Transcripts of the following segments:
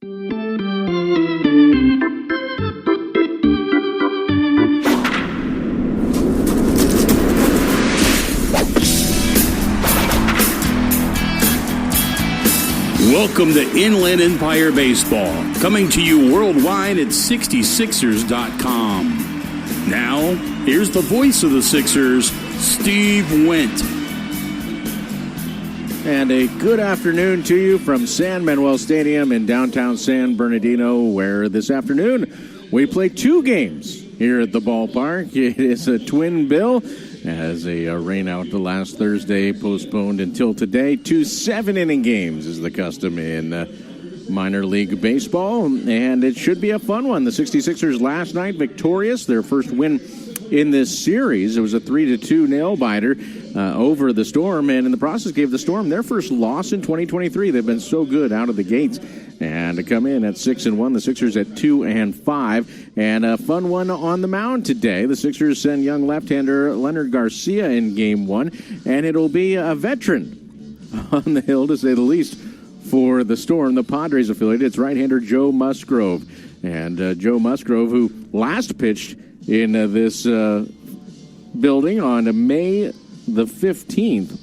Welcome to Inland Empire Baseball, coming to you worldwide at 66ers.com. Now, here's the voice of the Sixers, Steve Wendt. And a good afternoon to you from San Manuel Stadium in downtown San Bernardino, where this afternoon we play two games here at the ballpark. It is a twin bill as a rain out the last Thursday, postponed until today. 2 7-inning games is the custom in minor league baseball, and it should be a fun one. The 66ers last night victorious, their first win in this series. It was a 3-2 nail-biter over the Storm, and in the process gave the Storm their first loss in 2023. They've been so good out of the gates. And to come in at 6-1, the Sixers at 2-5, and a fun one on the mound today. The Sixers send young left-hander Leonard Garcia in Game 1, and it'll be a veteran on the hill, to say the least, for the Storm, the Padres affiliate. It's right-hander Joe Musgrove, and Joe Musgrove, who last pitched in this building on May the 15th,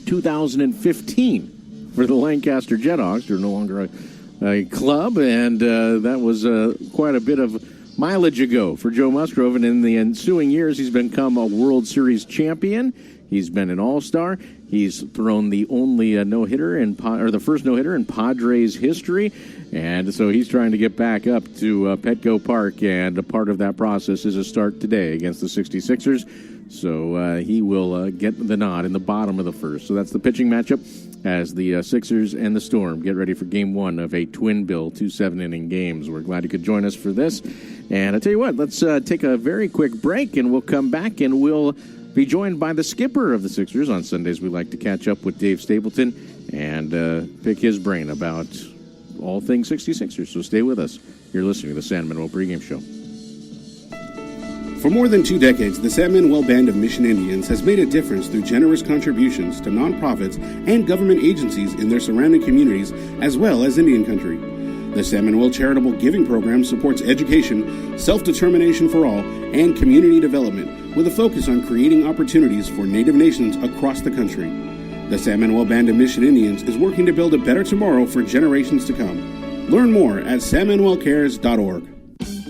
2015. For the Lancaster Jethawks. They're no longer a club, and that was quite a bit of mileage ago for Joe Musgrove. And in the ensuing years, he's become a World Series champion. He's been an All-Star. He's thrown the only no-hitter or the first no-hitter in Padres history. And so he's trying to get back up to Petco Park, and a part of that process is a start today against the 66ers. So he will get the nod in the bottom of the first. So that's the pitching matchup as the Sixers and the Storm get ready for Game 1 of a twin bill, 2 7-inning games. We're glad you could join us for this. And I tell you what, let's take a very quick break, and we'll come back, and we'll be joined by the skipper of the Sixers. On Sundays, we like to catch up with Dave Stapleton and pick his brain about all things 66ers. So stay with us. You're listening to the San Manuel Pregame Show. For more than 2 decades, the San Manuel Band of Mission Indians has made a difference through generous contributions to nonprofits and government agencies in their surrounding communities, as well as Indian country. The San Manuel Charitable Giving Program supports education, self-determination for all, and community development, with a focus on creating opportunities for Native nations across the country. The San Manuel Band of Mission Indians is working to build a better tomorrow for generations to come. Learn more at sanmanuelcares.org.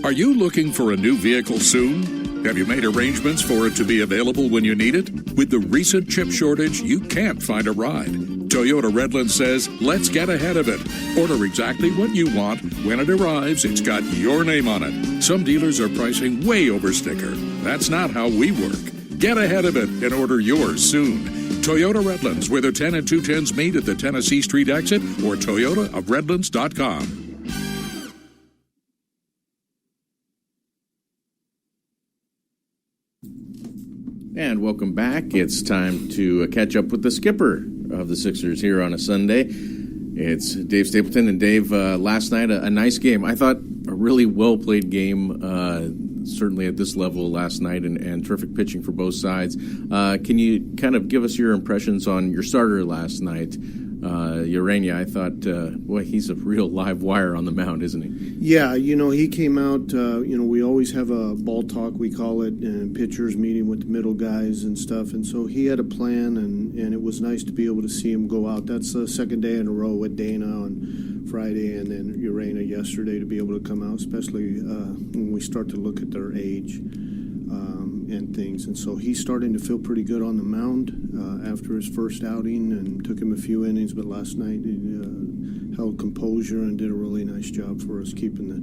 Are you looking for a new vehicle soon? Have you made arrangements for it to be available when you need it? With the recent chip shortage, you can't find a ride. Toyota Redlands says, let's get ahead of it. Order exactly what you want. When it arrives, it's got your name on it. Some dealers are pricing way over sticker. That's not how we work. Get ahead of it and order yours soon. Toyota Redlands, where the 10 and 210s meet at the Tennessee Street exit, or toyotaofredlands.com. And welcome back. It's time to catch up with the skipper of the Sixers here on a Sunday. It's Dave Stapleton. And Dave, last night, a nice game. I thought a really well-played game, certainly at this level last night, and terrific pitching for both sides. Can you kind of give us your impressions on your starter last night? Urania, I thought, boy, he's a real live wire on the mound, isn't he? Yeah, he came out, we always have a ball talk, we call it, and pitchers meeting with the middle guys and stuff, and so he had a plan, and it was nice to be able to see him go out. That's the second day in a row with Dana on Friday and then Urania yesterday, to be able to come out, especially when we start to look at their age and things. And so he's starting to feel pretty good on the mound after his first outing, and took him a few innings, but last night he held composure and did a really nice job for us, keeping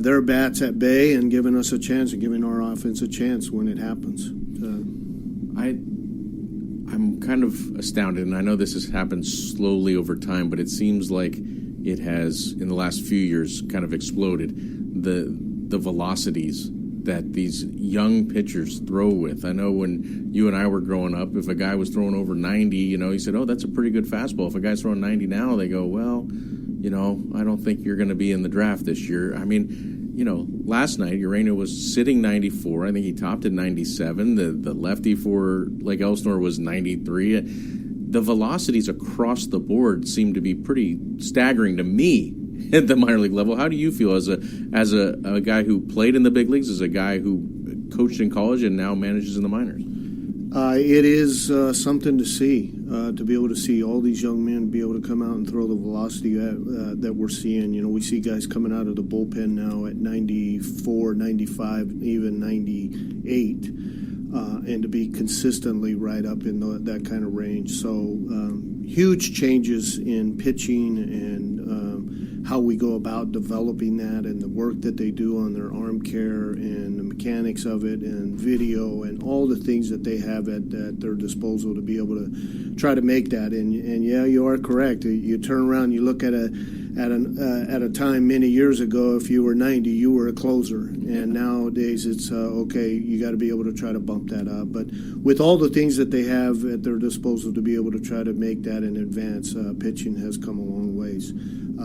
their bats at bay and giving us a chance and giving our offense a chance when it happens. I'm kind of astounded, and I know this has happened slowly over time, but it seems like it has, in the last few years, kind of exploded. The velocities that these young pitchers throw with. I know when you and I were growing up, if a guy was throwing over 90, you said, oh, that's a pretty good fastball. If a guy's throwing 90 now, they go, well, I don't think you're going to be in the draft this year. I mean, last night, Urania was sitting 94. I think he topped at 97. The lefty for Lake Elsinore was 93. the velocities across the board seem to be pretty staggering to me at the minor league level. How do you feel as a guy who played in the big leagues, as a guy who coached in college and now manages in the minors? It is something to see, to be able to see all these young men be able to come out and throw the velocity that we're seeing. You know, we see guys coming out of the bullpen now at 94, 95, even 98, and to be consistently right up in that kind of range. So huge changes in pitching and how we go about developing that, and the work that they do on their arm care and the mechanics of it and video and all the things that they have at their disposal to be able to try to make that. And yeah, you are correct. You turn around, you look at a time many years ago, if you were 90, you were a closer. And nowadays it's, okay, you got to be able to try to bump that up. But with all the things that they have at their disposal to be able to try to make that in advance, pitching has come a long ways.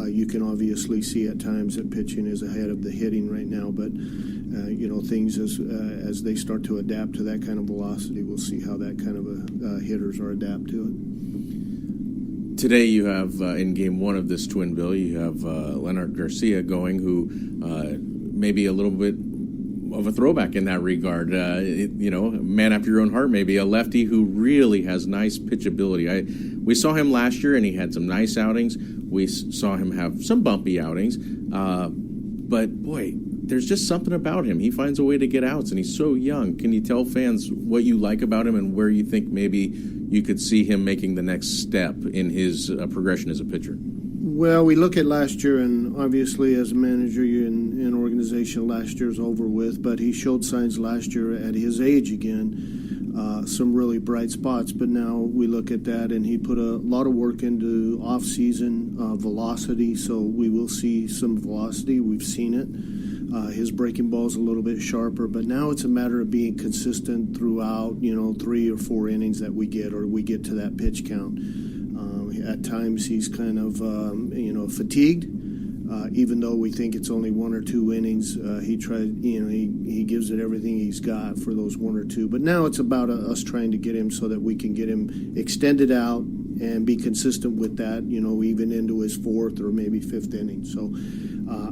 You can obviously see at times that pitching is ahead of the hitting right now, but things as they start to adapt to that kind of velocity, we'll see how that kind of hitters are adapt to it. Today you have, in game one of this twin bill, you have Leonard Garcia going, who may be a little bit of a throwback in that regard. Man after your own heart, maybe a lefty who really has nice pitchability. We saw him last year, and he had some nice outings. We saw him have some bumpy outings. But, boy, there's just something about him. He finds a way to get outs, and he's so young. Can you tell fans what you like about him and where you think maybe you could see him making the next step in his progression as a pitcher? Well, we look at last year, and obviously as a manager in an organization, last year's over with, but he showed signs last year at his age again, some really bright spots. But now we look at that, and he put a lot of work into off-season velocity, so we will see some velocity. We've seen it. His breaking ball is a little bit sharper, but now it's a matter of being consistent throughout, 3 or 4 innings that we get, or we get to that pitch count. At times he's kind of, fatigued. Even though we think it's only 1 or 2 innings, he gives it everything he's got for those 1 or 2. But now it's about us trying to get him so that we can get him extended out and be consistent with that, even into his 4th or maybe 5th inning. So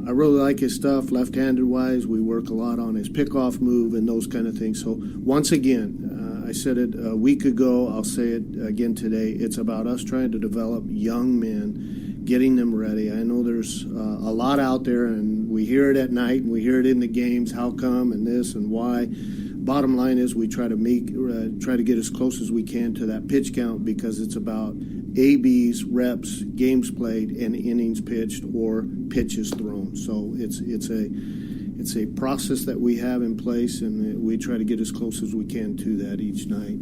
I really like his stuff, left-handed wise. We work a lot on his pickoff move and those kind of things. So once again, I said it a week ago, I'll say it again today, it's about us trying to develop young men, getting them ready. I know there's a lot out there, and we hear it at night, and we hear it in the games, how come and this and why. Bottom line is we try to get as close as we can to that pitch count, because it's about ABs, reps, games played, and innings pitched or pitches thrown. So it's a process that we have in place, and we try to get as close as we can to that each night.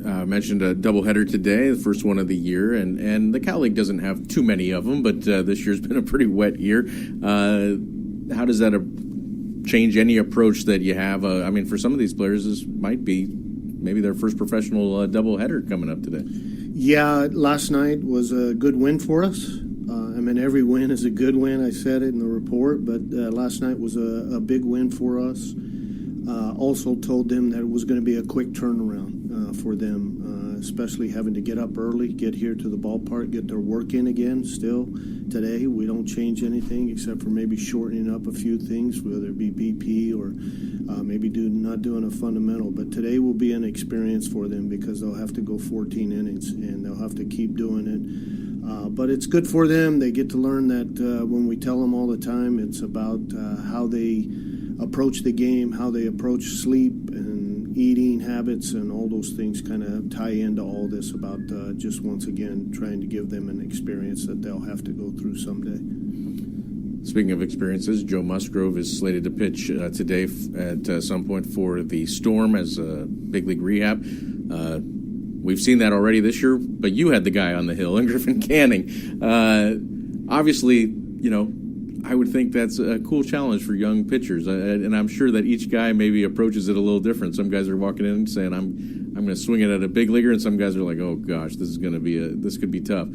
I mentioned a doubleheader today, the first one of the year, and the Cal League doesn't have too many of them, but this year's been a pretty wet year. How does that change any approach that you have? For some of these players, this might be maybe their first professional doubleheader coming up today. Yeah, last night was a good win for us. Every win is a good win. I said it in the report, but last night was a big win for us. Also told them that it was going to be a quick turnaround for them, especially having to get up early, get here to the ballpark, get their work in again. Still today, we don't change anything except for maybe shortening up a few things, whether it be BP or maybe not doing a fundamental. But today will be an experience for them, because they'll have to go 14 innings, and they'll have to keep doing it. But it's good for them. They get to learn that when we tell them all the time, it's about how they approach the game, how they approach sleep and eating habits, and all those things kind of tie into all this about just once again trying to give them an experience that they'll have to go through someday. Speaking of experiences, Joe Musgrove is slated to pitch today at some point for the Storm as a big league rehab. We've seen that already this year, but you had the guy on the hill, and Griffin Canning. Obviously, I would think that's a cool challenge for young pitchers, and I'm sure that each guy maybe approaches it a little different. Some guys are walking in and saying, "I'm going to swing it at a big leaguer," and some guys are like, "Oh gosh, this could be tough."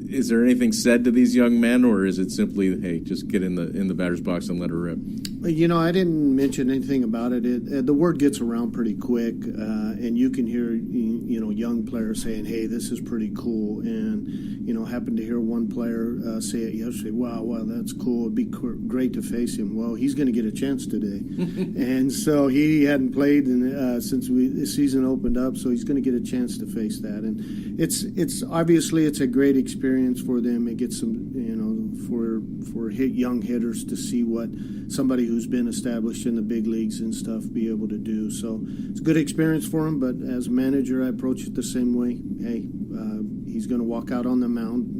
Is there anything said to these young men, or is it simply, "Hey, just get in the batter's box and let her rip"? I didn't mention anything about it. The word gets around pretty quick, and you can hear, young players saying, hey, this is pretty cool. And, happened to hear one player say it yesterday, wow, that's cool. It'd be great to face him. Well, he's going to get a chance today. And so he hadn't played since the season opened up, so he's going to get a chance to face that. And it's obviously it's a great experience for them. It gets some, for young hitters to see what somebody who's been established in the big leagues and stuff be able to do. So it's a good experience for him, but as a manager, I approach it the same way. Hey, he's going to walk out on the mound,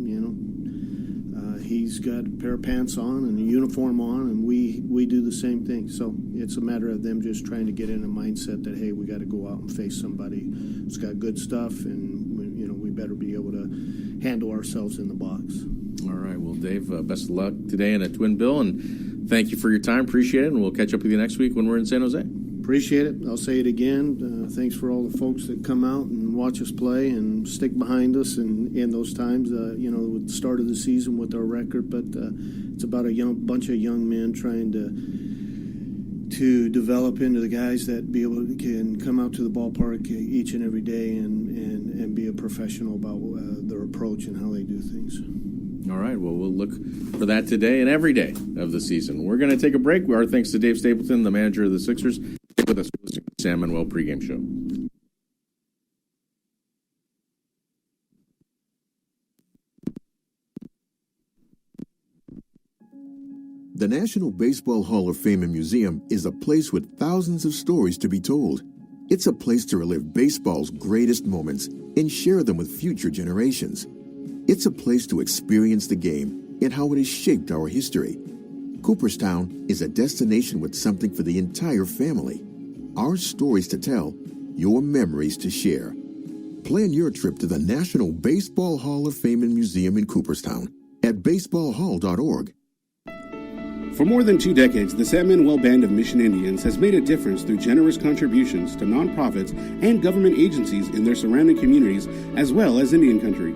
he's got a pair of pants on and a uniform on, and we do the same thing. So it's a matter of them just trying to get in a mindset that, hey, we got to go out and face somebody who's got good stuff, and we better be able to handle ourselves in the box. All right. Well, Dave, best of luck today in a Twin Bill, and thank you for your time. Appreciate it, and we'll catch up with you next week when we're in San Jose. Appreciate it. I'll say it again. Thanks for all the folks that come out and watch us play and stick behind us in those times, with the start of the season with our record. But it's about a bunch of young men trying to develop into the guys that can come out to the ballpark each and every day and be a professional about their approach and how they do things. All right. Well, we'll look for that today and every day of the season. We're going to take a break. Our thanks to Dave Stapleton, the manager of the Sixers. Stay with us. You're listening to the San Manuel pregame show. The National Baseball Hall of Fame and Museum is a place with thousands of stories to be told. It's a place to relive baseball's greatest moments and share them with future generations. It's a place to experience the game and how it has shaped our history. Cooperstown is a destination with something for the entire family. Our stories to tell, your memories to share. Plan your trip to the National Baseball Hall of Fame and Museum in Cooperstown at baseballhall.org. For more than 2 decades, the San Manuel Band of Mission Indians has made a difference through generous contributions to nonprofits and government agencies in their surrounding communities, as well as Indian country.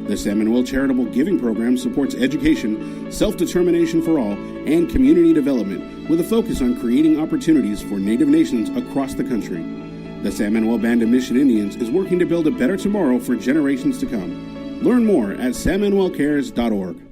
The San Manuel Charitable Giving Program supports education, self-determination for all, and community development, with a focus on creating opportunities for Native nations across the country. The San Manuel Band of Mission Indians is working to build a better tomorrow for generations to come. Learn more at sanmanuelcares.org.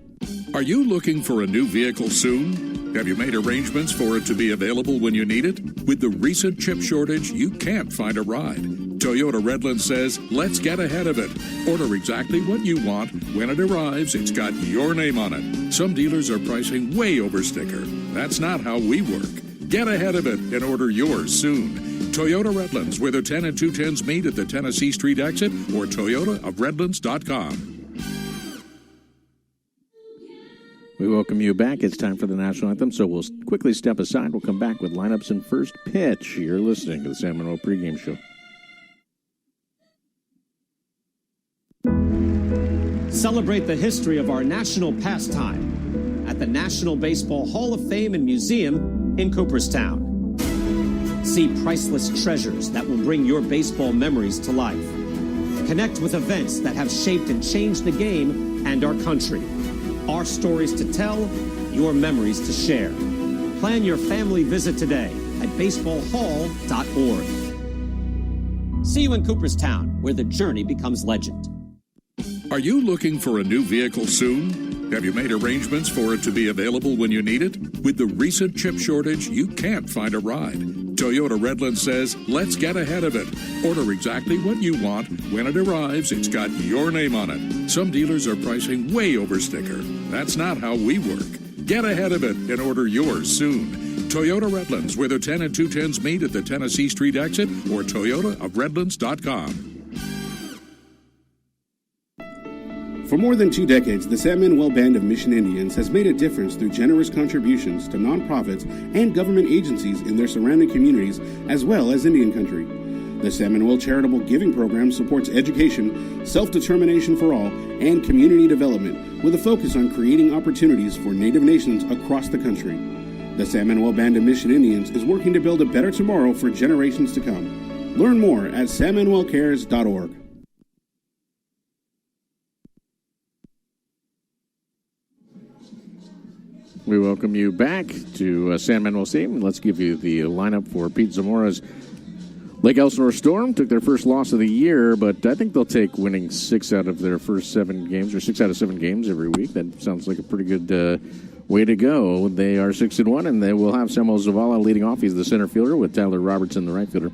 Are you looking for a new vehicle soon? Have you made arrangements for it to be available when you need it? With the recent chip shortage, you can't find a ride. Toyota Redland says, let's get ahead of it. Order exactly what you want. When it arrives, it's got your name on it. Some dealers are pricing way over sticker. That's not how we work. Get ahead of it and order yours soon. Toyota Redlands, where the 10 and 210s meet at the Tennessee Street exit, or toyotaofredlands.com. We welcome you back. It's time for the national anthem, so we'll quickly step aside. We'll come back with lineups and first pitch. You're listening to the San Manuel pregame show. Celebrate the history of our national pastime at the National Baseball Hall of Fame and Museum in Cooperstown. See priceless treasures that will bring your baseball memories to life. Connect with events that have shaped and changed the game and our country. Our stories to tell, your memories to share. Plan your family visit today at baseballhall.org. See you in Cooperstown, where the journey becomes legend. Are you looking for a new vehicle soon? Have you made arrangements for it to be available when you need it? With the recent chip shortage, you can't find a ride. Toyota Redland says, let's get ahead of it. Order exactly what you want. When it arrives, it's got your name on it. Some dealers are pricing way over sticker. That's not how we work. Get ahead of it and order yours soon. Toyota Redlands, where the 10 and 210s meet at the Tennessee Street exit, or toyotaofredlands.com. For more than 2 decades, the San Manuel Band of Mission Indians has made a difference through generous contributions to nonprofits and government agencies in their surrounding communities, as well as Indian country. The San Manuel Charitable Giving Program supports education, self-determination for all, and community development, with a focus on creating opportunities for Native nations across the country. The San Manuel Band of Mission Indians is working to build a better tomorrow for generations to come. Learn more at sanmanuelcares.org. We welcome you back to San Manuel Stadium. Let's give you the lineup for Pete Zamora's Lake Elsinore Storm took their first loss of the year, but I think they'll take winning 6 out of their first 7 games, or 6 out of 7 games every week. That sounds like a pretty good way to go. They are 6-1, and they will have Samuel Zavala leading off. He's the center fielder with Tyler Robertson, the right fielder,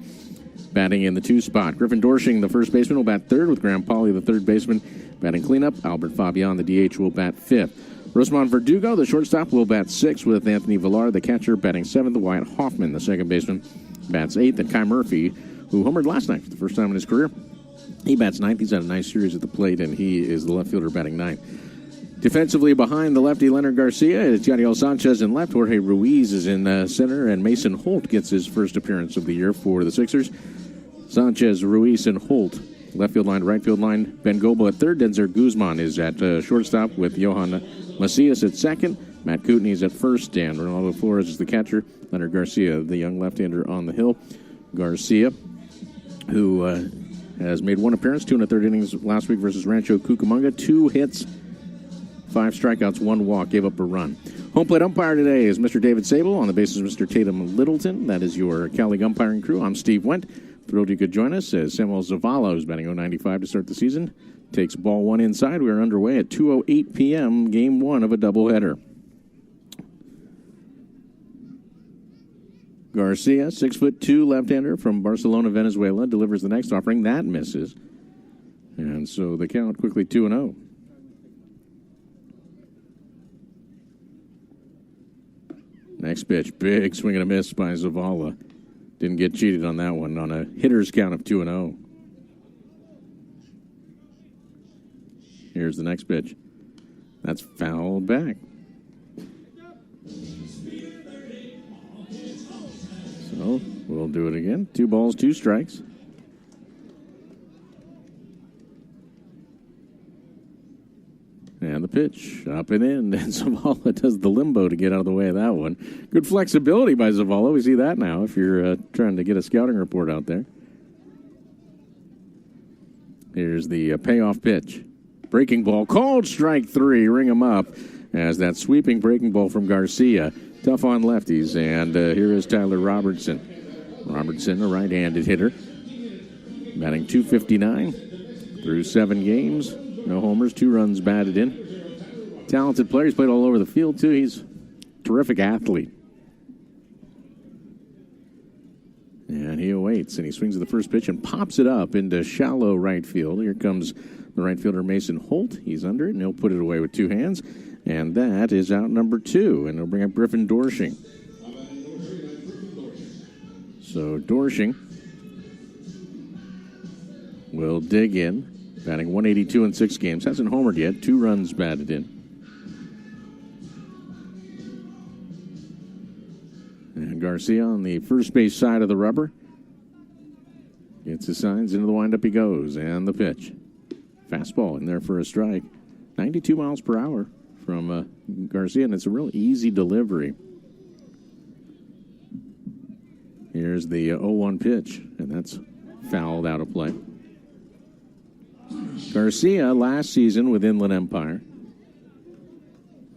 batting in the 2 spot. Griffin Dorshing, the first baseman, will bat 3rd with Graham Pauly, the 3rd baseman, batting cleanup. Albert Fabian, the DH, will bat 5th. Rosamond Verdugo, the shortstop, will bat 6th with Anthony Villar, the catcher, batting 7th. Wyatt Hoffman, the second baseman, bats 8th. And Kai Murphy, who homered last night for the first time in his career, he bats 9th. He's had a nice series at the plate, and he is the left fielder batting 9th. Defensively behind the lefty Leonard Garcia is Yadiel Sanchez in left. Jorge Ruiz is in center, and Mason Holt gets his first appearance of the year for the Sixers. Sanchez, Ruiz, and Holt, left field line to right field line. Ben Goebel at 3rd. Denzer Guzman is at shortstop with Johan Macias at 2nd. Matt Kootenay is at 1st, and Ronaldo Flores is the catcher. Leonard Garcia, the young left-hander on the hill. Garcia, who has made 1 appearance, 2 1/3 innings last week versus Rancho Cucamonga. 2 hits, 5 strikeouts, 1 walk, gave up a run. Home plate umpire today is Mr. David Sable. On the bases, Mr. Tatum Littleton. That is your Cal League umpiring crew. I'm Steve Wendt. Thrilled you could join us as Samuel Zavala, who's batting .095 to start the season, takes ball 1 inside. We are underway at 2:08 p.m., game 1 of a doubleheader. Garcia, 6'2", left-hander from Barcelona, Venezuela, delivers the next offering. That misses. And so the count quickly 2-0. Next pitch, big swing and a miss by Zavala. Didn't get cheated on that one on a hitter's count of 2-0. Here's the next pitch. That's fouled back. So we'll do it again. 2 balls, 2 strikes. And the pitch, up and in. And Zavala does the limbo to get out of the way of that one. Good flexibility by Zavala. We see that now if you're trying to get a scouting report out there. Here's the payoff pitch. Breaking ball, called strike 3. Ring him up as that sweeping breaking ball from Garcia. Tough on lefties. And here is Tyler Robertson. Robertson, a right-handed hitter. Batting .259 through 7 games. No homers, 2 runs batted in. Talented player. He's played all over the field, too. He's a terrific athlete. And he awaits, and he swings at the first pitch and pops it up into shallow right field. Here comes the right fielder, Mason Holt. He's under it, and he'll put it away with 2 hands. And that is out number 2, and he'll bring up Griffin Dorshing. So Dorshing will dig in. Batting .182 in 6 games. Hasn't homered yet. 2 runs batted in. And Garcia on the first base side of the rubber. Gets his signs. Into the windup he goes. And the pitch. Fastball in there for a strike. 92 miles per hour from Garcia. And it's a real easy delivery. Here's the 0-1 pitch. And that's fouled out of play. Garcia, last season with Inland Empire,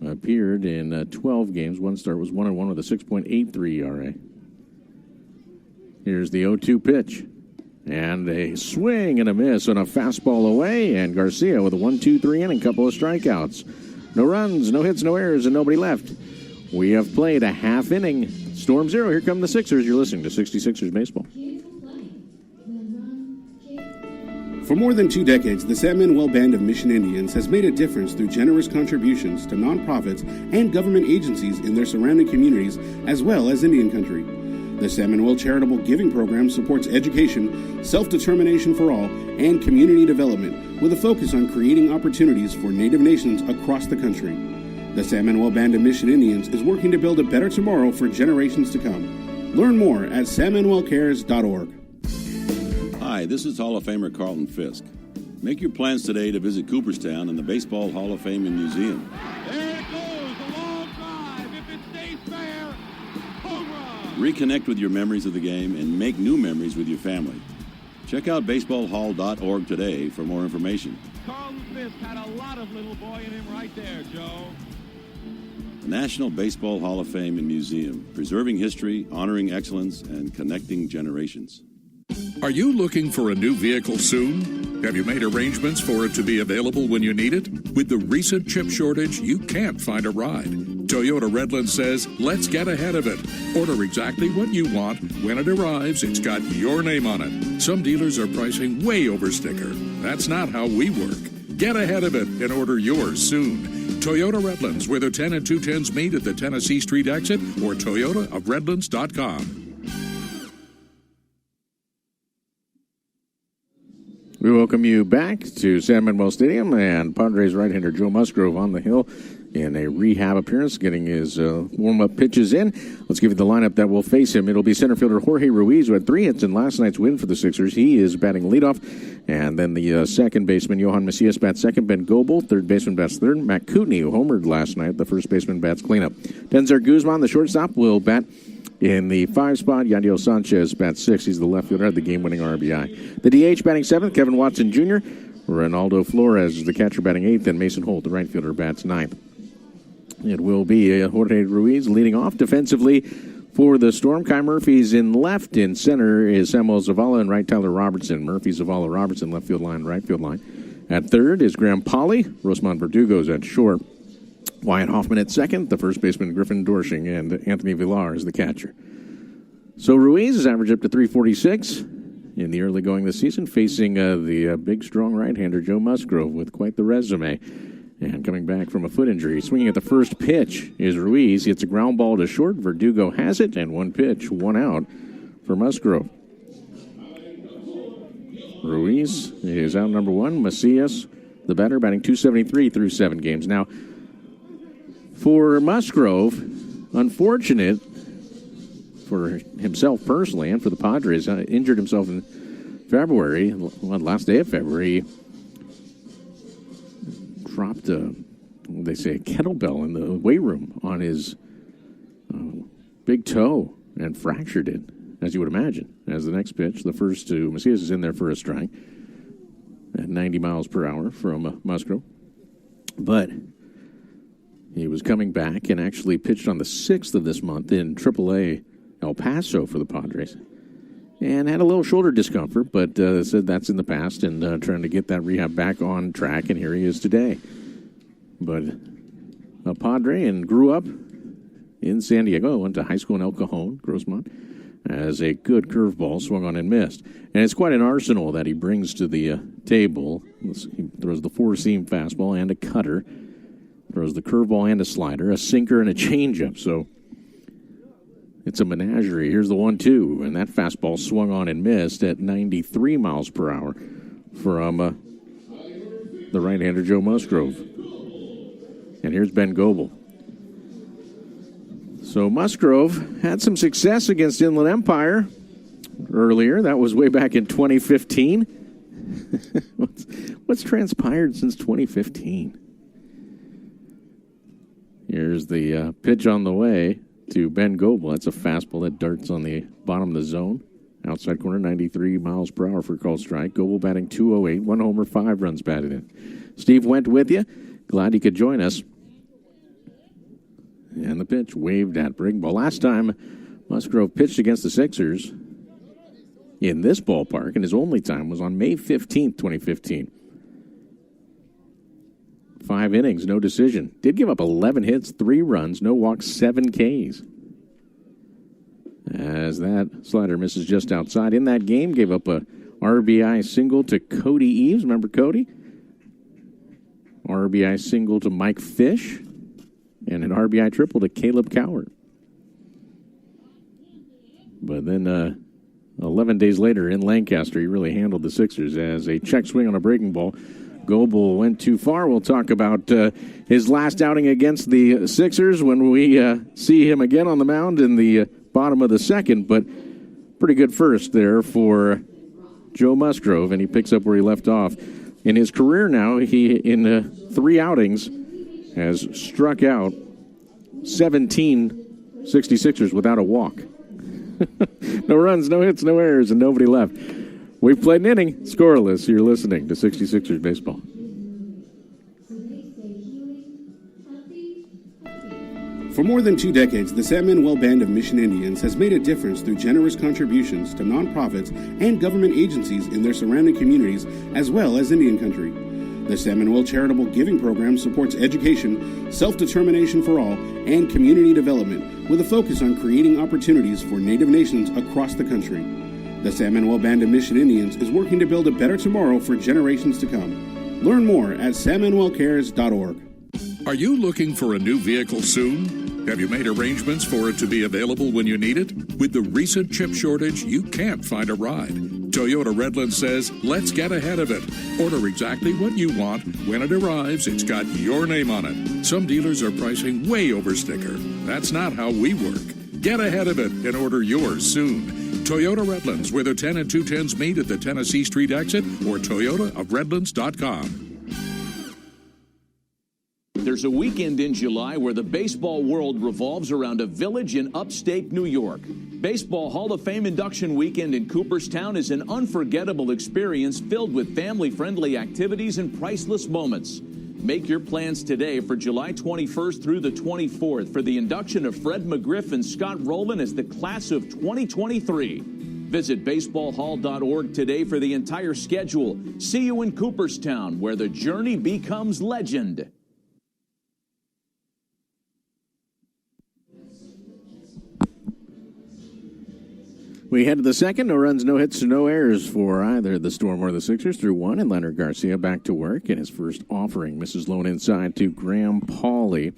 appeared in 12 games. 1 start, was 1-1 with a 6.83 ERA. Here's the 0-2 pitch. And a swing and a miss on a fastball away. And Garcia with a 1-2-3 inning, couple of strikeouts. No runs, no hits, no errors, and nobody left. We have played a half inning. Storm 0. Here come the Sixers. You're listening to 66ers Baseball. For more than 2 decades, the Sam Manuel Band of Mission Indians has made a difference through generous contributions to nonprofits and government agencies in their surrounding communities, as well as Indian country. The Sam Manuel Charitable Giving Program supports education, self-determination for all, and community development, with a focus on creating opportunities for Native nations across the country. The Sam Manuel Band of Mission Indians is working to build a better tomorrow for generations to come. Learn more at sammanuelcares.org. Hi, this is Hall of Famer Carlton Fisk. Make your plans today to visit Cooperstown and the Baseball Hall of Fame and Museum. There it goes, a long drive. If it stays fair, home run. Reconnect with your memories of the game and make new memories with your family. Check out baseballhall.org today for more information. Carlton Fisk had a lot of little boy in him right there, Joe. The National Baseball Hall of Fame and Museum, preserving history, honoring excellence, and connecting generations. Are you looking for a new vehicle soon? Have you made arrangements for it to be available when you need it? With the recent chip shortage, you can't find a ride. Toyota Redland says, let's get ahead of it. Order exactly what you want. When it arrives, it's got your name on it. Some dealers are pricing way over sticker. That's not how we work. Get ahead of it and order yours soon. Toyota Redlands, where the 10 and 210s meet at the Tennessee Street exit, or toyotaofredlands.com. We welcome you back to San Manuel Stadium, and Padres right-hander Joe Musgrove on the hill in a rehab appearance, getting his warm-up pitches in. Let's give you the lineup that will face him. It'll be center fielder Jorge Ruiz, who had 3 hits in last night's win for the Sixers. He is batting leadoff. And then the second baseman, Johan Macias, bats second. Ben Goebel, third baseman, bats third. Matt Kootenay, who homered last night, the first baseman, bats cleanup. Denzer Guzman, the shortstop, will bat in the 5 spot. Yadiel Sanchez bats 6. He's the left fielder, had the game-winning RBI. The DH batting 7th, Kevin Watson Jr. Ronaldo Flores is the catcher batting 8th, and Mason Holt, the right fielder, bats 9th. It will be Jorge Ruiz leading off defensively for the Storm. Kai Murphy's in left. In center is Samuel Zavala, and right Tyler Robertson. Murphy, Zavala, Robertson, left field line, right field line. At third is Graham Pauley. Rosman Verdugo's at short. Wyatt Hoffman at second. The first baseman, Griffin Dorshing, and Anthony Villar is the catcher. So Ruiz is averaged up to 346 in the early going this season, facing the big, strong right-hander Joe Musgrove with quite the resume. And coming back from a foot injury, swinging at the first pitch is Ruiz. He hits a ground ball to short. Verdugo has it, and 1 pitch, 1 out for Musgrove. Ruiz is out number 1. Macias, the batter, batting .273 through 7 games. Now, for Musgrove, unfortunate for himself personally and for the Padres, injured himself in February, last day of February. Dropped a kettlebell in the weight room on his big toe and fractured it, as you would imagine. As the next pitch, the first to Macias is in there for a strike at 90 miles per hour from Musgrove. But he was coming back and actually pitched on the 6th of this month in AAA El Paso for the Padres. And had a little shoulder discomfort, but said that's in the past and trying to get that rehab back on track, and here he is today. But a Padre and grew up in San Diego, went to high school in El Cajon, Grossmont, as a good curveball swung on and missed. And it's quite an arsenal that he brings to the table. He throws the 4-seam fastball and a cutter, throws the curveball and a slider, a sinker and a changeup, so it's a menagerie. Here's the 1-2, and that fastball swung on and missed at 93 miles per hour from the right-hander Joe Musgrove. And here's Ben Goebel. So Musgrove had some success against Inland Empire earlier. That was way back in 2015. What's transpired since 2015? Here's the pitch on the way to Ben Goebel. That's a fastball that darts on the bottom of the zone. Outside corner, 93 miles per hour for a called strike. Goebel batting .208, 1 homer, 5 runs batted in. Steve went with you. Glad he could join us. And the pitch waved at Briggball. Last time Musgrove pitched against the Sixers in this ballpark, and his only time was on May 15th, 2015. 5 innings, no decision. Did give up 11 hits, 3 runs, no walks, 7 Ks. As that slider misses just outside. In that game, gave up a RBI single to Cody Eves. Remember Cody? RBI single to Mike Fish. And an RBI triple to Caleb Coward. But then 11 days later in Lancaster, he really handled the Sixers as a check swing on a breaking ball. Goebel went too far. We'll talk about his last outing against the Sixers when we see him again on the mound in the bottom of the second. But pretty good first there for Joe Musgrove, and he picks up where he left off. In his career now, he, in 3 outings, has struck out 17 66ers without a walk. No runs, no hits, no errors, and nobody left. We've played an inning, scoreless. You're listening to 66ers baseball. For more than 2 decades, the San Manuel Band of Mission Indians has made a difference through generous contributions to nonprofits and government agencies in their surrounding communities, as well as Indian country. The San Manuel Charitable Giving Program supports education, self-determination for all, and community development, with a focus on creating opportunities for Native nations across the country. The San Manuel Band of Mission Indians is working to build a better tomorrow for generations to come. Learn more at sanmanuelcares.org. Are you looking for a new vehicle soon? Have you made arrangements for it to be available when you need it? With the recent chip shortage, you can't find a ride. Toyota Redlands says, let's get ahead of it. Order exactly what you want. When it arrives, it's got your name on it. Some dealers are pricing way over sticker. That's not how we work. Get ahead of it and order yours soon. Toyota Redlands, where the 10 and 210s meet at the Tennessee Street exit, or toyotaofredlands.com. There's a weekend in July where the baseball world revolves around a village in upstate New York. Baseball Hall of Fame induction weekend in Cooperstown is an unforgettable experience filled with family-friendly activities and priceless moments. Make your plans today for July 21st through the 24th for the induction of Fred McGriff and Scott Rowland as the class of 2023. Visit baseballhall.org today for the entire schedule. See you in Cooperstown, where the journey becomes legend. We head to the second. No runs, no hits, no errors for either the Storm or the Sixers through one. And Leonard Garcia back to work in his first offering. Misses lone inside to Graham Pauley.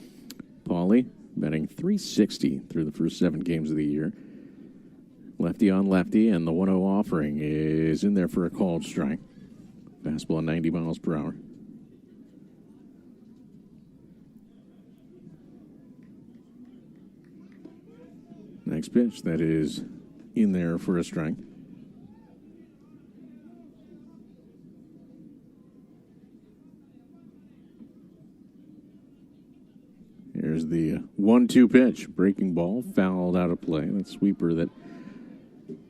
Pauley batting .360 through the first 7 games of the year. Lefty on lefty, and the 1-0 offering is in there for a called strike. Fastball at 90 miles per hour. Next pitch, that is in there for a strike. Here's the 1-2 pitch. Breaking ball, fouled out of play. That sweeper that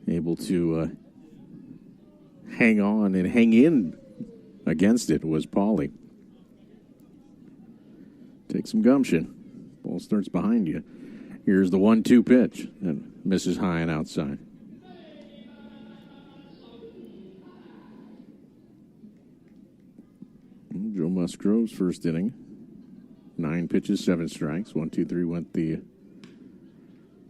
able to hang on and hang in against it was Pauley. Take some gumption. Ball starts behind you. Here's the 1-2 pitch and misses high and outside. Joe Musgrove's first inning. 9 pitches, 7 strikes. 1-2-3 went the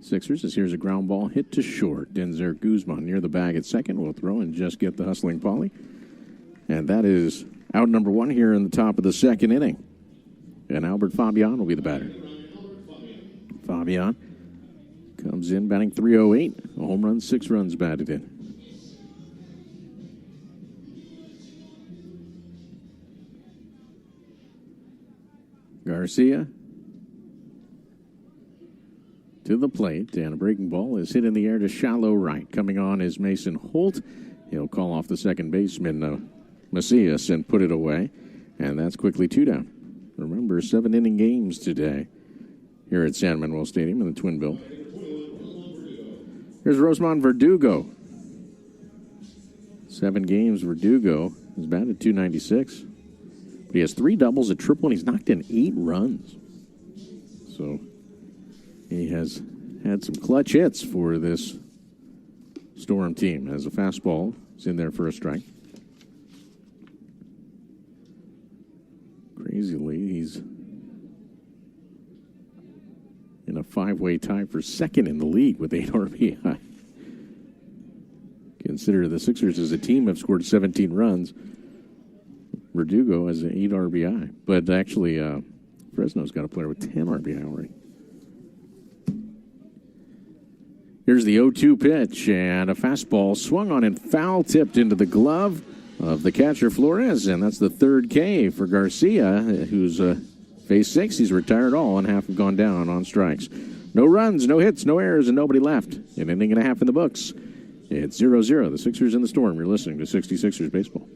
Sixers. As here's a ground ball hit to short. Denzer Guzman near the bag at second. Will throw and just get the hustling Pauley. And that is out number 1 here in the top of the second inning. And Albert Fabian will be the batter. Fabian comes in batting .308. A home run, 6 runs batted in. Garcia to the plate, and a breaking ball is hit in the air to shallow right. Coming on is Mason Holt. He'll call off the second baseman, Macias, and put it away. And that's quickly 2 down. Remember, 7-inning games today here at San Manuel Stadium in the Twin Bill. Here's Rosemont Verdugo. 7 games, Verdugo is batted .296. But he has 3 doubles, a triple, and he's knocked in 8 runs. So he has had some clutch hits for this Storm team. As a fastball is in there for a strike. Crazily, he's in a 5-way tie for second in the league with 8 RBI. Consider the Sixers as a team have scored 17 runs. Verdugo has an 8 RBI. But actually, Fresno's got a player with 10 RBI already. Here's the 0-2 pitch, and a fastball swung on and foul-tipped into the glove of the catcher Flores, and that's the 3rd K for Garcia, who's faced 6. He's retired all, and half have gone down on strikes. No runs, no hits, no errors, and nobody left. An inning and a half in the books. It's 0-0. The Sixers in the Storm. You're listening to 66ers Baseball.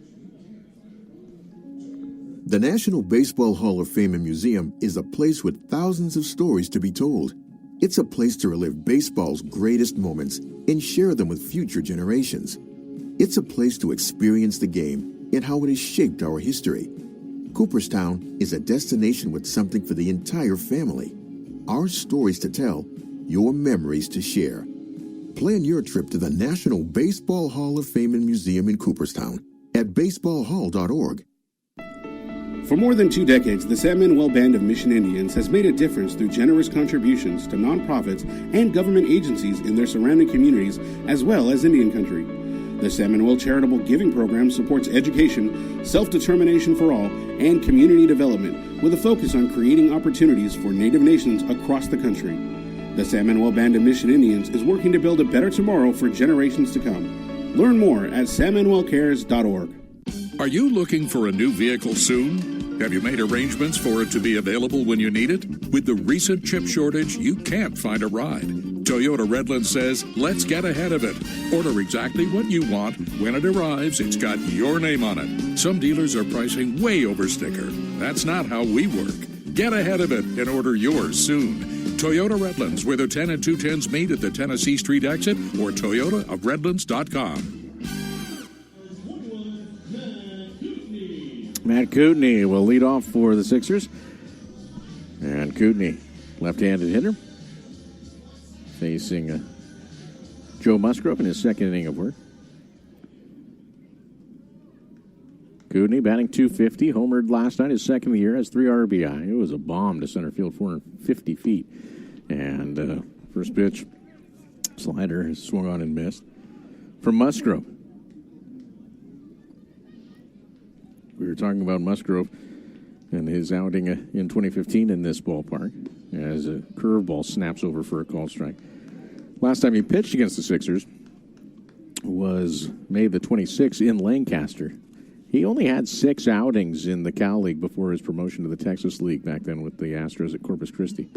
The National Baseball Hall of Fame and Museum is a place with thousands of stories to be told. It's a place to relive baseball's greatest moments and share them with future generations. It's a place to experience the game and how it has shaped our history. Cooperstown is a destination with something for the entire family. Our stories to tell, your memories to share. Plan your trip to the National Baseball Hall of Fame and Museum in Cooperstown at baseballhall.org. For more than 2 decades, the San Manuel Band of Mission Indians has made a difference through generous contributions to nonprofits and government agencies in their surrounding communities, as well as Indian country. The San Manuel Charitable Giving Program supports education, self-determination for all, and community development with a focus on creating opportunities for Native nations across the country. The San Manuel Band of Mission Indians is working to build a better tomorrow for generations to come. Learn more at sanmanuelcares.org. Are you looking for a new vehicle soon? Have you made arrangements for it to be available when you need it? With the recent chip shortage, you can't find a ride. Toyota Redland says, let's get ahead of it. Order exactly what you want. When it arrives, it's got your name on it. Some dealers are pricing way over sticker. That's not how we work. Get ahead of it and order yours soon. Toyota Redlands, where the 10 and 210s meet at the Tennessee Street exit, or toyotaofredlands.com. Matt Kootenai will lead off for the Sixers. And Kootenai, left-handed hitter, facing Joe Musgrove in his second inning of work. Kootenai batting .250, homered last night, his second of the year, has 3 RBI. It was a bomb to center field, 450 feet. And first pitch, slider has swung on and missed. From Musgrove. We were talking about Musgrove and his outing in 2015 in this ballpark as a curveball snaps over for a called strike. Last time he pitched against the Sixers was May the 26th in Lancaster. He only had 6 outings in the Cal League before his promotion to the Texas League back then with the Astros at Corpus Christi.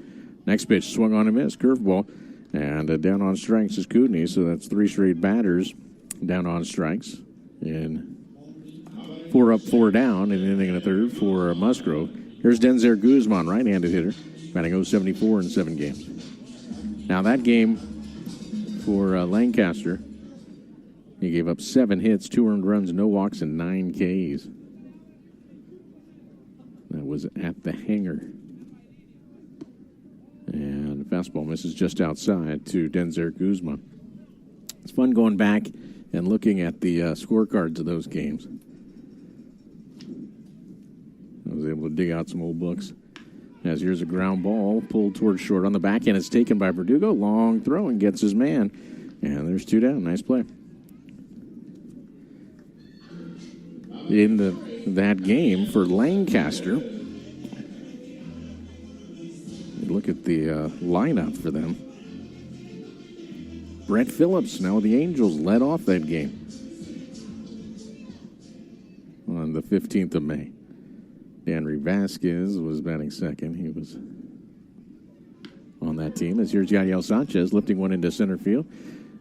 Next pitch, swung on and missed, curveball, and down on strikes is Kootenai, so that's 3 straight batters down on strikes in 4 up, 4 down, in an inning and a third for Musgrove. Here's Denzer Guzman, right-handed hitter, batting .074 in 7 games. Now that game for Lancaster, he gave up 7 hits, 2 earned runs, no walks, and 9 Ks. That was at the hangar. And fastball misses just outside to Denzer Guzman. It's fun going back and looking at the scorecards of those games. I was able to dig out some old books. As here's a ground ball pulled towards short on the back end. It's taken by Verdugo. Long throw and gets his man. And there's 2 down. Nice play. In that game for Lancaster, look at the lineup for them. Brett Phillips, now the Angels, led off that game on the 15th of May. Danry Vasquez was batting second. He was on that team. As here's Yadiel Sanchez lifting one into center field.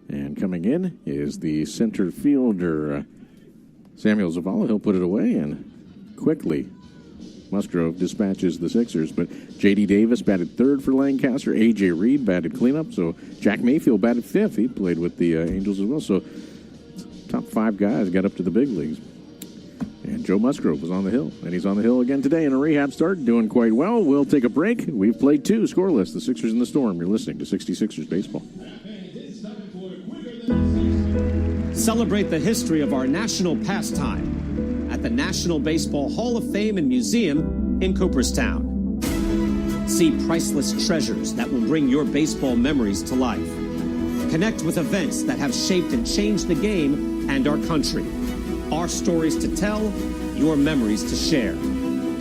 And coming in is the center fielder, Samuel Zavala. He'll put it away, and quickly Musgrove dispatches the Sixers. But J.D. Davis batted third for Lancaster. A.J. Reed batted cleanup. So Jack Mayfield batted fifth. He played with the Angels as well. So top 5 guys got up to the big leagues. And Joe Musgrove was on the hill. And he's on the hill again today in a rehab start, doing quite well. We'll take a break. We've played 2 scoreless. The Sixers in the Storm. You're listening to 66ers Baseball. Celebrate the history of our national pastime at the National Baseball Hall of Fame and Museum in Cooperstown. See priceless treasures that will bring your baseball memories to life. Connect with events that have shaped and changed the game and our country. Our stories to tell, your memories to share.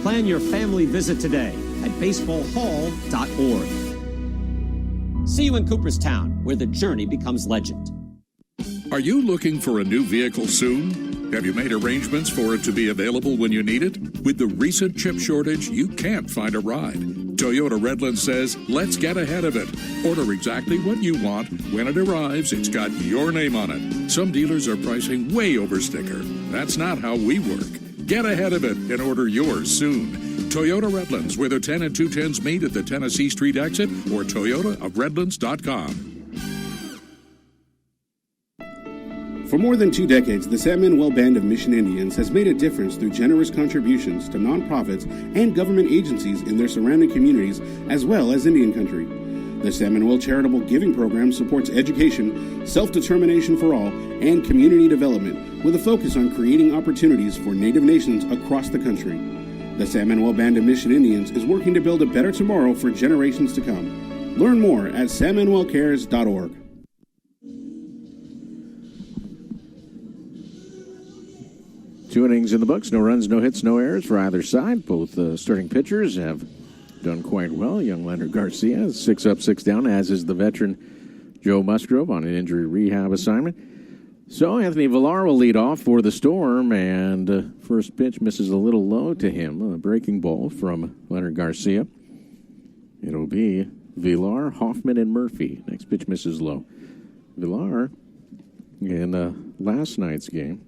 Plan your family visit today at baseballhall.org. See you in Cooperstown, where the journey becomes legend. Are you looking for a new vehicle soon? Have you made arrangements for it to be available when you need it? With the recent chip shortage, you can't find a ride. Toyota Redland says, let's get ahead of it. Order exactly what you want. When it arrives, it's got your name on it. Some dealers are pricing way over sticker. That's not how we work. Get ahead of it and order yours soon. Toyota Redlands, where the 10 and 210s meet at the Tennessee Street exit, or toyotaofredlands.com. For more than 2 decades, the Sam Manuel Band of Mission Indians has made a difference through generous contributions to nonprofits and government agencies in their surrounding communities, as well as Indian country. The Sam Manuel Charitable Giving Program supports education, self-determination for all, and community development, with a focus on creating opportunities for Native nations across the country. The Sam Manuel Band of Mission Indians is working to build a better tomorrow for generations to come. Learn more at sammanuelcares.org. 2 innings in the books, no runs, no hits, no errors for either side. Both starting pitchers have done quite well. Young Leonard Garcia is 6 up, 6 down, as is the veteran Joe Musgrove on an injury rehab assignment. So Anthony Villar will lead off for the Storm, and first pitch misses a little low to him. A breaking ball from Leonard Garcia. It'll be Villar, Hoffman, and Murphy. Next pitch misses low. Villar, in last night's game,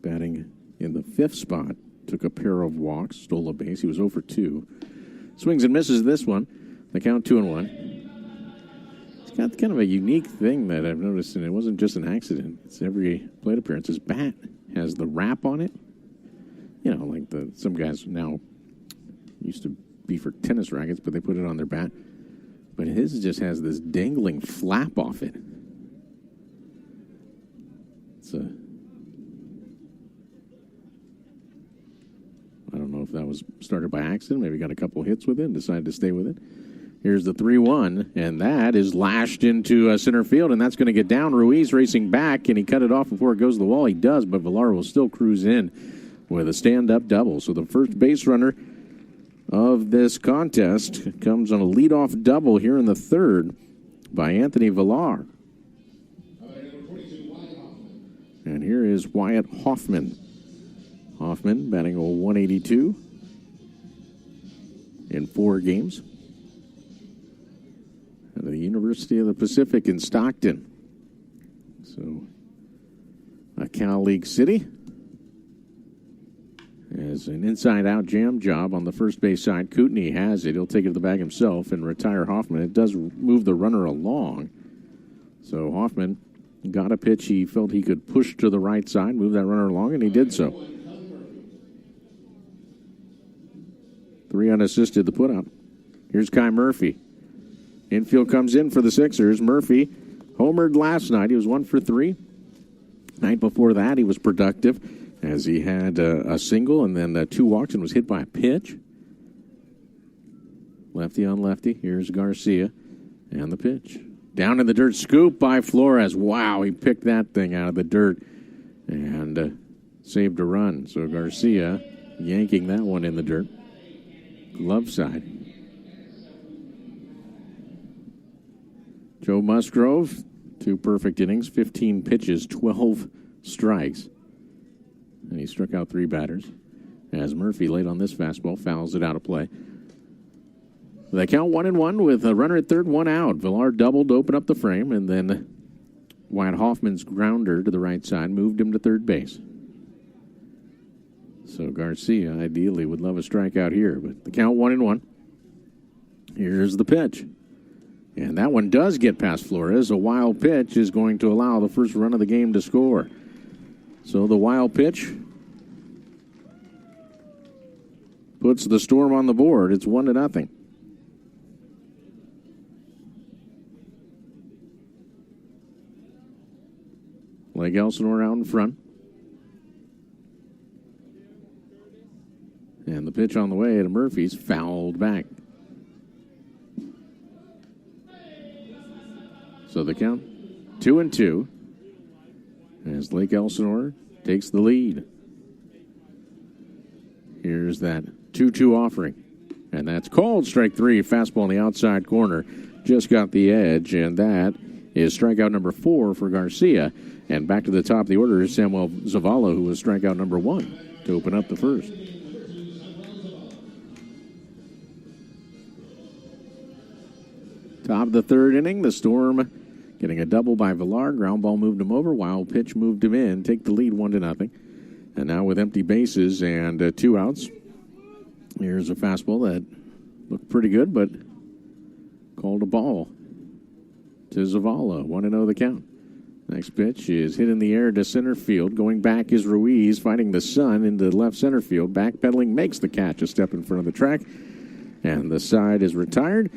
batting in the 5th spot, took a pair of walks, stole a base. He was 0 for 2. Swings and misses this one. The count 2-1. He's got kind of a unique thing that I've noticed, and it wasn't just an accident. It's every plate appearance. His bat has the wrap on it. You know, like some guys now used to be for tennis rackets, but they put it on their bat. But his just has this dangling flap off it. It's I don't know if that was started by accident. Maybe got a couple hits with it and decided to stay with it. Here's the 3-1, and that is lashed into center field, and that's going to get down. Ruiz racing back. Can he cut it off before it goes to the wall? He does, but Villar will still cruise in with a stand-up double. So the first base runner of this contest comes on a leadoff double here in the 3rd by Anthony Villar. And here is Wyatt Hoffman. Hoffman batting a 182 in 4 games at the University of the Pacific in Stockton. So, a Cal League city. As an inside-out jam job on the first base side. Kootenai has it. He'll take it to the bag himself and retire Hoffman. It does move the runner along. So Hoffman got a pitch he felt he could push to the right side, move that runner along, and he did so. 3 unassisted, the put-up. Here's Kai Murphy. Infield comes in for the Sixers. Murphy homered last night. He was 1 for 3. Night before that, he was productive as he had a single and then 2 walks and was hit by a pitch. Lefty on lefty. Here's Garcia and the pitch. Down in the dirt, scoop by Flores. Wow, he picked that thing out of the dirt and saved a run. So Garcia yanking that one in the dirt. Glove side. Joe Musgrove, 2 perfect innings, 15 pitches, 12 strikes. And he struck out 3 batters. As Murphy, late on this fastball, fouls it out of play. They count 1-1 with a runner at 3rd, 1 out. Villar doubled to open up the frame, and then Wyatt Hoffman's grounder to the right side moved him to 3rd base. So Garcia ideally would love a strikeout here, but the count 1-1. Here's the pitch. And that one does get past Flores. A wild pitch is going to allow the first run of the game to score. So the wild pitch puts the Storm on the board. It's 1-0. Lake Elsinore out in front. And the pitch on the way to Murphy's fouled back. So the count 2-2 as Lake Elsinore takes the lead. Here's that 2-2 offering. And that's called strike 3. Fastball in the outside corner. Just got the edge, and that is strikeout number 4 for Garcia. And back to the top of the order is Samuel Zavala, who was strikeout number 1 to open up the first. Top of the 3rd inning, the Storm getting a double by Villar. Ground ball moved him over. Wild pitch moved him in. Take the lead 1-0. And now with empty bases and 2 outs, here's a fastball that looked pretty good, but called a ball to Zavala. 1-0 the count. Next pitch is hit in the air to center field. Going back is Ruiz, fighting the sun into left center field. Backpedaling, makes the catch a step in front of the track. And the side is retired.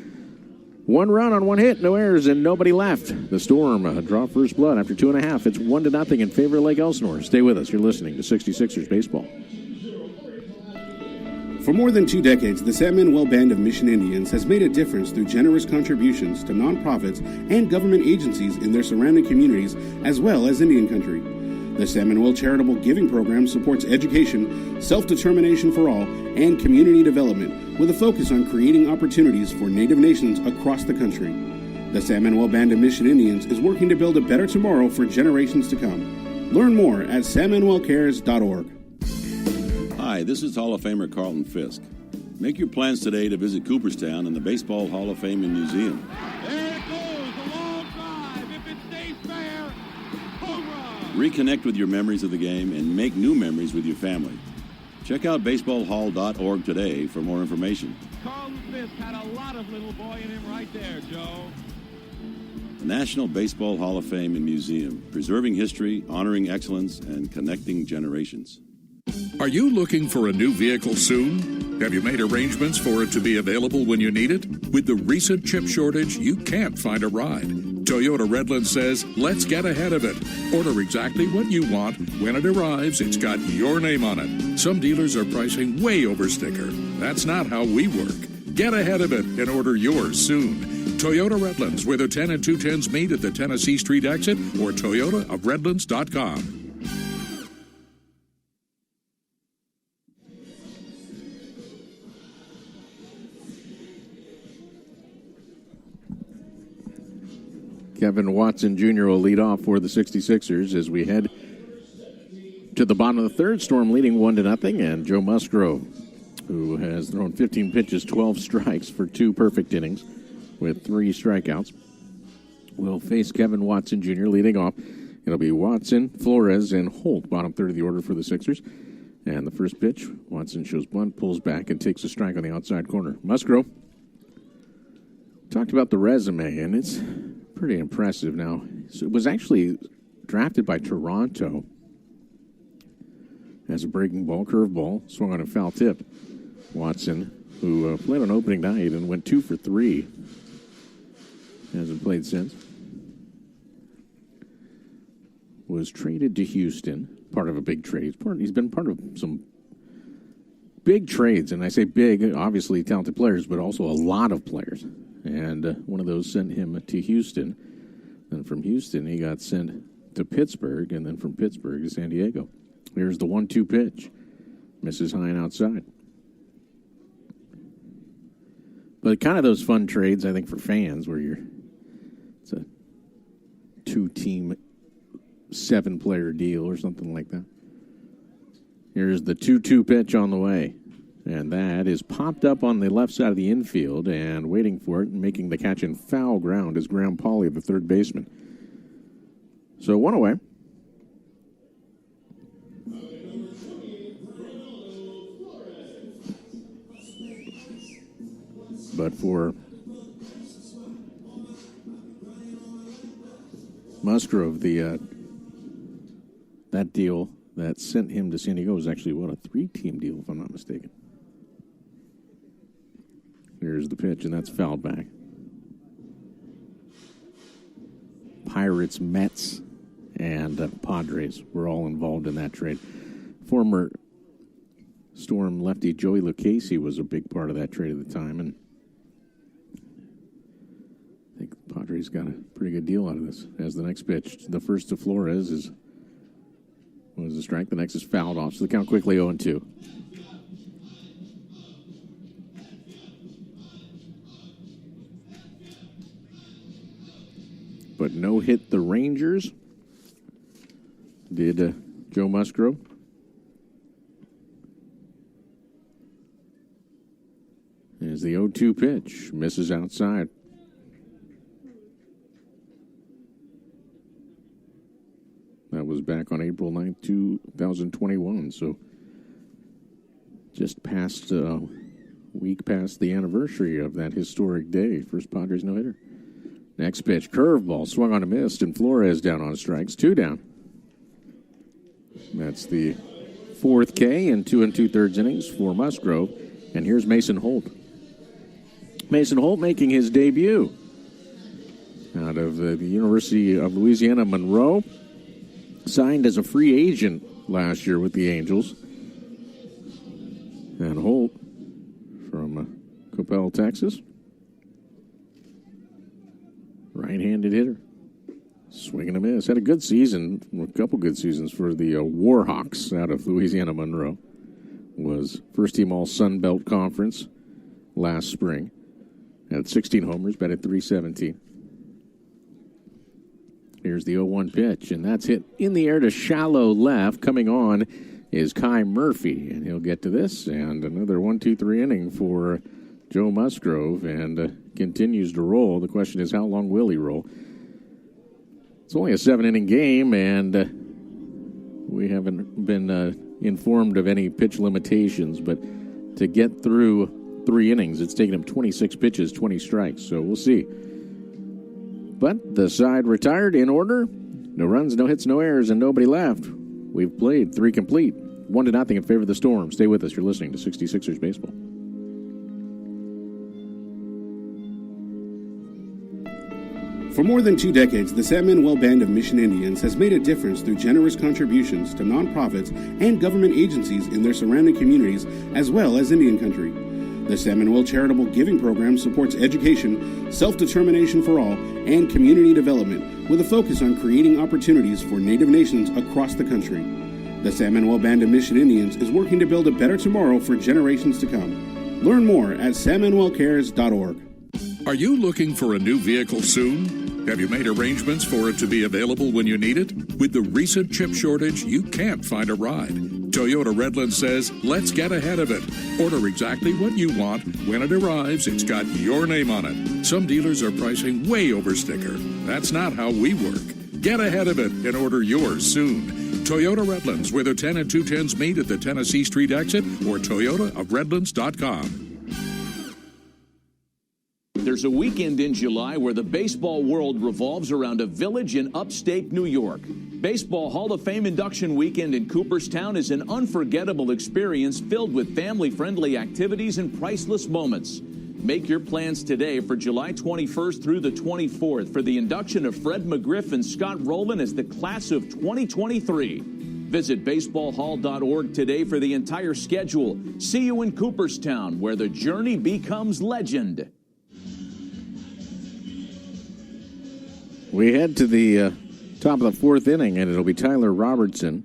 1 run on 1 hit, no errors, and nobody left. The Storm draw first blood after 2.5. It's 1-0 in favor of Lake Elsinore. Stay with us. You're listening to 66ers Baseball. For more than 2 decades, the San Manuel Band of Mission Indians has made a difference through generous contributions to nonprofits and government agencies in their surrounding communities, as well as Indian country. The San Manuel Charitable Giving Program supports education, self-determination for all, and community development, with a focus on creating opportunities for Native nations across the country. The San Manuel Band of Mission Indians is working to build a better tomorrow for generations to come. Learn more at sanmanuelcares.org. Hi, this is Hall of Famer Carlton Fisk. Make your plans today to visit Cooperstown and the Baseball Hall of Fame and Museum. There it goes, a long drive. If it stays fair, home run. Reconnect with your memories of the game and make new memories with your family. Check out baseballhall.org today for more information. Carlton Fisk had a lot of little boy in him right there, Joe. The National Baseball Hall of Fame and Museum, preserving history, honoring excellence, and connecting generations. Are you looking for a new vehicle soon? Have you made arrangements for it to be available when you need it? With the recent chip shortage, you can't find a ride. Toyota Redland says, let's get ahead of it. Order exactly what you want. When it arrives, it's got your name on it. Some dealers are pricing way over sticker. That's not how we work. Get ahead of it and order yours soon. Toyota Redlands, where the 10 and 210s meet at the Tennessee Street exit, or toyotaofredlands.com. Kevin Watson Jr. will lead off for the 66ers as we head to the bottom of the third. Storm leading 1-0, and Joe Musgrove, who has thrown 15 pitches, 12 strikes for 2 perfect innings with 3 strikeouts, will face Kevin Watson Jr. leading off. It'll be Watson, Flores, and Holt, bottom third of the order for the Sixers. And the first pitch, Watson shows bunt, pulls back, and takes a strike on the outside corner. Musgrove talked about the resume, and it's pretty impressive now. So it was actually drafted by Toronto as a breaking ball, curveball, swung on a foul tip. Watson, who played on opening night and went 2 for 3, hasn't played since, was traded to Houston, part of a big trade. He's been part of some big trades, and I say big, obviously talented players, but also a lot of players. And one of those sent him to Houston. Then from Houston, he got sent to Pittsburgh, and then from Pittsburgh to San Diego. Here's the 1-2 pitch. Misses high and outside. But kind of those fun trades, I think, for fans, where it's a 2-team, 7-player deal or something like that. Here's the 2-2 pitch on the way. And that is popped up on the left side of the infield, and waiting for it and making the catch in foul ground is Graham Pauly, the third baseman. So 1 away. But for Musgrove, that deal that sent him to San Diego was actually, a 3-team deal, if I'm not mistaken. Here's the pitch, and that's fouled back. Pirates, Mets, and Padres were all involved in that trade. Former Storm lefty Joey Lucchese was a big part of that trade at the time, and I think the Padres got a pretty good deal out of this. As the next pitch, the first to Flores was a strike. The next is fouled off, so the count quickly 0-2. But no hit the Rangers, did Joe Musgrove. As the 0-2 pitch misses outside. That was back on April 9th, 2021, so just past week past the anniversary of that historic day. First Padres no-hitter. Next pitch, curveball, swung on a missed, and Flores down on strikes. 2 down. That's the 4th K in 2 2/3 innings for Musgrove. And here's Mason Holt. Mason Holt making his debut out of the University of Louisiana Monroe. Signed as a free agent last year with the Angels. And Holt from Coppell, Texas. Right-handed hitter. Swing and a miss. Had a good season, a couple good seasons for the Warhawks out of Louisiana Monroe. Was first-team All-Sun Belt Conference last spring. Had 16 homers, batted .317. Here's the 0-1 pitch, and that's hit in the air to shallow left. Coming on is Kai Murphy, and he'll get to this. And another 1-2-3 inning for Joe Musgrove, and continues to roll. The question is, how long will he roll? It's only a 7-inning game, and we haven't been informed of any pitch limitations, but to get through 3 innings, it's taken him 26 pitches, 20 strikes, so we'll see. But the side retired in order. No runs, no hits, no errors, and nobody left. We've played 3 complete. 1-0 in favor of the Storm. Stay with us. You're listening to 66ers Baseball. For more than 2 decades, the San Manuel Band of Mission Indians has made a difference through generous contributions to nonprofits and government agencies in their surrounding communities, as well as Indian country. The San Manuel Charitable Giving Program supports education, self-determination for all, and community development with a focus on creating opportunities for Native nations across the country. The San Manuel Band of Mission Indians is working to build a better tomorrow for generations to come. Learn more at sanmanuelcares.org. Are you looking for a new vehicle soon? Have you made arrangements for it to be available when you need it? With the recent chip shortage, you can't find a ride. Toyota Redland says, let's get ahead of it. Order exactly what you want. When it arrives, it's got your name on it. Some dealers are pricing way over sticker. That's not how we work. Get ahead of it and order yours soon. Toyota Redlands, where the 10 and 210s meet at the Tennessee Street exit, or toyotaofredlands.com. There's a weekend in July where the baseball world revolves around a village in upstate New York. Baseball Hall of Fame induction weekend in Cooperstown is an unforgettable experience filled with family-friendly activities and priceless moments. Make your plans today for July 21st through the 24th for the induction of Fred McGriff and Scott Rowland as the class of 2023. Visit baseballhall.org today for the entire schedule. See you in Cooperstown, where the journey becomes legend. We head to the top of the 4th inning, and it'll be Tyler Robertson,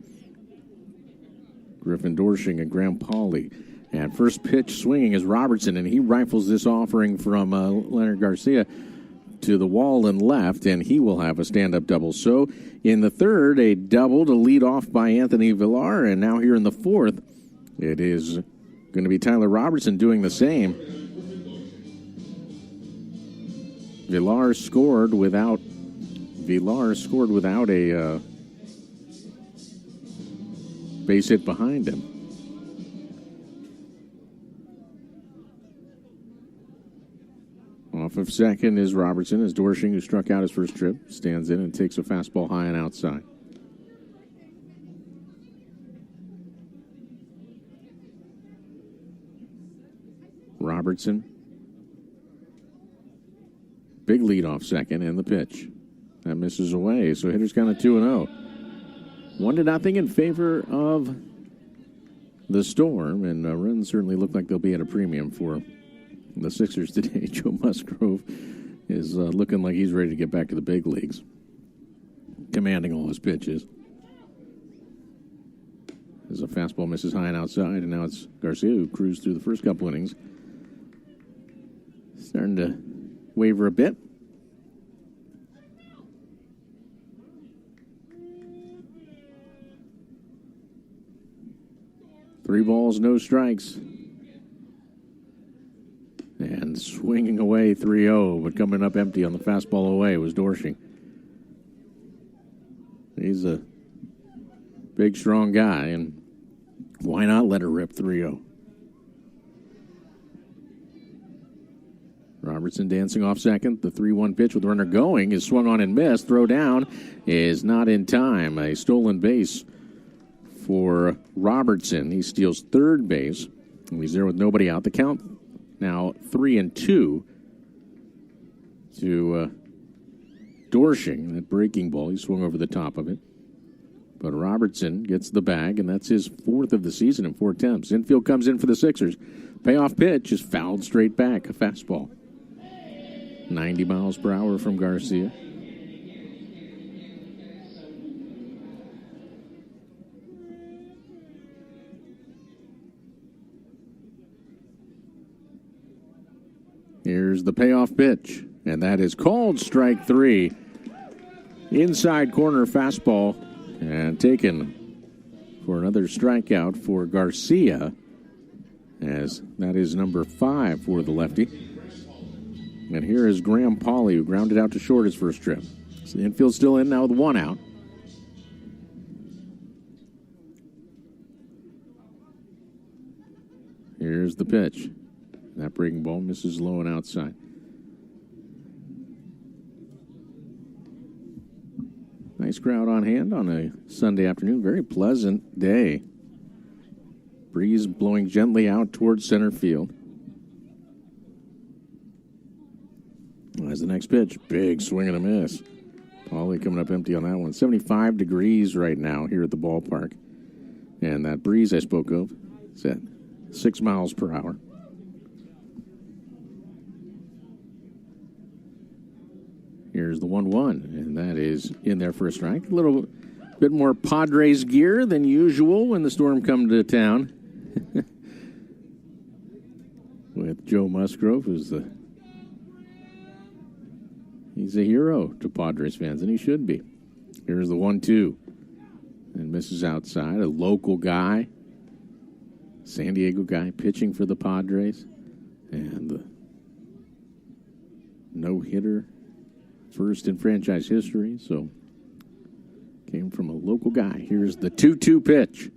Griffin Dorshing, and Graham Pauley. And first pitch swinging is Robertson, and he rifles this offering from Leonard Garcia to the wall and left, and he will have a stand-up double. So in the 3rd, a double to lead off by Anthony Villar, and now here in the 4th, it is going to be Tyler Robertson doing the same. Villar scored without a base hit behind him. Off of second is Robertson, as Dorshing, who struck out his first trip, stands in and takes a fastball high and outside. Robertson. Big lead off second, and the pitch. That misses away, so hitters count at 2-0. 1-0 in favor of the Storm, and runs certainly look like they'll be at a premium for the Sixers today. Joe Musgrove is looking like he's ready to get back to the big leagues, commanding all his pitches. As a fastball misses high and outside, and now it's Garcia who cruised through the first couple innings. Starting to waver a bit. Three balls, no strikes. And swinging away 3-0, but coming up empty on the fastball away was Dorshing. He's a big, strong guy, and why not let her rip 3-0? Robertson dancing off second. The 3-1 pitch with the runner going is swung on and missed. Throw down is not in time. A stolen base for Robertson. He steals third base. And he's there with nobody out. The count now 3-2 to Dorshing. That breaking ball, he swung over the top of it. But Robertson gets the bag, and that's his fourth of the season in 4 attempts. Infield comes in for the Sixers. Payoff pitch is fouled straight back, a fastball. 90 miles per hour from Garcia. Here's the payoff pitch, and that is called strike 3. Inside corner fastball, and taken for another strikeout for Garcia, as that is number 5 for the lefty. And here is Graham Pauley, who grounded out to short his first trip. So the infield's still in now with 1 out. Here's the pitch. That breaking ball misses low and outside. Nice crowd on hand on a Sunday afternoon. Very pleasant day. Breeze blowing gently out towards center field. As the next pitch, big swing and a miss. Paulie coming up empty on that one. 75 degrees right now here at the ballpark. And that breeze I spoke of is at 6 miles per hour. Here's the 1-1, and that is in there for a strike. A little bit more Padres gear than usual when the Storm come to town. With Joe Musgrove, he's a hero to Padres fans, and he should be. Here's the 1-2, and misses outside. A local guy, San Diego guy, pitching for the Padres, and the no-hitter. First in franchise history, so came from a local guy. Here's the 2-2 pitch.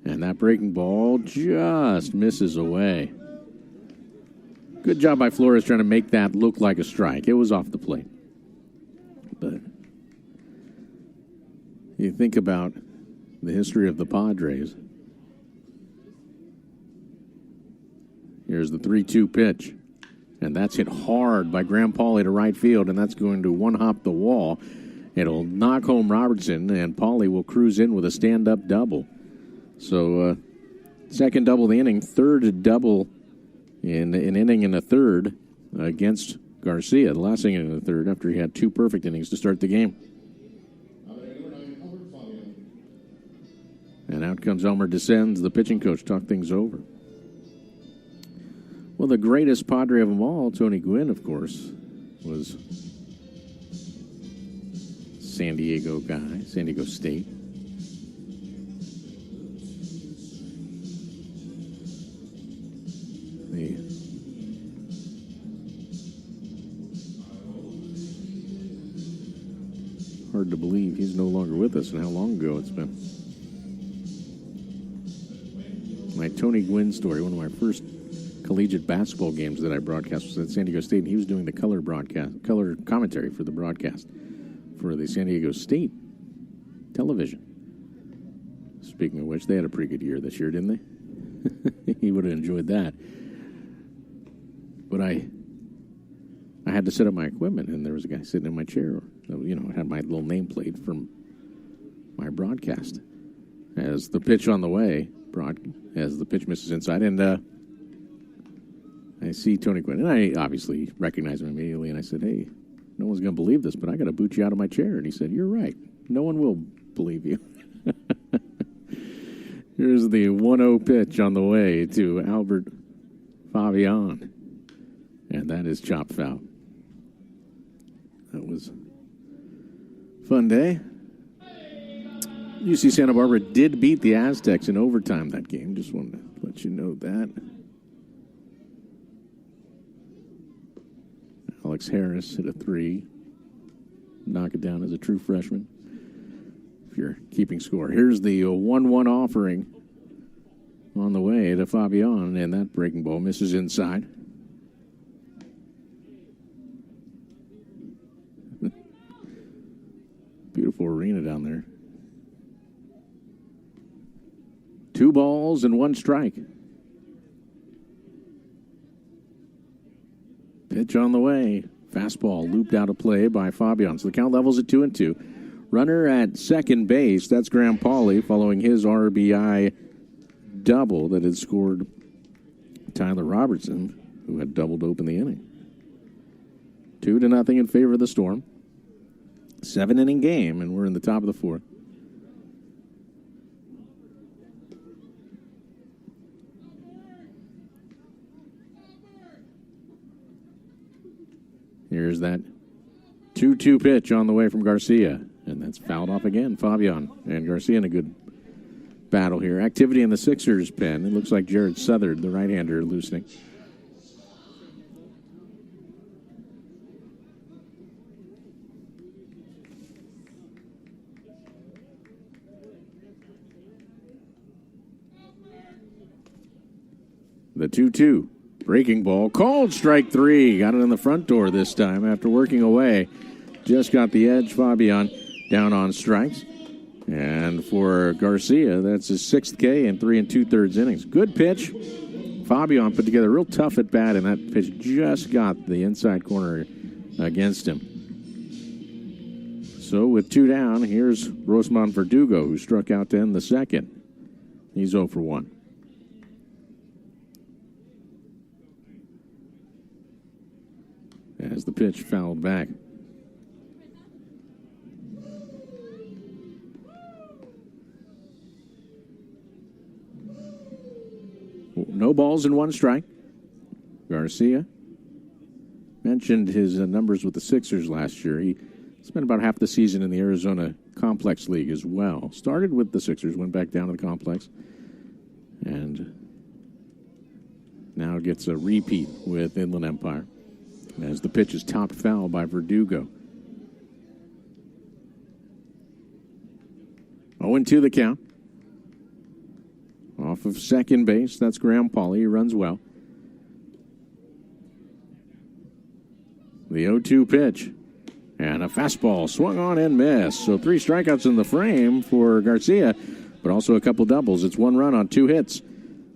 And that breaking ball just misses away. Good job by Flores trying to make that look like a strike. It was off the plate. But you think about the history of the Padres. Here's the 3-2 pitch. And that's hit hard by Graham Pauley to right field, and that's going to one-hop the wall. It'll knock home Robertson, and Pauley will cruise in with a stand-up double. So, second double of the inning, third double in an inning and a third against Garcia. The last inning and the third after he had 2 perfect innings to start the game. And out comes Elmer Descends, the pitching coach, talk things over. Well, the greatest Padre of them all, Tony Gwynn, of course, was San Diego guy, San Diego State. Hard to believe he's no longer with us and how long ago it's been. My Tony Gwynn story, one of my first collegiate basketball games that I broadcast was at San Diego State, and he was doing the color commentary for the broadcast for the San Diego State television. Speaking of which, they had a pretty good year this year, didn't they? He would have enjoyed that. But I had to set up my equipment, and there was a guy sitting in my chair. It had my little nameplate from my broadcast. As the pitch on the way, as the pitch misses inside, and I see Tony Gwynn, and I obviously recognize him immediately, and I said, hey, no one's going to believe this, but I got to boot you out of my chair. And he said, you're right. No one will believe you. Here's the 1-0 pitch on the way to Albert Fabian, and that is chopped foul. That was a fun day. UC Santa Barbara did beat the Aztecs in overtime that game. Just wanted to let you know that. Alex Harris hit a 3. Knock it down as a true freshman. If you're keeping score. Here's the 1-1 offering on the way to Fabian, and that breaking ball misses inside. beautiful arena down there. 2 balls and 1 strike. Pitch on the way. Fastball looped out of play by Fabian. So the count levels at 2-2. Runner at second base. That's Graham Pauley following his RBI double that had scored Tyler Robertson, who had doubled to open the inning. 2-0 in favor of the Storm. 7-inning game, and we're in the top of the 4th. Here's that 2-2 pitch on the way from Garcia, and that's fouled off again. Fabian and Garcia in a good battle here. Activity in the Sixers pen. It looks like Jared Southard, the right-hander, loosening. The 2-2. Breaking ball. Called strike 3. Got it in the front door this time after working away. Just got the edge. Fabian down on strikes. And for Garcia, that's his 6th K in 3 2/3 innings. Good pitch. Fabian put together a real tough at bat, and that pitch just got the inside corner against him. So with 2 down, here's Rosman Verdugo, who struck out to end the 2nd. He's 0 for 1. As the pitch fouled back. No balls and 1 strike. Garcia mentioned his numbers with the Sixers last year. He spent about half the season in the Arizona Complex League as well. Started with the Sixers, went back down to the Complex, and now gets a repeat with Inland Empire as the pitch is topped foul by Verdugo. 0-2 the count. Off of second base, that's Graham Pauley. He runs well. The 0-2 pitch. And a fastball swung on and missed. So 3 strikeouts in the frame for Garcia, but also a couple doubles. It's 1 run on 2 hits.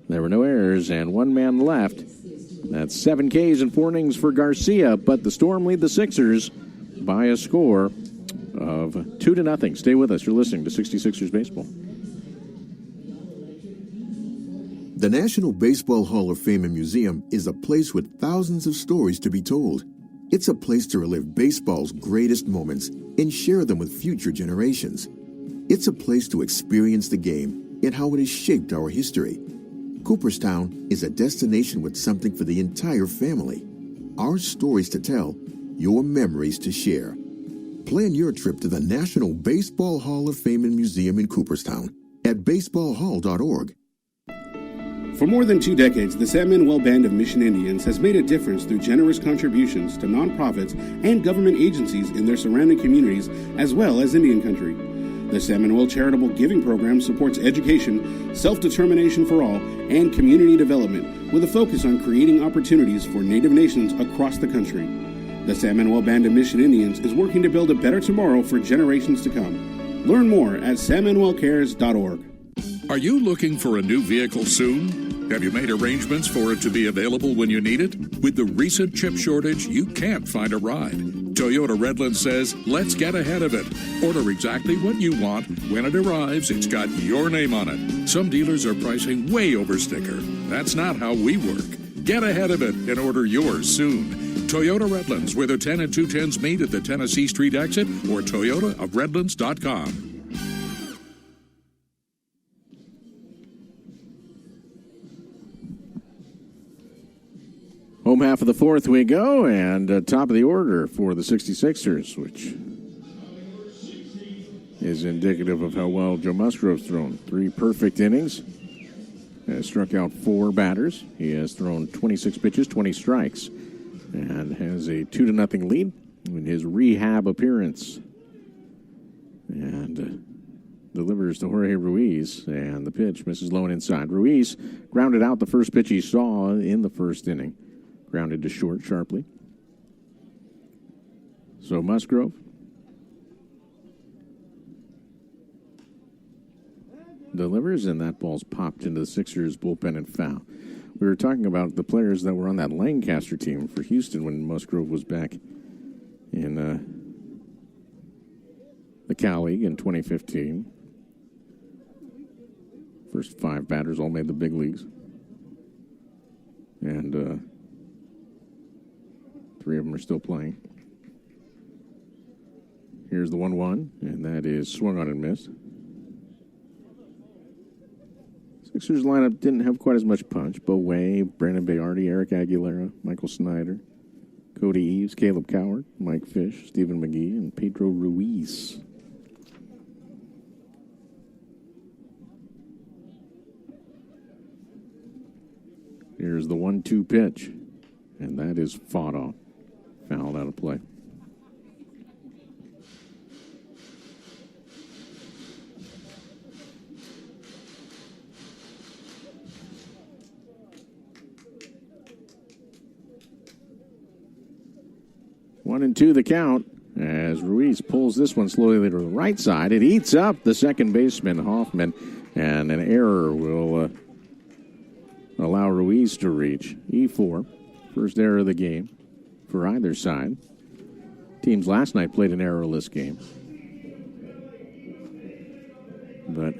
There were no errors and 1 man left. That's 7 Ks and 4 innings for Garcia, but the Storm lead the Sixers by a score of 2-0. Stay with us. You're listening to 66ers Baseball. The National Baseball Hall of Fame and Museum is a place with thousands of stories to be told. It's a place to relive baseball's greatest moments and share them with future generations. It's a place to experience the game and how it has shaped our history. Cooperstown is a destination with something for the entire family. Our stories to tell, your memories to share. Plan your trip to the National Baseball Hall of Fame and Museum in Cooperstown at baseballhall.org. For more than 2 decades, the San Manuel Band of Mission Indians has made a difference through generous contributions to nonprofits and government agencies in their surrounding communities, as well as Indian country. The San Manuel Charitable Giving Program supports education, self-determination for all, and community development, with a focus on creating opportunities for Native nations across the country. The San Manuel Band of Mission Indians is working to build a better tomorrow for generations to come. Learn more at sanmanuelcares.org. Are you looking for a new vehicle soon? Have you made arrangements for it to be available when you need it? With the recent chip shortage, you can't find a ride. Toyota Redland says, let's get ahead of it. Order exactly what you want. When it arrives, it's got your name on it. Some dealers are pricing way over sticker. That's not how we work. Get ahead of it and order yours soon. Toyota Redlands, where the 10 and 210s meet at the Tennessee Street exit, or toyotaofredlands.com. Home half of the 4th we go, and top of the order for the 66ers, which is indicative of how well Joe Musgrove's thrown. 3 perfect innings. Has struck out 4 batters. He has thrown 26 pitches, 20 strikes, and has a 2-0 lead in his rehab appearance. And delivers to Jorge Ruiz, and the pitch misses low and inside. Ruiz grounded out the first pitch he saw in the first inning. Grounded to short sharply. So Musgrove delivers, and that ball's popped into the Sixers bullpen and foul. We were talking about the players that were on that Lancaster team for Houston when Musgrove was back in the Cal League in 2015. First 5 batters all made the big leagues. And 3 of them are still playing. Here's the 1-1, and that is swung on and missed. Sixers lineup didn't have quite as much punch. Bo Way, Brandon Bayardi, Eric Aguilera, Michael Snyder, Cody Eves, Caleb Coward, Mike Fish, Stephen McGee, and Pedro Ruiz. Here's the 1-2 pitch, and that is fought off. Fouled out of play. One and two the count as Ruiz pulls this one slowly to the right side. It eats up the second baseman, Hoffman, and an error will allow Ruiz to reach. E4, first error of the game for either side. Teams last night played an errorless game. But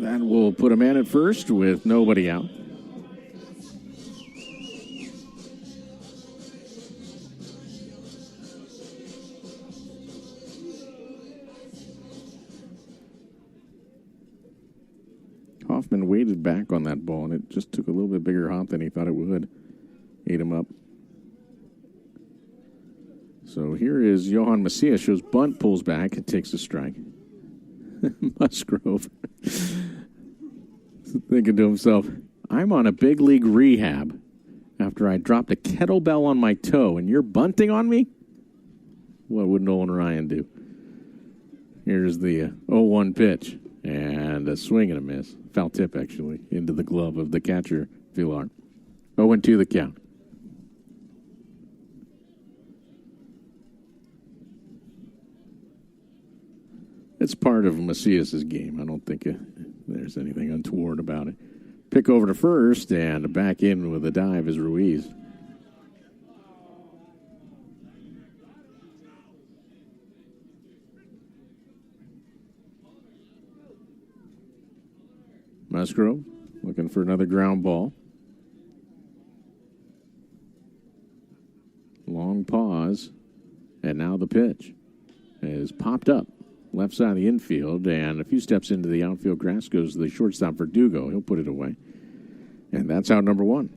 that will put a man at first with nobody out. Hoffman waited back on that ball, and it just took a little bit bigger hop than he thought it would. Ate him up. So here is Johan Macias. Shows bunt, pulls back, and takes a strike. Musgrove thinking to himself, I'm on a big league rehab after I dropped a kettlebell on my toe, and you're bunting on me? What would Nolan Ryan do? Here's the 0-1 pitch. And a swing and a miss. Foul tip, actually, into the glove of the catcher, Villar. 0-2 the count. It's part of Macias' game. I don't think there's anything untoward about it. Pick over to first, and back in with a dive is Ruiz. Musgrove looking for another ground ball. Long pause, and now the pitch is popped up. Left side of the infield, and a few steps into the outfield grass goes the shortstop Verdugo. He'll put it away. And that's out number 1.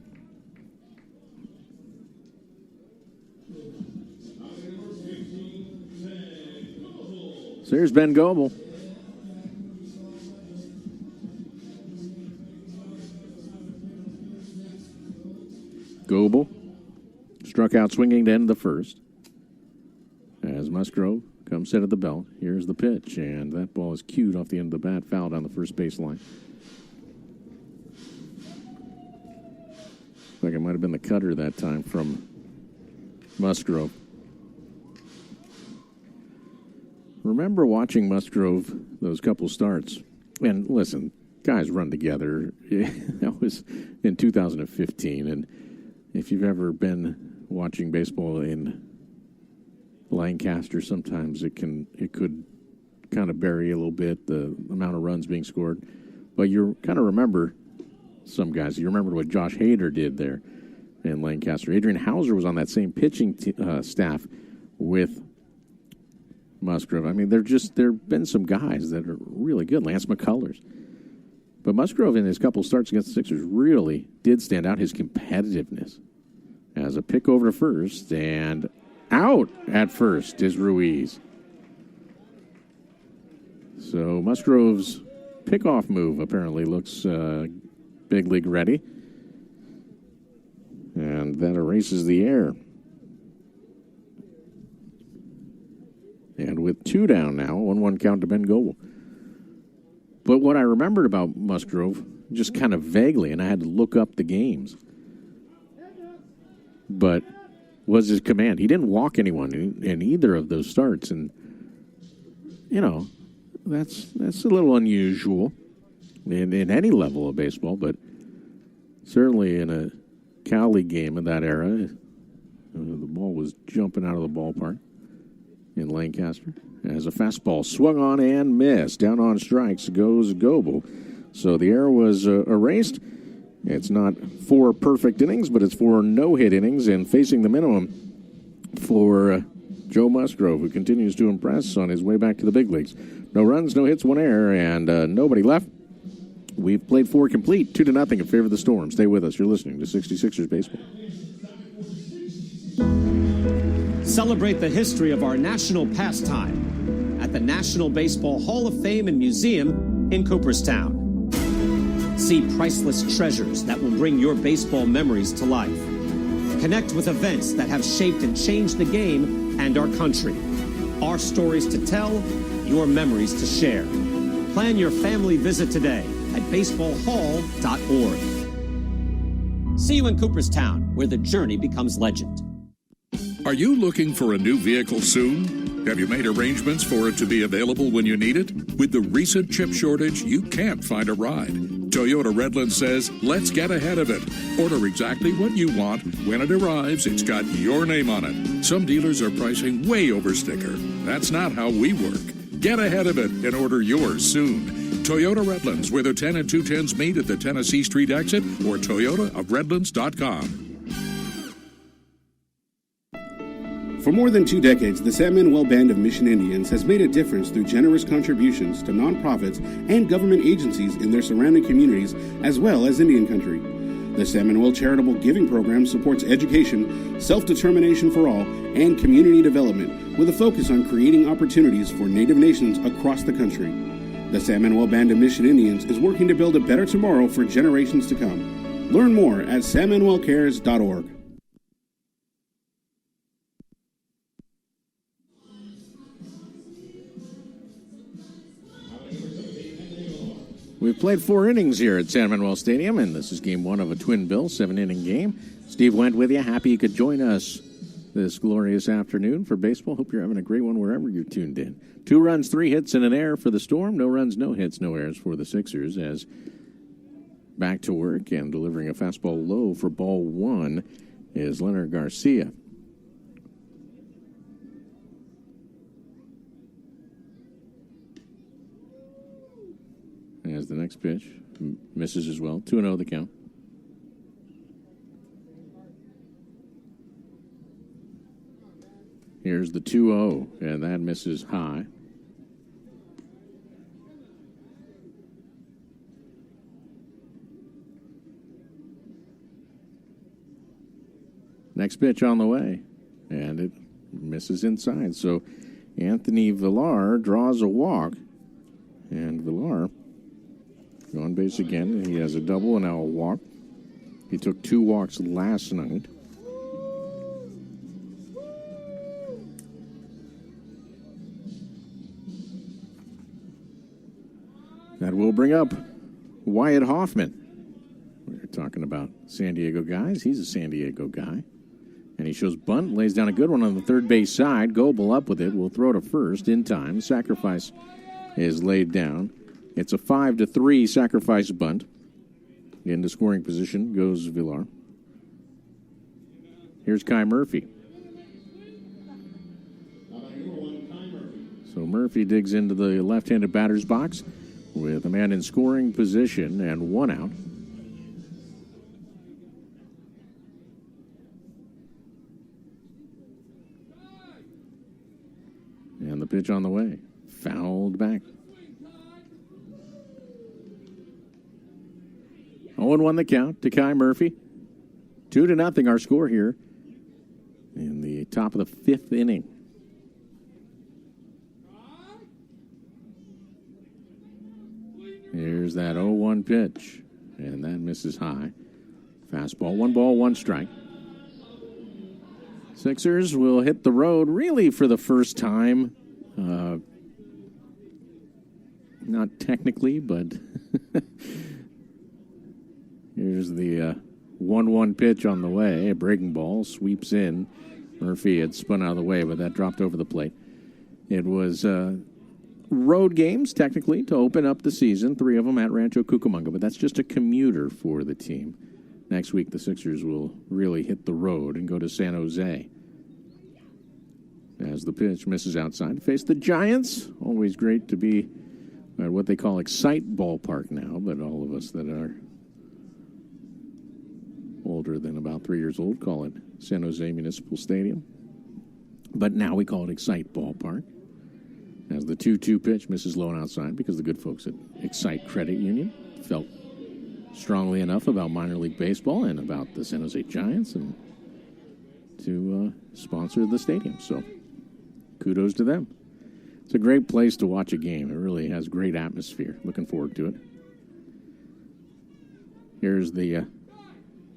So here's Ben Goebel. Goebel struck out swinging to end the first. As Musgrove comes set at the belt, here's the pitch, and that ball is cued off the end of the bat, fouled on the first baseline. Looks like it might have been the cutter that time from Musgrove. Remember watching Musgrove those couple starts, and listen, guys run together. That was in 2015, and if you've ever been watching baseball in Lancaster, sometimes it could kind of bury a little bit the amount of runs being scored. But you kind of remember some guys. You remember what Josh Hader did there in Lancaster. Adrian Hauser was on that same pitching staff with Musgrove. I mean, there have been some guys that are really good. Lance McCullers. But Musgrove in his couple starts against the Sixers really did stand out, his competitiveness. As a pick over to first, and out at first is Ruiz. So Musgrove's pickoff move apparently looks big league ready. And that erases the error. And with 2 down now, 1-1 count to Ben Goebel. But what I remembered about Musgrove, just kind of vaguely, and I had to look up the games, but was his command. He didn't walk anyone in either of those starts. And, you know, that's a little unusual in any level of baseball, but certainly in a Cal League game of that era, the ball was jumping out of the ballpark in Lancaster. As a fastball swung on and missed. Down on strikes goes Goebel. So the error was erased. It's not 4 perfect innings, but it's 4 no-hit innings, and facing the minimum for Joe Musgrove, who continues to impress on his way back to the big leagues. No runs, no hits, 1 error, and nobody left. We've played 4 complete, 2-0 in favor of the Storm. Stay with us. You're listening to 66ers Baseball. Celebrate the history of our national pastime at the National Baseball Hall of Fame and Museum in Cooperstown. See priceless treasures that will bring your baseball memories to life. Connect with events that have shaped and changed the game and our country. Our stories to tell, your memories to share. Plan your family visit today at baseballhall.org. See you in Cooperstown, where the journey becomes legend. Are you looking for a new vehicle soon? Have you made arrangements for it to be available when you need it? With the recent chip shortage, you can't find a ride. Toyota Redland says, let's get ahead of it. Order exactly what you want. When it arrives, it's got your name on it. Some dealers are pricing way over sticker. That's not how we work. Get ahead of it and order yours soon. Toyota Redlands, where the 10 and 210s meet at the Tennessee Street exit, or toyotaofredlands.com. For more than 2 decades, the Sam Manuel Band of Mission Indians has made a difference through generous contributions to nonprofits and government agencies in their surrounding communities, as well as Indian country. The Sam Manuel Charitable Giving Program supports education, self-determination for all, and community development, with a focus on creating opportunities for Native nations across the country. The Sam Manuel Band of Mission Indians is working to build a better tomorrow for generations to come. Learn more at sammanuelcares.org. We've played 4 innings here at San Manuel Stadium, and this is game 1 of a twin bill, 7-inning game. Steve went with you. Happy you could join us this glorious afternoon for baseball. Hope you're having a great one wherever you're tuned in. 2 runs, 3 hits, and an error for the Storm. No runs, no hits, no errors for the Sixers, as back to work and delivering a fastball low for ball 1 is Leonard Garcia. As the next pitch misses as well. 2-0 the count. Here's the 2-0, and that misses high. Next pitch on the way, and it misses inside. So Anthony Villar draws a walk, and Villar on base again. He has a double and now a walk. He took 2 walks last night. That will bring up Wyatt Hoffman. We're talking about San Diego guys. He's a San Diego guy. And he shows bunt, lays down a good one on the third base side. Goebel up with it. Will throw to first in time. Sacrifice is laid down. It's a 5-3 sacrifice bunt. Into scoring position goes Villar. Here's Kai Murphy. So Murphy digs into the left-handed batter's box with a man in scoring position and 1 out. And the pitch on the way. Fouled back. 0-1 the count to Kai Murphy. 2-0 our score here in the top of the 5th inning. Here's that 0-1 pitch, and that misses high. Fastball, 1 ball, 1 strike. Sixers will hit the road really for the first time. Not technically, but here's the 1-1 pitch on the way. A breaking ball sweeps in. Murphy had spun out of the way, but that dropped over the plate. It was road games, technically, to open up the season. 3 of them at Rancho Cucamonga, but that's just a commuter for the team. Next week, the Sixers will really hit the road and go to San Jose. As the pitch misses outside to face the Giants. Always great to be at what they call Excite Ballpark now, but all of us that are older than about 3 years old call it San Jose Municipal Stadium. But now we call it Excite Ballpark. As the 2-2 pitch misses low and outside because the good folks at Excite Credit Union felt strongly enough about minor league baseball and about the San Jose Giants and to sponsor the stadium. So kudos to them. It's a great place to watch a game. It really has great atmosphere. Looking forward to it. Here's the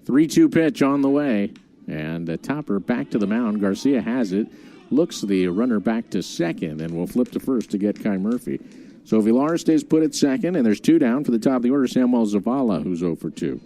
3-2 pitch on the way. And Topper back to the mound. Garcia has it. Looks the runner back to second and will flip to first to get Kai Murphy. So Villar stays put at second, and there's 2 down for the top of the order, Samuel Zavala, who's 0 for 2.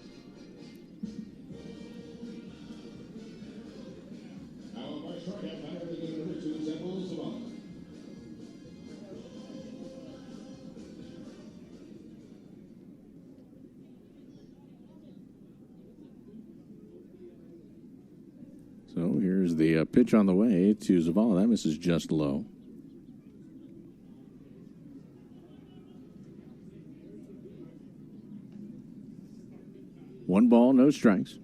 So here's the pitch on the way to Zavala. That misses just low. One ball, no strikes.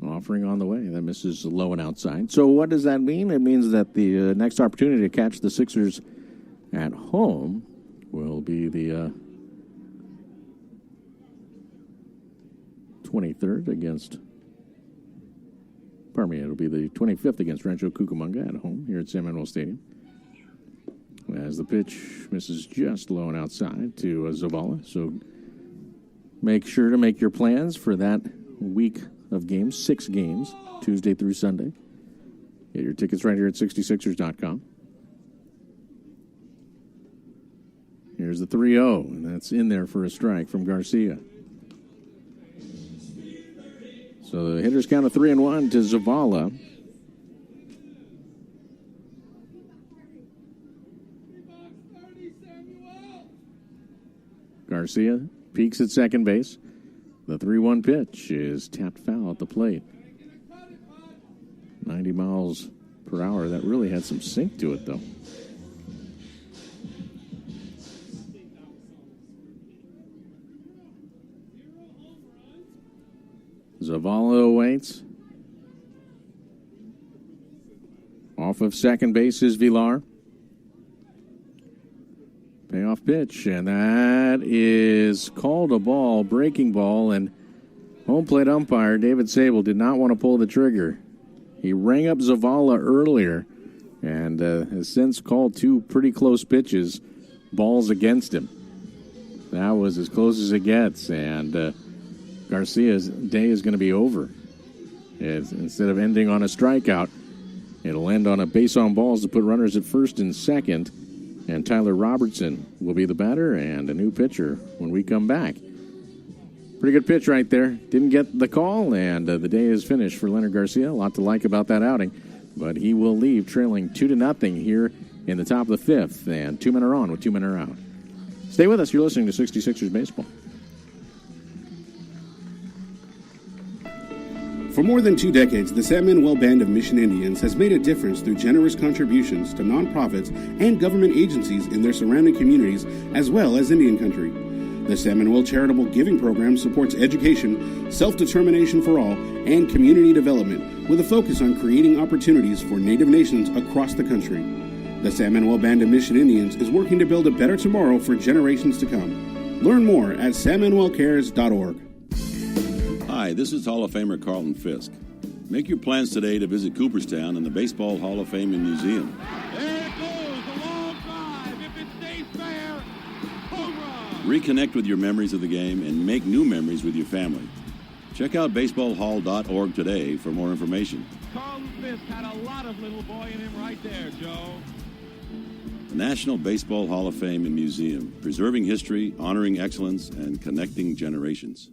Offering on the way. That misses low and outside. So what does that mean? It means that the next opportunity to catch the Sixers at home will be the 23rd against, pardon me, it'll be the 25th against Rancho Cucamonga at home here at San Manuel Stadium. As the pitch misses just low and outside to Zavala. So make sure to make your plans for that week of games, 6 games, Tuesday through Sunday. Get your tickets right here at 66ers.com. Here's the 3-0, and that's in there for a strike from Garcia. So the hitters count of 3-1 to Zavala. Garcia peaks at second base. The 3-1 pitch is tapped foul at the plate. 90 miles per hour. That really had some sink to it, though. Zavala waits. Off of second base is Villar. Payoff pitch, and that is called a ball, breaking ball, and home plate umpire David Sable did not want to pull the trigger. He rang up Zavala earlier and has since called 2 pretty close pitches, balls against him. That was as close as it gets, and Garcia's day is going to be over. Instead of ending on a strikeout, it'll end on a base on balls to put runners at first and second. And Tyler Robertson will be the batter and a new pitcher when we come back. Pretty good pitch right there. Didn't get the call, and the day is finished for Leonard Garcia. A lot to like about that outing. But he will leave trailing 2-0 here in the top of the 5th. And 2 men are on with 2 men are out. Stay with us. You're listening to 66ers Baseball. For more than 2 decades, the San Manuel Band of Mission Indians has made a difference through generous contributions to nonprofits and government agencies in their surrounding communities, as well as Indian country. The San Manuel Charitable Giving Program supports education, self-determination for all, and community development, with a focus on creating opportunities for Native nations across the country. The San Manuel Band of Mission Indians is working to build a better tomorrow for generations to come. Learn more at sanmanuelcares.org. Hi, this is Hall of Famer Carlton Fisk. Make your plans today to visit Cooperstown and the Baseball Hall of Fame and Museum. There it goes, a long drive. If it stays fair, home run. Reconnect with your memories of the game and make new memories with your family. Check out baseballhall.org today for more information. Carlton Fisk had a lot of little boy in him right there, Joe. The National Baseball Hall of Fame and Museum, preserving history, honoring excellence, and connecting generations.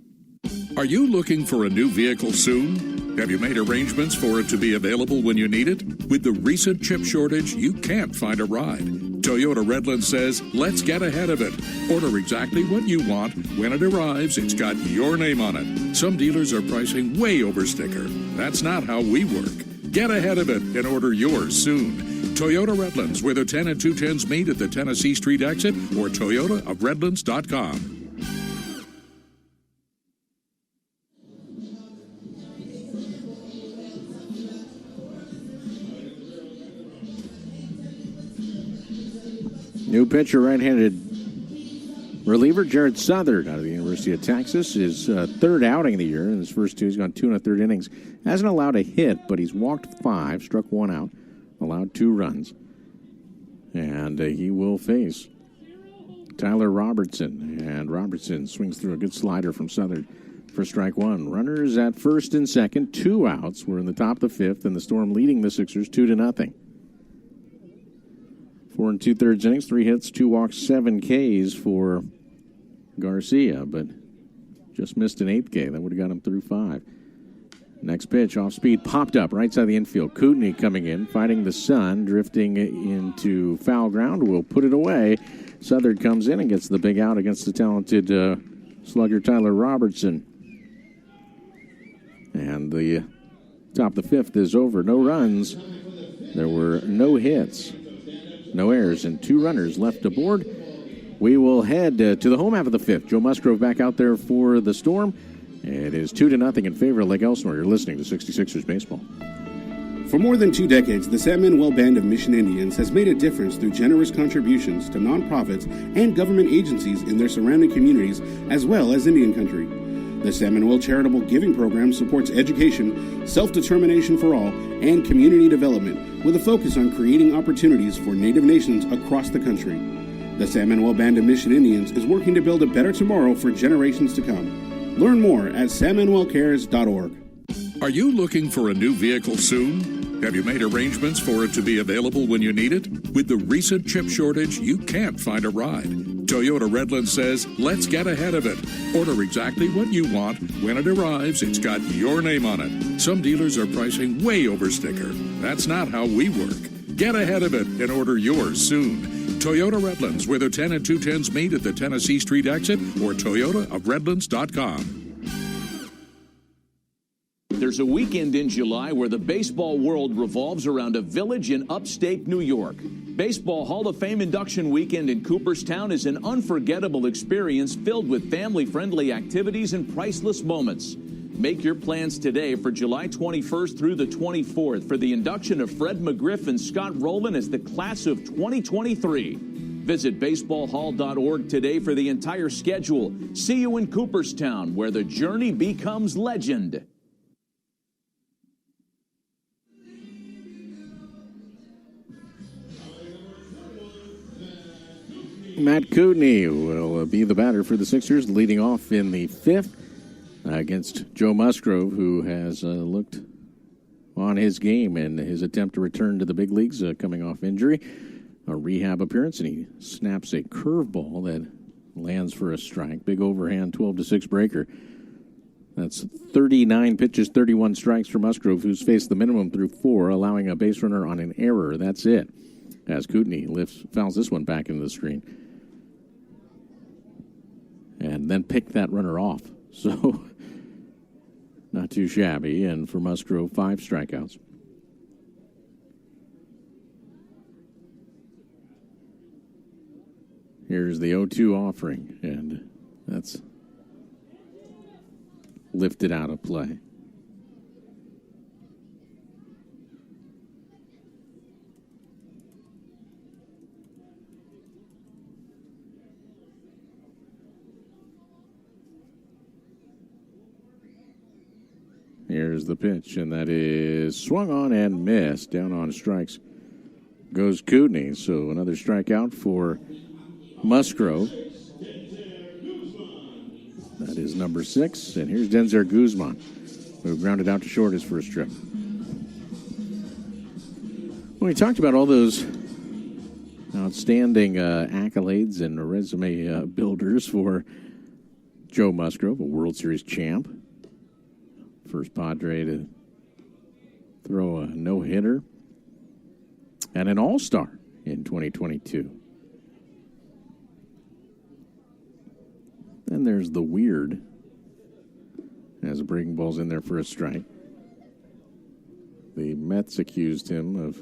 Are you looking for a new vehicle soon? Have you made arrangements for it to be available when you need it? With the recent chip shortage, you can't find a ride. Toyota Redland says, let's get ahead of it. Order exactly what you want. When it arrives, it's got your name on it. Some dealers are pricing way over sticker. That's not how we work. Get ahead of it and order yours soon. Toyota Redlands, where the 10 and 210s meet at the Tennessee Street exit, or toyotaofredlands.com. New pitcher, right-handed reliever Jared Southard out of the University of Texas. His third outing of the year. In his first two, he's gone 2 1/3 innings. Hasn't allowed a hit, but he's walked 5, struck 1 out, allowed 2 runs. And he will face Tyler Robertson. And Robertson swings through a good slider from Southard for strike 1. Runners at first and second, 2 outs. We're in the top of the 5th, and the Storm leading the Sixers 2-0. 4 2/3 innings, 3 hits, 2 walks, 7 Ks for Garcia, but just missed an 8th K. That would have got him through 5. Next pitch, off speed, popped up right side of the infield. Kootenai coming in, fighting the sun, drifting into foul ground. Will put it away. Southard comes in and gets the big out against the talented slugger Tyler Robertson. And the top of the 5th is over. No runs. There were no hits. No errors and 2 runners left aboard. We will head to the home half of the 5th. Joe Musgrove back out there for the Storm. It is 2-0 in favor of Lake Elsinore. You're listening to 66ers Baseball. For more than 2 decades, the Sam Manuel Band of Mission Indians has made a difference through generous contributions to nonprofits and government agencies in their surrounding communities, as well as Indian country. The Sam Manuel Charitable Giving Program supports education, self-determination for all, and community development, with a focus on creating opportunities for Native nations across the country. The Sam Manuel Band of Mission Indians is working to build a better tomorrow for generations to come. Learn more at sammanuelcares.org. Are you looking for a new vehicle soon? Have you made arrangements for it to be available when you need it? With the recent chip shortage, you can't find a ride. Toyota Redland says, let's get ahead of it. Order exactly what you want. When it arrives, it's got your name on it. Some dealers are pricing way over sticker. That's not how we work. Get ahead of it and order yours soon. Toyota Redlands, where the 10 and 210s meet at the Tennessee Street exit, or toyotaofredlands.com. There's a weekend in July where the baseball world revolves around a village in upstate New York. Baseball Hall of Fame induction weekend in Cooperstown is an unforgettable experience filled with family-friendly activities and priceless moments. Make your plans today for July 21st through the 24th for the induction of Fred McGriff and Scott Rowland as the class of 2023. Visit baseballhall.org today for the entire schedule. See you in Cooperstown, where the journey becomes legend. Matt Kootenai will be the batter for the Sixers, leading off in the 5th against Joe Musgrove, who has looked on his game in his attempt to return to the big leagues, coming off injury, a rehab appearance, and he snaps a curveball that lands for a strike. Big overhand 12-6 breaker. That's 39 pitches, 31 strikes for Musgrove, who's faced the minimum through 4, allowing a base runner on an error. That's it. As Kootenai fouls this one back into the screen. And then picked that runner off. So, not too shabby. And for Musgrove, 5 strikeouts. Here's the 0-2 offering. And that's lifted out of play. Here's the pitch, and that is swung on and missed. Down on strikes goes Kootenai. So another strikeout for Musgrove. That is number 6. And here's Denzer Guzman, who grounded out to short his first trip. Well, we talked about all those outstanding accolades and resume builders for Joe Musgrove, a World Series champ. First Padre to throw a no-hitter, and an all-star in 2022. Then there's the weird, as breaking ball's in there for a strike. The Mets accused him of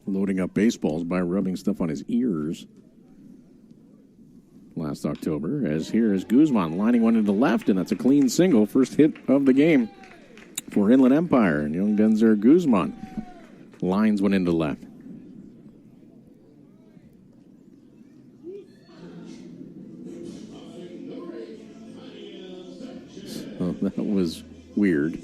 loading up baseballs by rubbing stuff on his ears last October. As here is Guzman lining one into left, and that's a clean single. First hit of the game for Inland Empire. And young Denzer Guzman lines one into left. So that was weird.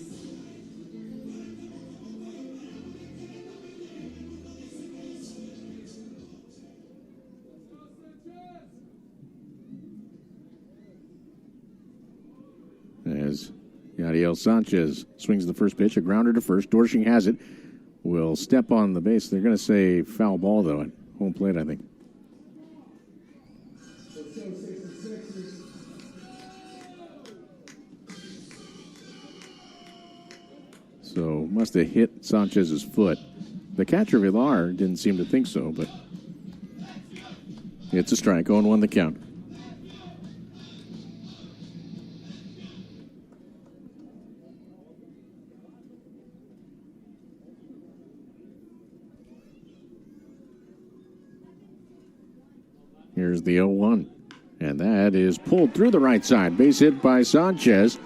As Yadiel Sanchez swings the first pitch, a grounder to first. Dorsching has it. Will step on the base. They're going to say foul ball, though, at home plate, I think. So must have hit Sanchez's foot. The catcher, Villar, didn't seem to think so, but it's a strike. 0-1 the count. Here's the 0-1. And that is pulled through the right side. Base hit by Sanchez.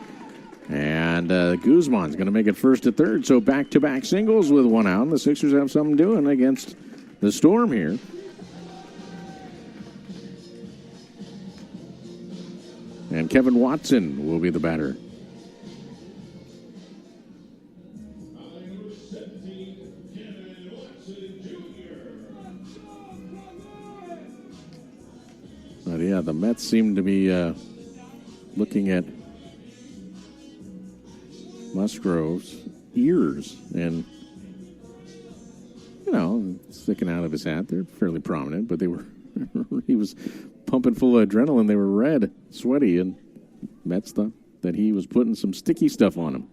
And Guzman's going to make it first to third. So back-to-back singles with one out. The Sixers have something doing against the Storm here. And Kevin Watson will be the batter. But yeah, the Mets seem to be looking at Musgrove's ears and, you know, sticking out of his hat. They're fairly prominent, but they were, he was pumping full of adrenaline. They were red, sweaty, and Mets thought that he was putting some sticky stuff on him.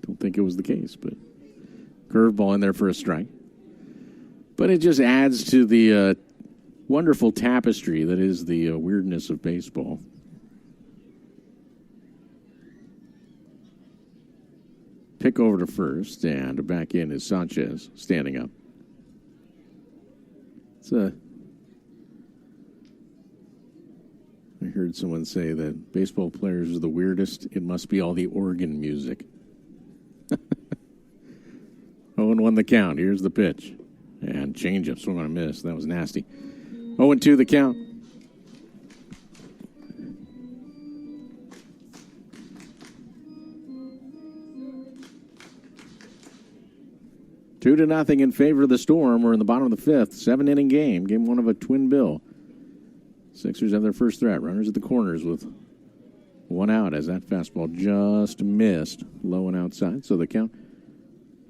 Don't think it was the case, but curveball in there for a strike. But it just adds to the wonderful tapestry that is the weirdness of baseball. Pick over to first, and back in is Sanchez standing up. I heard someone say that baseball players are the weirdest. It must be all the organ music. 0-1 the count. Here's the pitch. And changeup, swung on a miss. That was nasty. 0-2 the count. Two to nothing in favor of the Storm. We're in the bottom of the fifth. 7-inning game. Game one of a twin bill. Sixers have their first threat. Runners at the corners with one out as that fastball just missed. Low and outside. So the count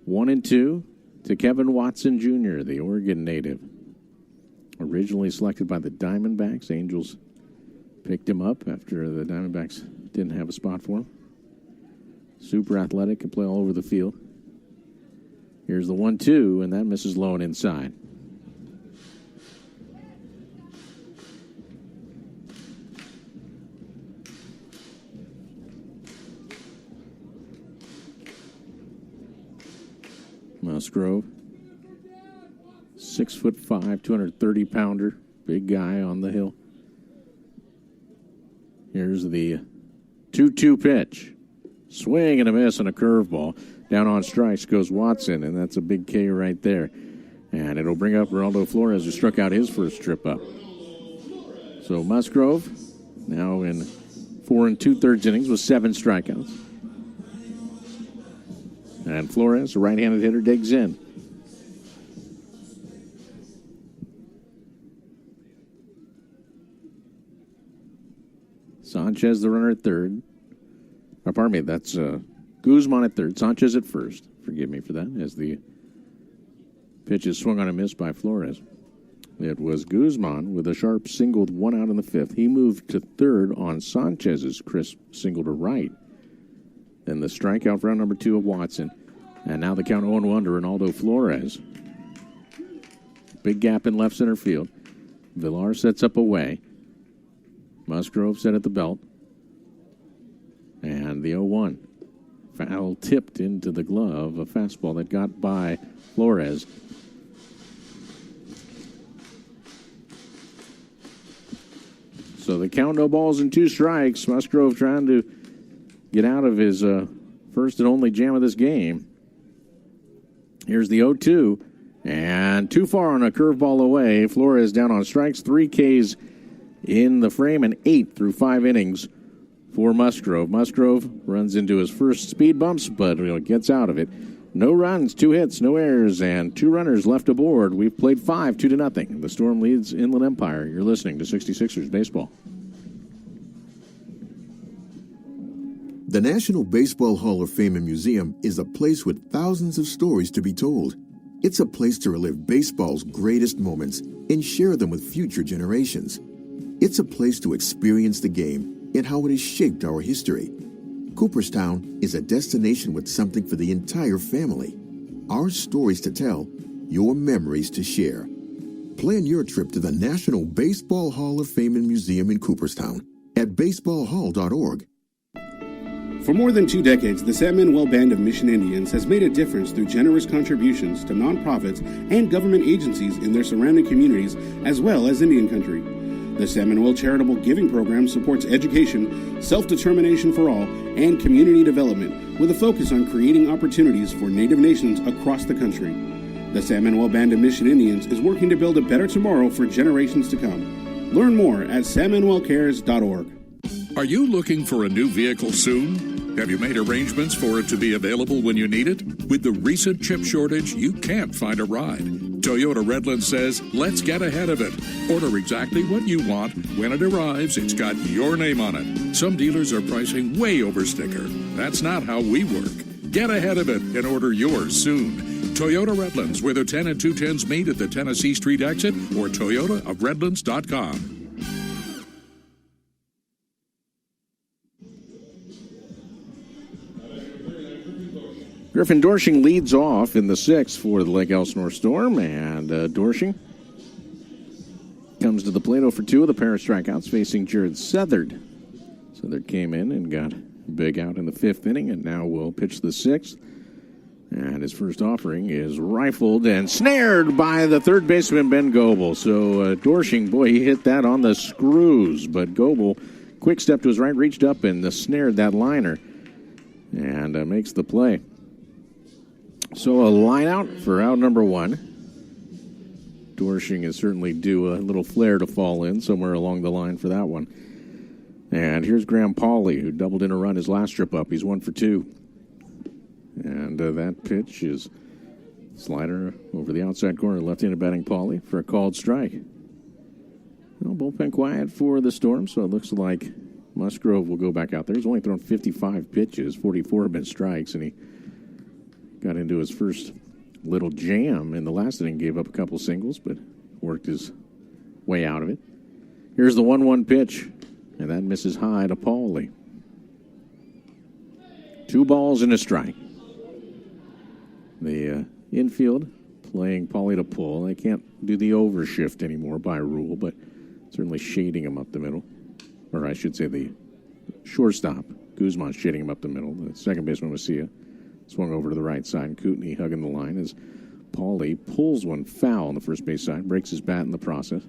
1-2 to Kevin Watson Jr., the Oregon native. Originally selected by the Diamondbacks. Angels picked him up after the Diamondbacks didn't have a spot for him. Super athletic, can play all over the field. Here's the 1-2, and that misses low and inside. Musgrove, 6'5", 230-pounder, big guy on the hill. Here's the 2-2 pitch. Swing and a miss and a curveball. Down on strikes goes Watson, and that's a big K right there. And it'll bring up Geraldo Flores, who struck out his first trip up. So Musgrove now in 4 2/3 innings with 7 strikeouts. And Flores, a right-handed hitter, digs in. Sanchez, the runner at third. Oh, pardon me, that's Guzman at third. Sanchez at first. Forgive me for that, as the pitch is swung on a miss by Flores. It was Guzman with a sharp single with one out in the fifth. He moved to third on Sanchez's crisp single to right. Then the strikeout for round number 2 of Watson. And now the count 0-1 to Ronaldo Flores. Big gap in left center field. Villar sets up away. Musgrove set at the belt. And the 0-1. Foul tipped into the glove. A fastball that got by Flores. So the count, no balls and 2 strikes. Musgrove trying to get out of his first and only jam of this game. Here's the 0-2. And too far on a curveball away. Flores down on strikes. 3 Ks in the frame and 8 through 5 innings for Musgrove. Musgrove runs into his first speed bumps, but gets out of it. No runs, 2 hits, no errors, and 2 runners left aboard. We've played 5, 2-0. The Storm leads Inland Empire. You're listening to 66ers Baseball. The National Baseball Hall of Fame and Museum is a place with thousands of stories to be told. It's a place to relive baseball's greatest moments and share them with future generations. It's a place to experience the game and how it has shaped our history. Cooperstown is a destination with something for the entire family. Our stories to tell, your memories to share. Plan your trip to the National Baseball Hall of Fame and Museum in Cooperstown at baseballhall.org. For more than 2 decades, the Sam Manuel Band of Mission Indians has made a difference through generous contributions to nonprofits and government agencies in their surrounding communities, as well as Indian country. The Sam Manuel Charitable Giving Program supports education, self-determination for all, and community development, with a focus on creating opportunities for Native nations across the country. The Sam Manuel Band of Mission Indians is working to build a better tomorrow for generations to come. Learn more at sammanuelcares.org. Are you looking for a new vehicle soon? Have you made arrangements for it to be available when you need it? With the recent chip shortage, you can't find a ride. Toyota Redland says, let's get ahead of it. Order exactly what you want. When it arrives, it's got your name on it. Some dealers are pricing way over sticker. That's not how we work. Get ahead of it and order yours soon. Toyota Redlands, where the 10 and 210s meet at the Tennessee Street exit, or toyotaofredlands.com. Griffin Dorshing leads off in the 6th for the Lake Elsinore Storm, and Dorshing comes to the plate 0-for-2 with a pair of strikeouts facing Jared Southard. Southard came in and got big out in the 5th inning, and now will pitch the 6th. And his first offering is rifled and snared by the third baseman, Ben Goebel. So Dorshing, boy, he hit that on the screws, but Goebel, quick step to his right, reached up and snared that liner and makes the play. So a line out for out number 1. Dorshing is certainly due a little flare to fall in somewhere along the line for that one. And here's Graham Pauley, who doubled in a run his last trip up. He's 1-for-2. And that pitch is slider over the outside corner, left-handed batting Pauley for a called strike. Well, bullpen quiet for the Storm, so it looks like Musgrove will go back out there. He's only thrown 55 pitches, 44 have been strikes, and he got into his first little jam in the last inning, gave up a couple singles, but worked his way out of it. Here's the 1-1 pitch, and that misses high to Pauley. 2 balls and a strike. The infield playing Pauley to pull. They can't do the overshift anymore by rule, but certainly shading him up the middle. Or I should say the shortstop, Guzman, shading him up the middle. The second baseman, Macia, swung over to the right side. Kootenai hugging the line as Pauley pulls one foul on the first base side, breaks his bat in the process.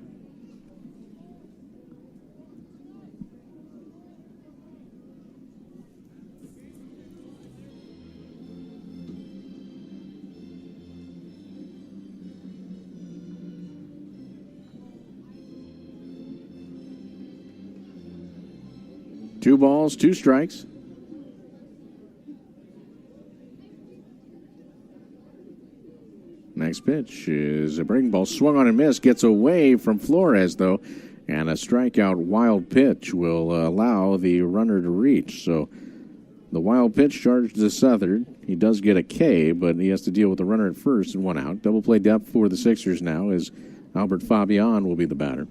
Two balls, 2 strikes. Next pitch is a breaking ball, swung on and missed, gets away from Flores, though, and a strikeout wild pitch will allow the runner to reach. So the wild pitch charged to Southard. He does get a K, but he has to deal with the runner at first and 1 out. Double play depth for the Sixers now as Albert Fabian will be the batter.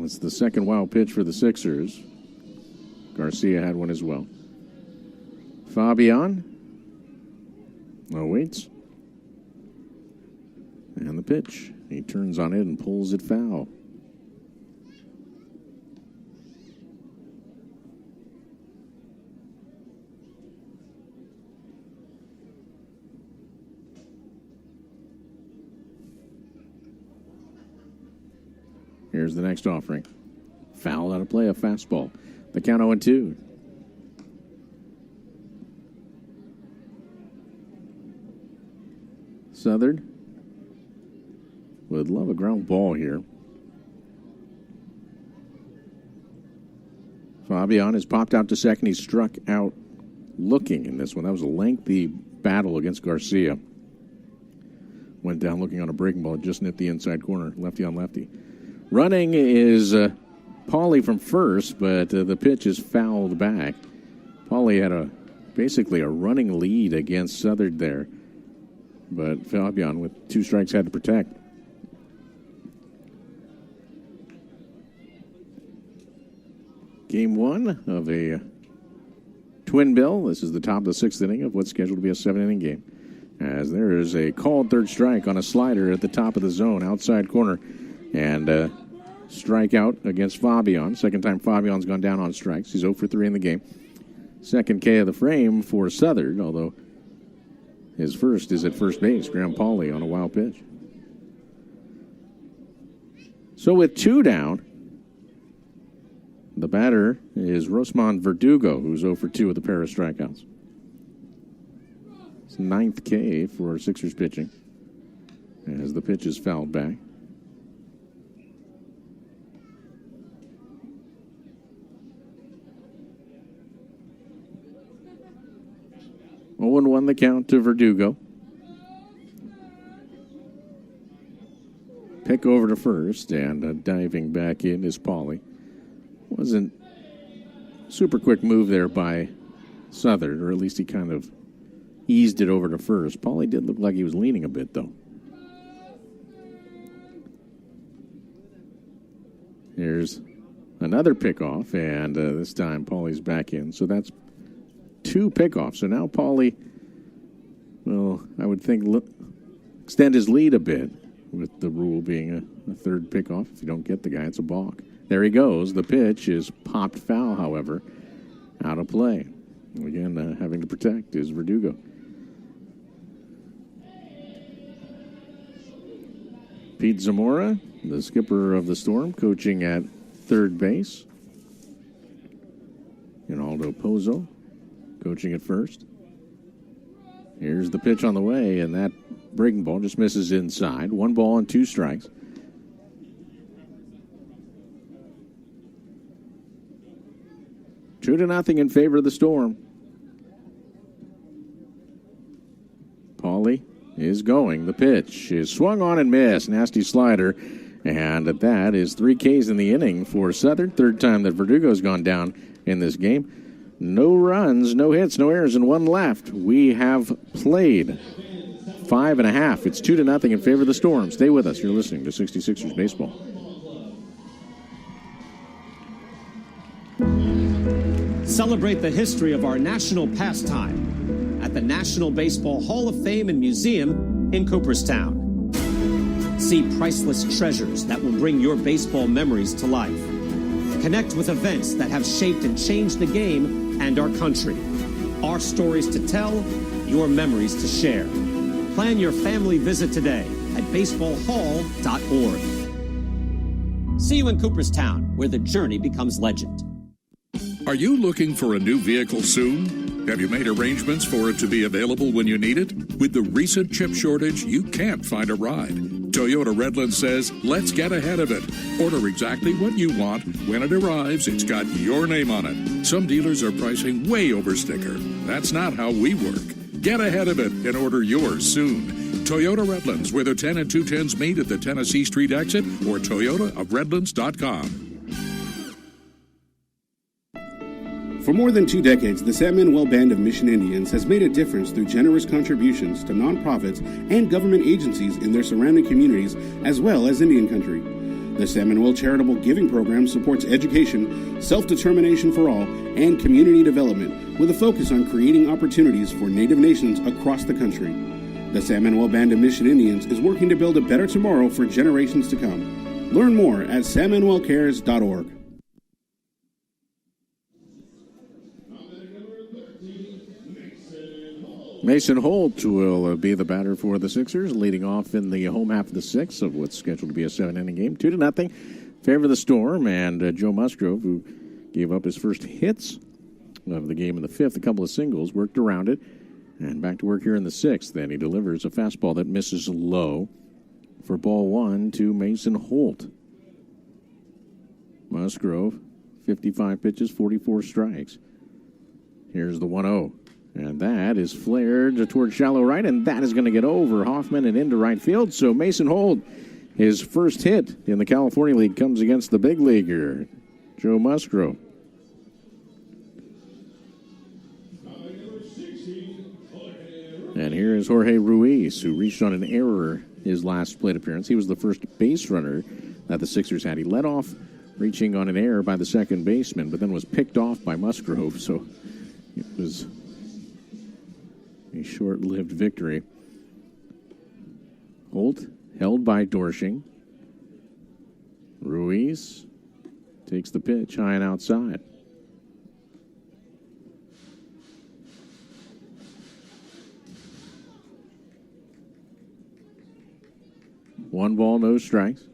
It's the second wild pitch for the Sixers. Garcia had one as well. Fabian waits. And the pitch. He turns on it and pulls it foul. Here's the next offering. Foul out of play, a fastball. The count 0-2. Southern would love a ground ball here. Fabian has popped out to second. He struck out looking in this one. That was a lengthy battle against Garcia. Went down looking on a breaking ball. Just nipped the inside corner. Lefty on lefty. Running is Pauly from first, but the pitch is fouled back. Pauly had basically a running lead against Southern there. But Fabian, with 2 strikes, had to protect. Game 1 of a twin bill. This is the top of the 6th inning of what's scheduled to be a 7-inning game. As there is a called third strike on a slider at the top of the zone, outside corner. And strikeout against Fabian. Second time Fabian's gone down on strikes. He's 0 for 3 in the game. Second K of the frame for Southern, although his first is at first base. Graham Pauly on a wild pitch. So with 2 down, the batter is Rosman Verdugo, who's 0 for 2 with a pair of strikeouts. It's 9th K for Sixers pitching as the pitch is fouled back. 0-1 the count to Verdugo. Pick over to first, and diving back in is Pauly. Wasn't super quick move there by Southern, or at least he kind of eased it over to first. Pauly did look like he was leaning a bit, though. Here's another pickoff, and this time Pauly's back in. So that's 2 pickoffs. So now Pauly will, I would think, extend his lead a bit, with the rule being a 3rd pickoff. If you don't get the guy, it's a balk. There he goes. The pitch is popped foul, however, out of play. Again, having to protect is Verdugo. Pete Zamora, the skipper of the Storm, coaching at third base. Ronaldo Pozo coaching at first. Here's the pitch on the way, and that breaking ball just misses inside. 1 ball and 2 strikes. Two to nothing in favor of the Storm. Pauly is going. The pitch is swung on and missed. Nasty slider. And that is 3 Ks in the inning for Southern. 3rd time that Verdugo's gone down in this game. No runs, no hits, no errors, and 1 left. We have played 5.5. It's 2 to nothing in favor of the Storm. Stay with us. You're listening to 66ers Baseball. Celebrate the history of our national pastime at the National Baseball Hall of Fame and Museum in Cooperstown. See priceless treasures that will bring your baseball memories to life. Connect with events that have shaped and changed the game and our country. Our stories to tell, your memories to share. Plan your family visit today at baseballhall.org. See you in Cooperstown, where the journey becomes legend. Are you looking for a new vehicle soon? Have you made arrangements for it to be available when you need it? With the recent chip shortage, you can't find a ride. Toyota Redland says, let's get ahead of it. Order exactly what you want. When it arrives, it's got your name on it. Some dealers are pricing way over sticker. That's not how we work. Get ahead of it and order yours soon. Toyota Redlands, where the 10 and 210s meet at the Tennessee Street exit, or toyotaofredlands.com. For more than 2 decades, the San Manuel Band of Mission Indians has made a difference through generous contributions to nonprofits and government agencies in their surrounding communities, as well as Indian country. The San Manuel Charitable Giving Program supports education, self-determination for all, and community development with a focus on creating opportunities for Native nations across the country. The San Manuel Band of Mission Indians is working to build a better tomorrow for generations to come. Learn more at sanmanuelcares.org. Mason Holt will be the batter for the Sixers, leading off in the home half of the sixth of what's scheduled to be a 7-inning game. 2-0. Favor the Storm, and Joe Musgrove, who gave up his first hits of the game in the fifth, a couple of singles, worked around it, and back to work here in the sixth. Then he delivers a fastball that misses low for ball one to Mason Holt. Musgrove, 55 pitches, 44 strikes. Here's the 1-0. And that is flared toward shallow right, and that is going to get over Hoffman and into right field. So Mason Holt, his first hit in the California League, comes against the big leaguer, Joe Musgrove. And here is Jorge Ruiz, who reached on an error his last plate appearance. He was the first base runner that the Sixers had. He led off reaching on an error by the second baseman, but then was picked off by Musgrove, so it was a short-lived victory. Holt held by Dorshing. Ruiz takes the pitch high and outside. One ball, no strikes.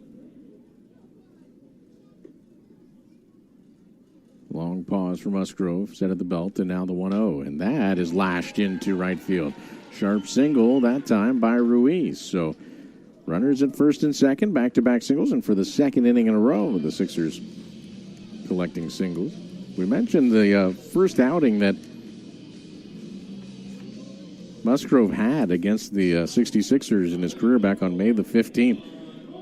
Long pause for Musgrove, set at the belt, and now the 1-0. And that is lashed into right field. Sharp single that time by Ruiz. So runners at first and second, back-to-back singles. And for the second inning in a row, the Sixers collecting singles. We mentioned the first outing that Musgrove had against the 66ers in his career back on May the 15th.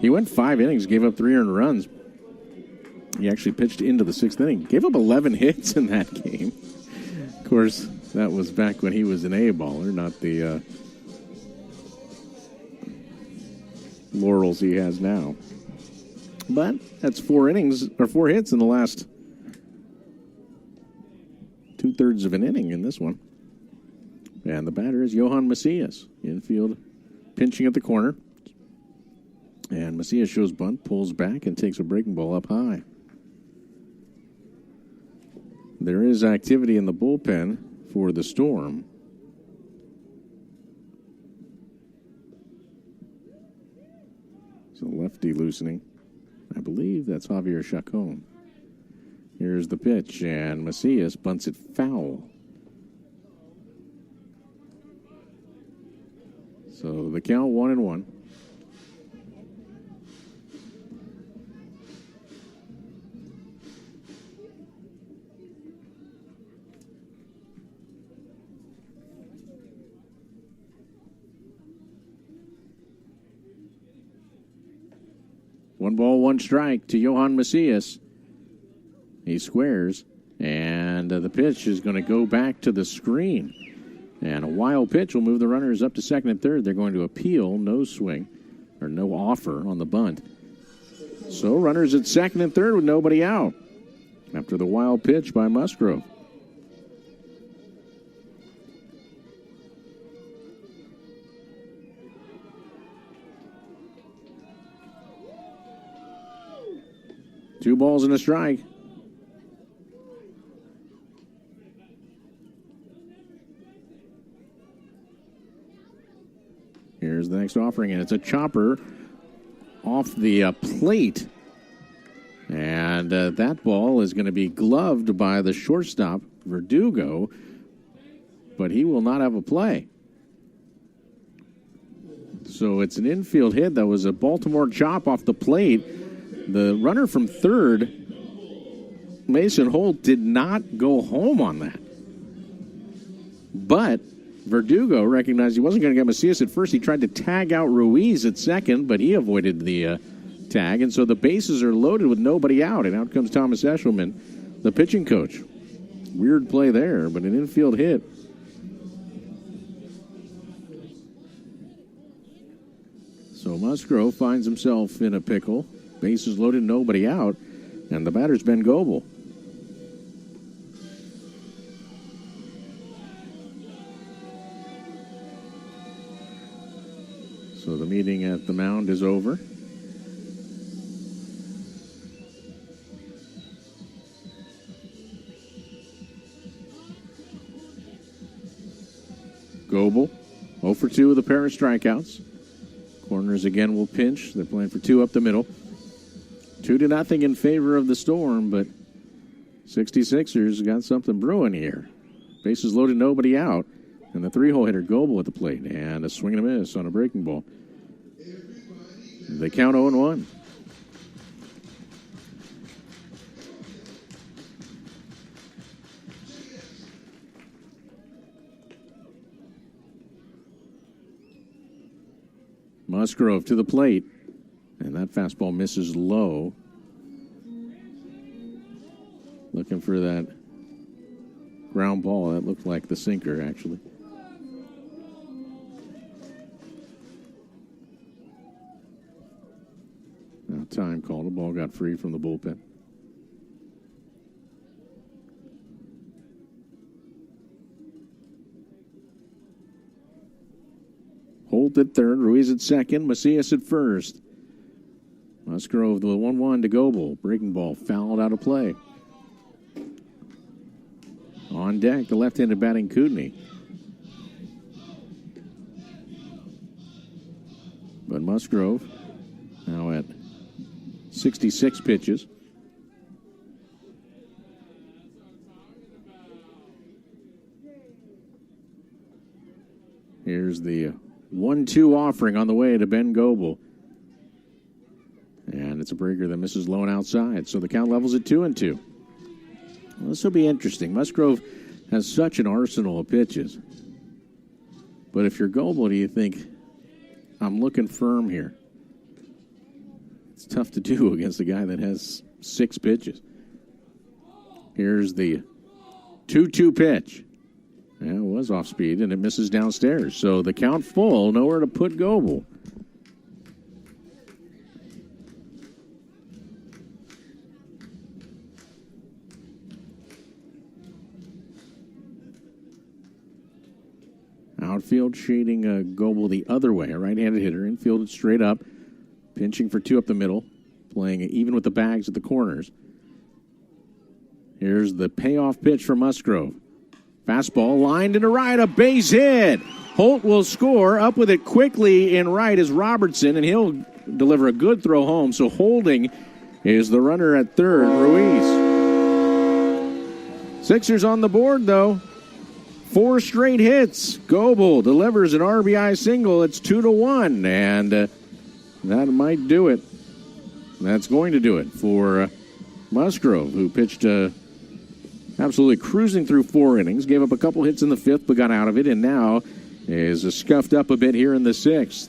He went 5 innings, gave up 3 earned runs. He actually pitched into the 6th inning. Gave up 11 hits in that game. Of course, that was back when he was an A-baller, not the laurels he has now. But that's 4 innings, or 4 hits in the last 2/3 of an inning in this one. And the batter is Johan Macias. Infield pinching at the corner. And Macias shows bunt, pulls back, and takes a breaking ball up high. There is activity in the bullpen for the Storm. So lefty loosening. I believe that's Javier Chacon. Here's the pitch, and Macias bunts it foul. So the count 1-1. One ball, one strike to Johan Macias. He squares, and the pitch is going to go back to the screen. And a wild pitch will move the runners up to second and third. They're going to appeal, no swing, or no offer on the bunt. So runners at second and third with nobody out after the wild pitch by Musgrove. Two balls and a strike. Here's the next offering, and it's a chopper off the plate. And that ball is going to be gloved by the shortstop, Verdugo, but he will not have a play. So it's an infield hit that was a Baltimore chop off the plate. The runner from third, Mason Holt, did not go home on that. But Verdugo recognized he wasn't going to get Macias at first. He tried to tag out Ruiz at second, but he avoided the tag. And so the bases are loaded with nobody out. And out comes Thomas Eshelman, the pitching coach. Weird play there, but an infield hit. So Musgrove finds himself in a pickle. Bases loaded, nobody out. And the batter's Ben Goebel. So the meeting at the mound is over. Goebel, 0 for 2 with a pair of strikeouts. Corners again will pinch. They're playing for 2 up the middle. 2-0 in favor of the Storm, but 66ers got something brewing here. Bases loaded, nobody out. And the 3-hole hitter, Goebel, at the plate. And a swing and a miss on a breaking ball. They count 0-1. Musgrove to the plate. And that fastball misses low. Looking for that ground ball. That looked like the sinker, actually. Now time called. The ball got free from the bullpen. Holt at third. Ruiz at second. Macias at first. Musgrove the 1-1 to Goebel. Breaking ball fouled out of play. On deck, the left-handed batting Kootenai. But Musgrove now at 66 pitches. Here's the 1-2 offering on the way to Ben Goebel. And it's a breaker that misses low and outside. So the count levels at 2-2. Well, this will be interesting. Musgrove has such an arsenal of pitches. But if you're Goebel, do you think, I'm looking firm here? It's tough to do against a guy that has 6 pitches. Here's the 2-2 pitch. Yeah, it was off speed, and it misses downstairs. So the count full, nowhere to put Goebel. Outfield shading Goebel the other way. A right-handed hitter. Infielded straight up. Pinching for 2 up the middle. Playing even with the bags at the corners. Here's the payoff pitch for Musgrove. Fastball lined into right. A base hit. Holt will score. Up with it quickly in right is Robertson, and he'll deliver a good throw home. So holding is the runner at third, Ruiz. Sixers on the board, though. 4 straight hits. Goebel delivers an RBI single. It's 2-1, and that might do it. That's going to do it for Musgrove, who pitched absolutely cruising through 4 innings, gave up a couple hits in the 5th, but got out of it, and now is scuffed up a bit here in the 6th.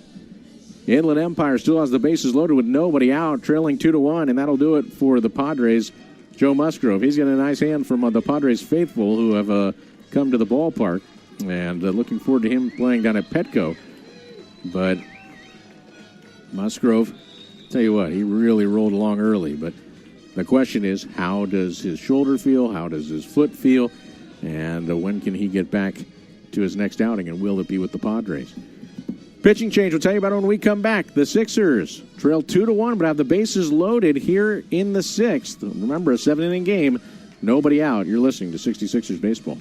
Inland Empire still has the bases loaded with nobody out, trailing 2-1, and that'll do it for the Padres. Joe Musgrove, he's got a nice hand from the Padres faithful who have come to the ballpark, and looking forward to him playing down at Petco. But Musgrove, tell you what, he really rolled along early, but the question is, how does his shoulder feel? How does his foot feel? And when can he get back to his next outing, and will it be with the Padres? Pitching change, we'll tell you about it when we come back. The Sixers trail 2-1, but have the bases loaded here in the 6th. Remember, a 7-inning game, nobody out. You're listening to 66ers Baseball.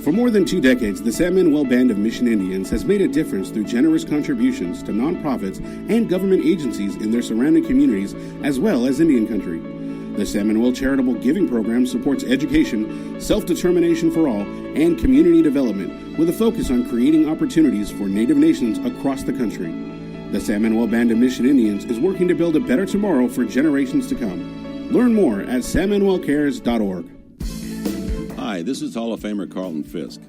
For more than 2 decades, the San Manuel Band of Mission Indians has made a difference through generous contributions to nonprofits and government agencies in their surrounding communities, as well as Indian country. The San Manuel Charitable Giving Program supports education, self-determination for all, and community development, with a focus on creating opportunities for Native nations across the country. The San Manuel Band of Mission Indians is working to build a better tomorrow for generations to come. Learn more at sanmanuelcares.org. Hi, this is Hall of Famer Carlton Fisk.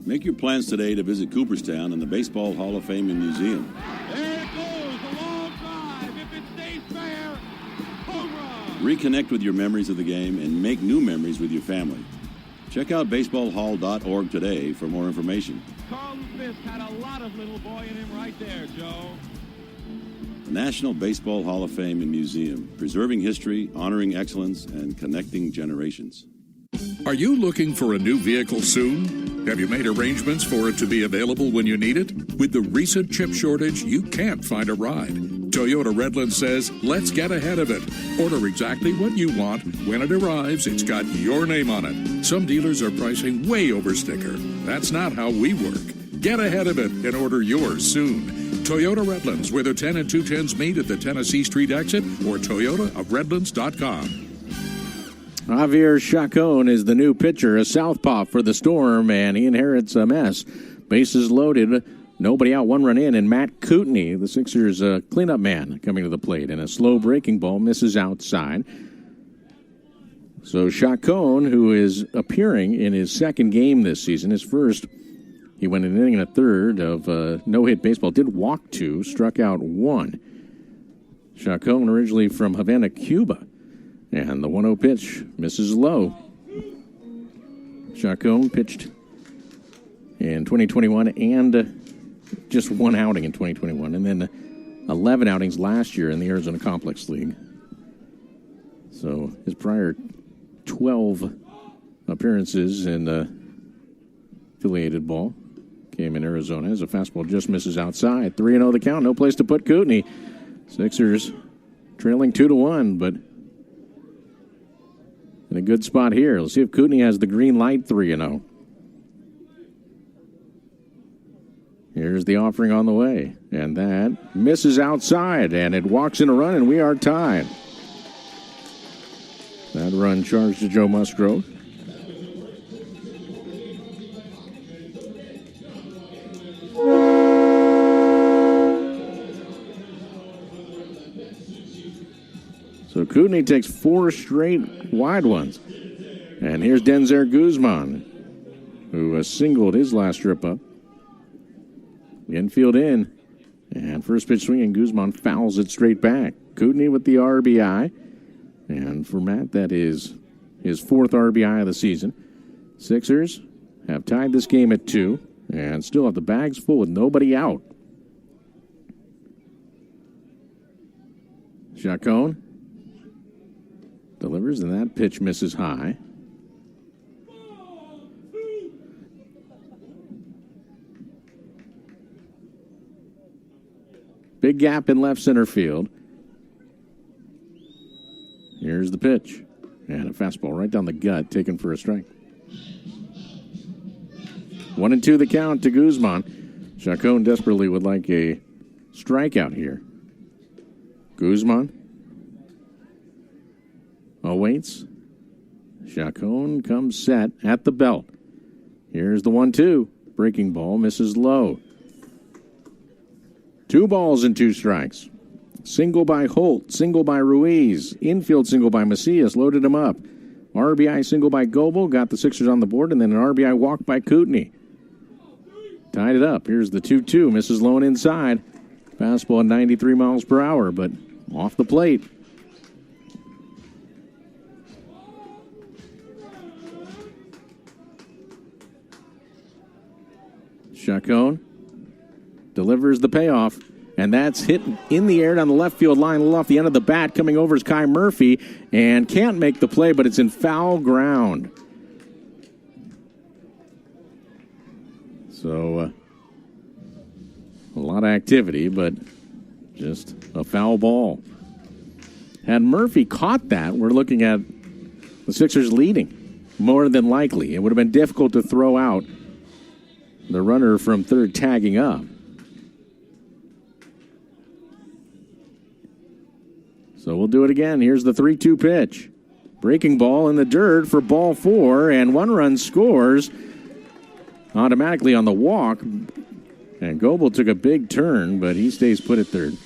Make your plans today to visit Cooperstown and the Baseball Hall of Fame and Museum. There it goes, a long drive. If it stays fair, home run. Reconnect with your memories of the game and make new memories with your family. Check out baseballhall.org today for more information. Carlton Fisk had a lot of little boy in him right there, Joe. The National Baseball Hall of Fame and Museum, preserving history, honoring excellence, and connecting generations. Are you looking for a new vehicle soon? Have you made arrangements for it to be available when you need it? With the recent chip shortage, you can't find a ride. Toyota Redland says, let's get ahead of it. Order exactly what you want. When it arrives, it's got your name on it. Some dealers are pricing way over sticker. That's not how we work. Get ahead of it and order yours soon. Toyota Redlands, where the 10 and 210s meet at the Tennessee Street exit, or toyotaofredlands.com. Javier Chacon is the new pitcher, a southpaw for the Storm, and he inherits a mess. Bases loaded, nobody out, one run in, and Matt Kootenai, the Sixers' cleanup man, coming to the plate, and a slow breaking ball misses outside. So Chacon, who is appearing in his second game this season, his first, he went an inning and a third of no-hit baseball, did walk 2, struck out 1. Chacon originally from Havana, Cuba. And the 1-0 pitch misses low. Chacon pitched in 2021 and just one outing in 2021. And then 11 outings last year in the Arizona Complex League. So his prior 12 appearances in affiliated ball came in Arizona as a fastball just misses outside. 3-0 the count. No place to put Kootenai. Sixers trailing 2-1, but in a good spot here. Let's see if Kootenai has the green light. 3-0. Here's the offering on the way. And that misses outside. And it walks in a run, and we are tied. That run charged to Joe Musgrove. So Kootenai takes 4 straight wide ones. And here's Denzer Guzman, who singled his last trip up. Infield in. And first pitch swinging, Guzman fouls it straight back. Kootenai with the RBI. And for Matt, that is his 4th RBI of the season. Sixers have tied this game at 2 and still have the bags full with nobody out. Chacon delivers, and that pitch misses high. Big gap in left center field. Here's the pitch. And a fastball right down the gut, taken for a strike. 1-2 the count to Guzman. Chacon desperately would like a strikeout here. Guzman awaits. Chacon comes set at the belt. Here's the 1-2. Breaking ball misses low. 2 balls and 2 strikes. Single by Holt, single by Ruiz. Infield single by Macias, loaded him up. RBI single by Goebel, got the Sixers on the board, and then an RBI walk by Kootenai. Tied it up. Here's the 2-2. Misses low and inside. Fastball at 93 miles per hour, but off the plate. Chacon delivers the payoff, and that's hit in the air down the left field line, a little off the end of the bat. Coming over is Kai Murphy, and can't make the play, but it's in foul ground. So a lot of activity, but just a foul ball. Had Murphy caught that, we're looking at the Sixers leading, more than likely. It would have been difficult to throw out the runner from third tagging up. So we'll do it again. Here's the 3-2 pitch. Breaking ball in the dirt for ball 4, and 1 run scores automatically on the walk. And Goebel took a big turn, but he stays put at third.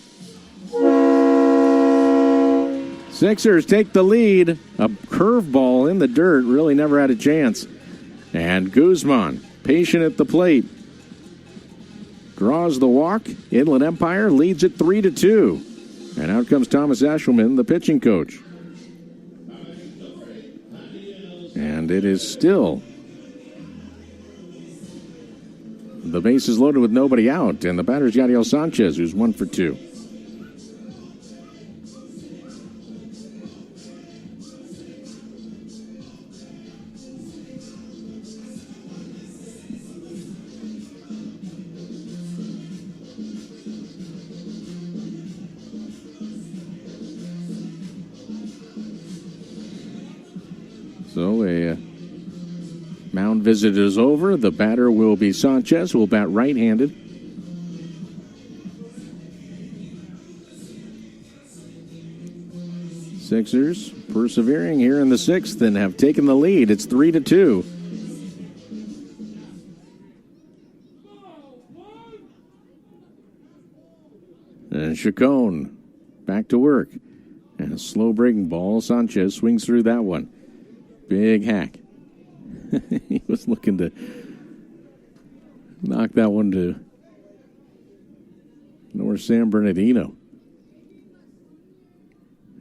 Sixers take the lead. A curveball in the dirt, really never had a chance. And Guzman, patient at the plate, draws the walk. Inland Empire leads it 3-2. And out comes Thomas Eshelman, the pitching coach. And it is still the base is loaded with nobody out. And the batter's Yadiel Sanchez, who's 1 for 2. So a mound visit is over. The batter will be Sanchez, who will bat right-handed. Sixers persevering here in the 6th and have taken the lead. It's 3-2. And Chacon back to work. And a slow breaking ball. Sanchez swings through that one. Big hack. He was looking to knock that one to North San Bernardino.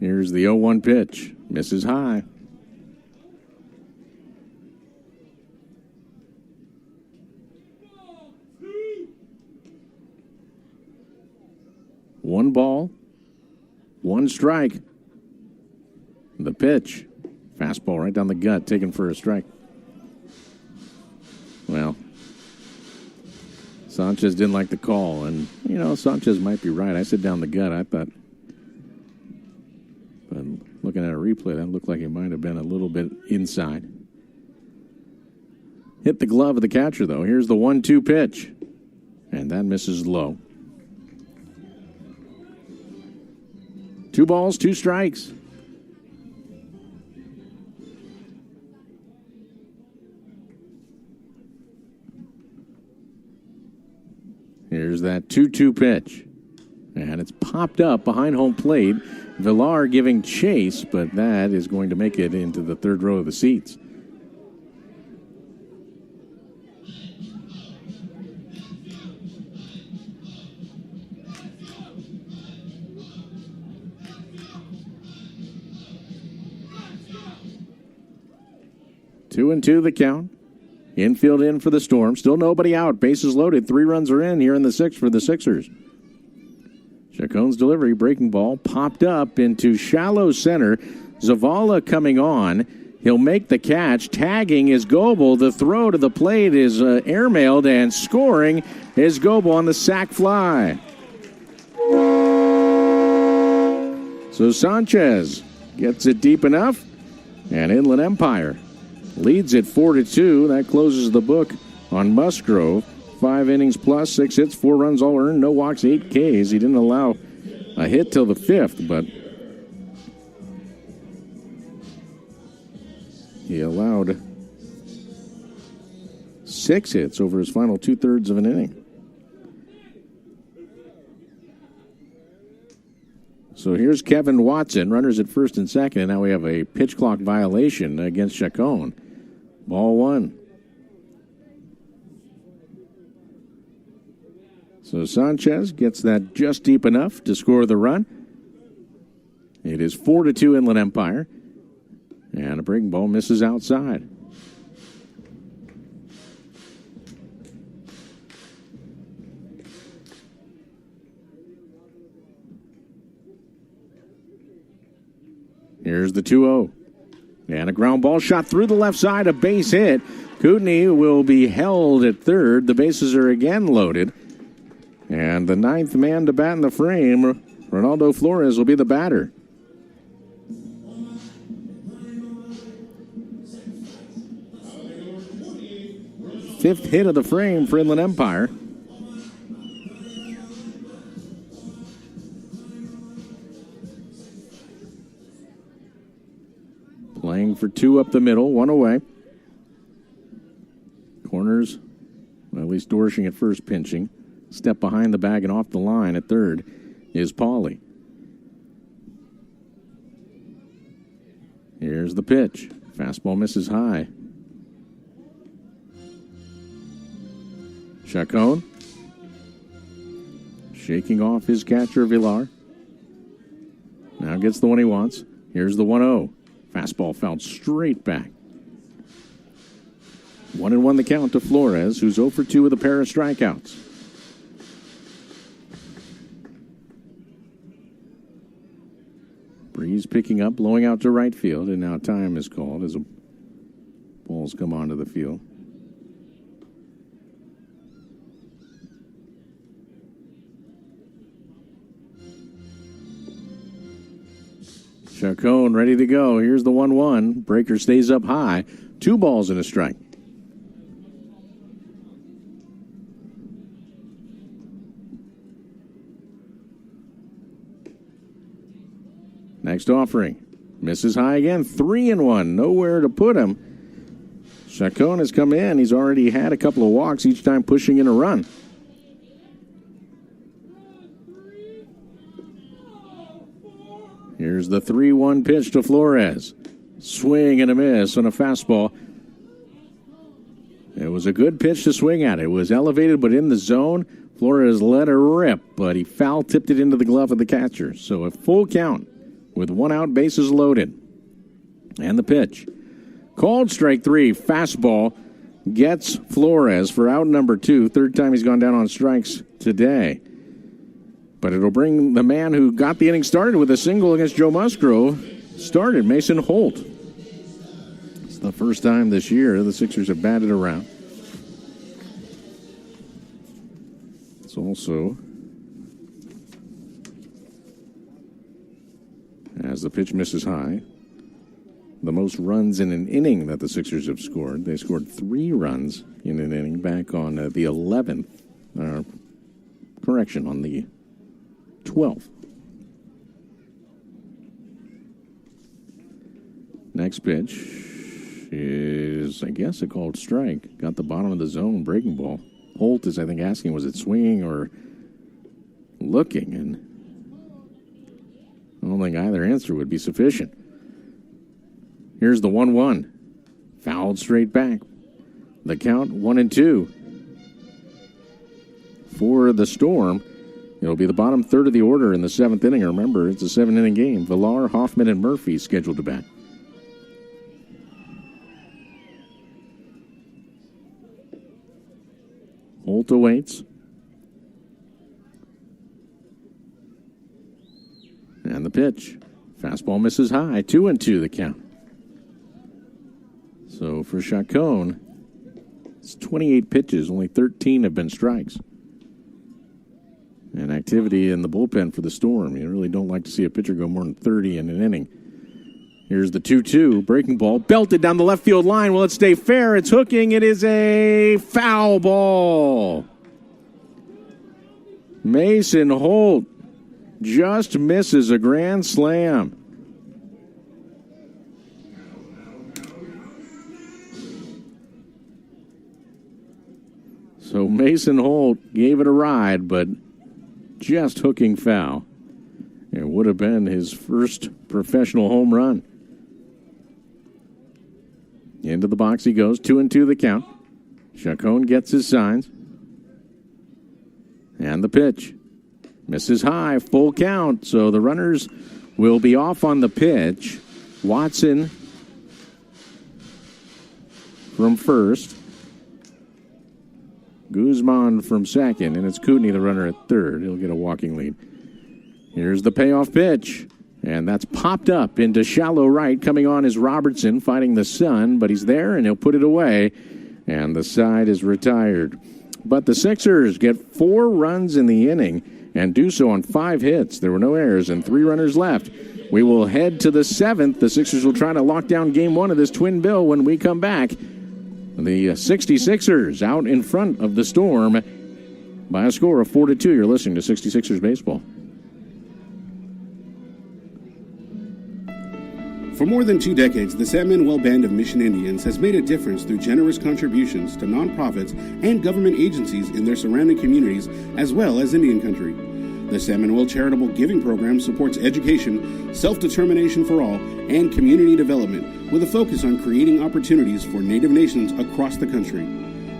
Here's the 0-1 pitch. Misses high. One ball, one strike. The pitch. Fastball right down the gut, taken for a strike. Well, Sanchez didn't like the call, and, Sanchez might be right. I said down the gut, I thought. But looking at a replay, that looked like it might have been a little bit inside. Hit the glove of the catcher, though. Here's the 1-2 pitch, and that misses low. 2 balls, 2 strikes. Here's that 2-2 pitch. And it's popped up behind home plate. Villar giving chase, but that is going to make it into the 3rd row of the seats. Two and 2 the count. Infield in for the Storm. Still nobody out. Bases loaded. 3 runs are in here in the 6th for the Sixers. Chacon's delivery, breaking ball, popped up into shallow center. Zavala coming on. He'll make the catch. Tagging is Goebel. The throw to the plate is airmailed, and scoring is Goebel on the sac fly. So Sanchez gets it deep enough, and Inland Empire leads it 4-2. That closes the book on Musgrove. 5 innings plus, 6 hits, 4 runs all earned, no walks, 8 Ks. He didn't allow a hit till the 5th, but he allowed 6 hits over his final 2/3 of an inning. So here's Kevin Watson, runners at 1st and 2nd, and now we have a pitch clock violation against Chacon. Ball 1. So Sanchez gets that just deep enough to score the run. It is 4-2 Inland Empire. And a breaking ball misses outside. Here's the 2-0. And a ground ball shot through the left side, a base hit. Kootenai will be held at 3rd. The bases are again loaded. And the 9th man to bat in the frame, Ronaldo Flores, will be the batter. Fifth hit of the frame for Inland Empire. Playing for 2 up the middle, 1 away. Corners, well, at least Dorshing at first pinching. Step behind the bag and off the line at 3rd is Pauly. Here's the pitch. Fastball misses high. Chacon shaking off his catcher, Villar. Now gets the one he wants. Here's the 1-0. Fastball fouled straight back. 1-1 the count to Flores, who's 0 for 2 with a pair of strikeouts. Breeze picking up, blowing out to right field, and now time is called as the balls come onto the field. Chacon ready to go. Here's the 1-1. Breaker stays up high. 2 balls and a strike. Next offering. Misses high again. 3-1. Nowhere to put him. Chacon has come in. He's already had a couple of walks, each time pushing in a run. Here's the 3-1 pitch to Flores. Swing and a miss on a fastball. It was a good pitch to swing at. It was elevated but in the zone. Flores let it rip, but he foul-tipped it into the glove of the catcher. So a full count with 1 out, bases loaded. And the pitch. Called strike 3, fastball. Gets Flores for out number 2. Third time he's gone down on strikes today. But it'll bring the man who got the inning started with a single against Joe Musgrove started, Mason Holt. It's the first time this year the Sixers have batted around. It's also, as the pitch misses high, the most runs in an inning that the Sixers have scored. They scored 3 runs in an inning back on the 11th. On the 12th. Next pitch is, I guess, a called strike. Got the bottom of the zone, breaking ball. Holt is, I think, asking, was it swinging or looking? And I don't think either answer would be sufficient. Here's the 1-1. Fouled straight back. The count 1-2. For the Storm, it'll be the bottom third of the order in the 7th inning. Remember, it's a 7-inning game. Villar, Hoffman, and Murphy scheduled to bat. Holt awaits. And the pitch. Fastball misses high. 2-2 the count. So for Chacon, it's 28 pitches. Only 13 have been strikes. And activity in the bullpen for the Storm. You really don't like to see a pitcher go more than 30 in an inning. Here's the 2-2. Breaking ball. Belted down the left field line. Will it stay fair? It's hooking. It is a foul ball. Mason Holt just misses a grand slam. So Mason Holt gave it a ride, but just hooking foul. It would have been his first professional home run. Into the box he goes. 2-2 the count. Chacon gets his signs. And the pitch. Misses high. Full count. So the runners will be off on the pitch. Watson from first. Guzman from second, and it's Kootenai, the runner, at third. He'll get a walking lead. Here's the payoff pitch, and that's popped up into shallow right. Coming on is Robertson, fighting the sun, but he's there, and he'll put it away, and the side is retired. But the Sixers get 4 runs in the inning and do so on 5 hits. There were no errors and 3 runners left. We will head to the 7th. The Sixers will try to lock down game 1 of this twin bill when we come back. The 66ers out in front of the Storm by a score of 4-2. You're listening to 66ers Baseball. For more than 2 decades, the San Manuel Band of Mission Indians has made a difference through generous contributions to nonprofits and government agencies in their surrounding communities, as well as Indian country. The San Manuel Charitable Giving Program supports education, self-determination for all, and community development, with a focus on creating opportunities for Native nations across the country.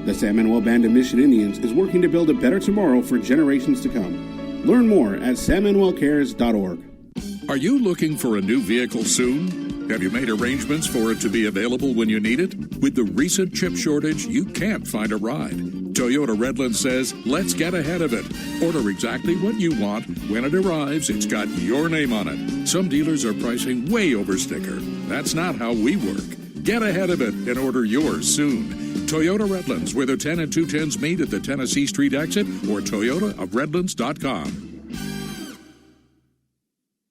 The San Manuel Band of Mission Indians is working to build a better tomorrow for generations to come. Learn more at sanmanuelcares.org. Are you looking for a new vehicle soon? Have you made arrangements for it to be available when you need it? With the recent chip shortage, you can't find a ride. Toyota Redland says, let's get ahead of it. Order exactly what you want. When it arrives, it's got your name on it. Some dealers are pricing way over sticker. That's not how we work. Get ahead of it and order yours soon. Toyota Redlands, where the 10 and 210s meet at the Tennessee Street exit, or toyotaofredlands.com.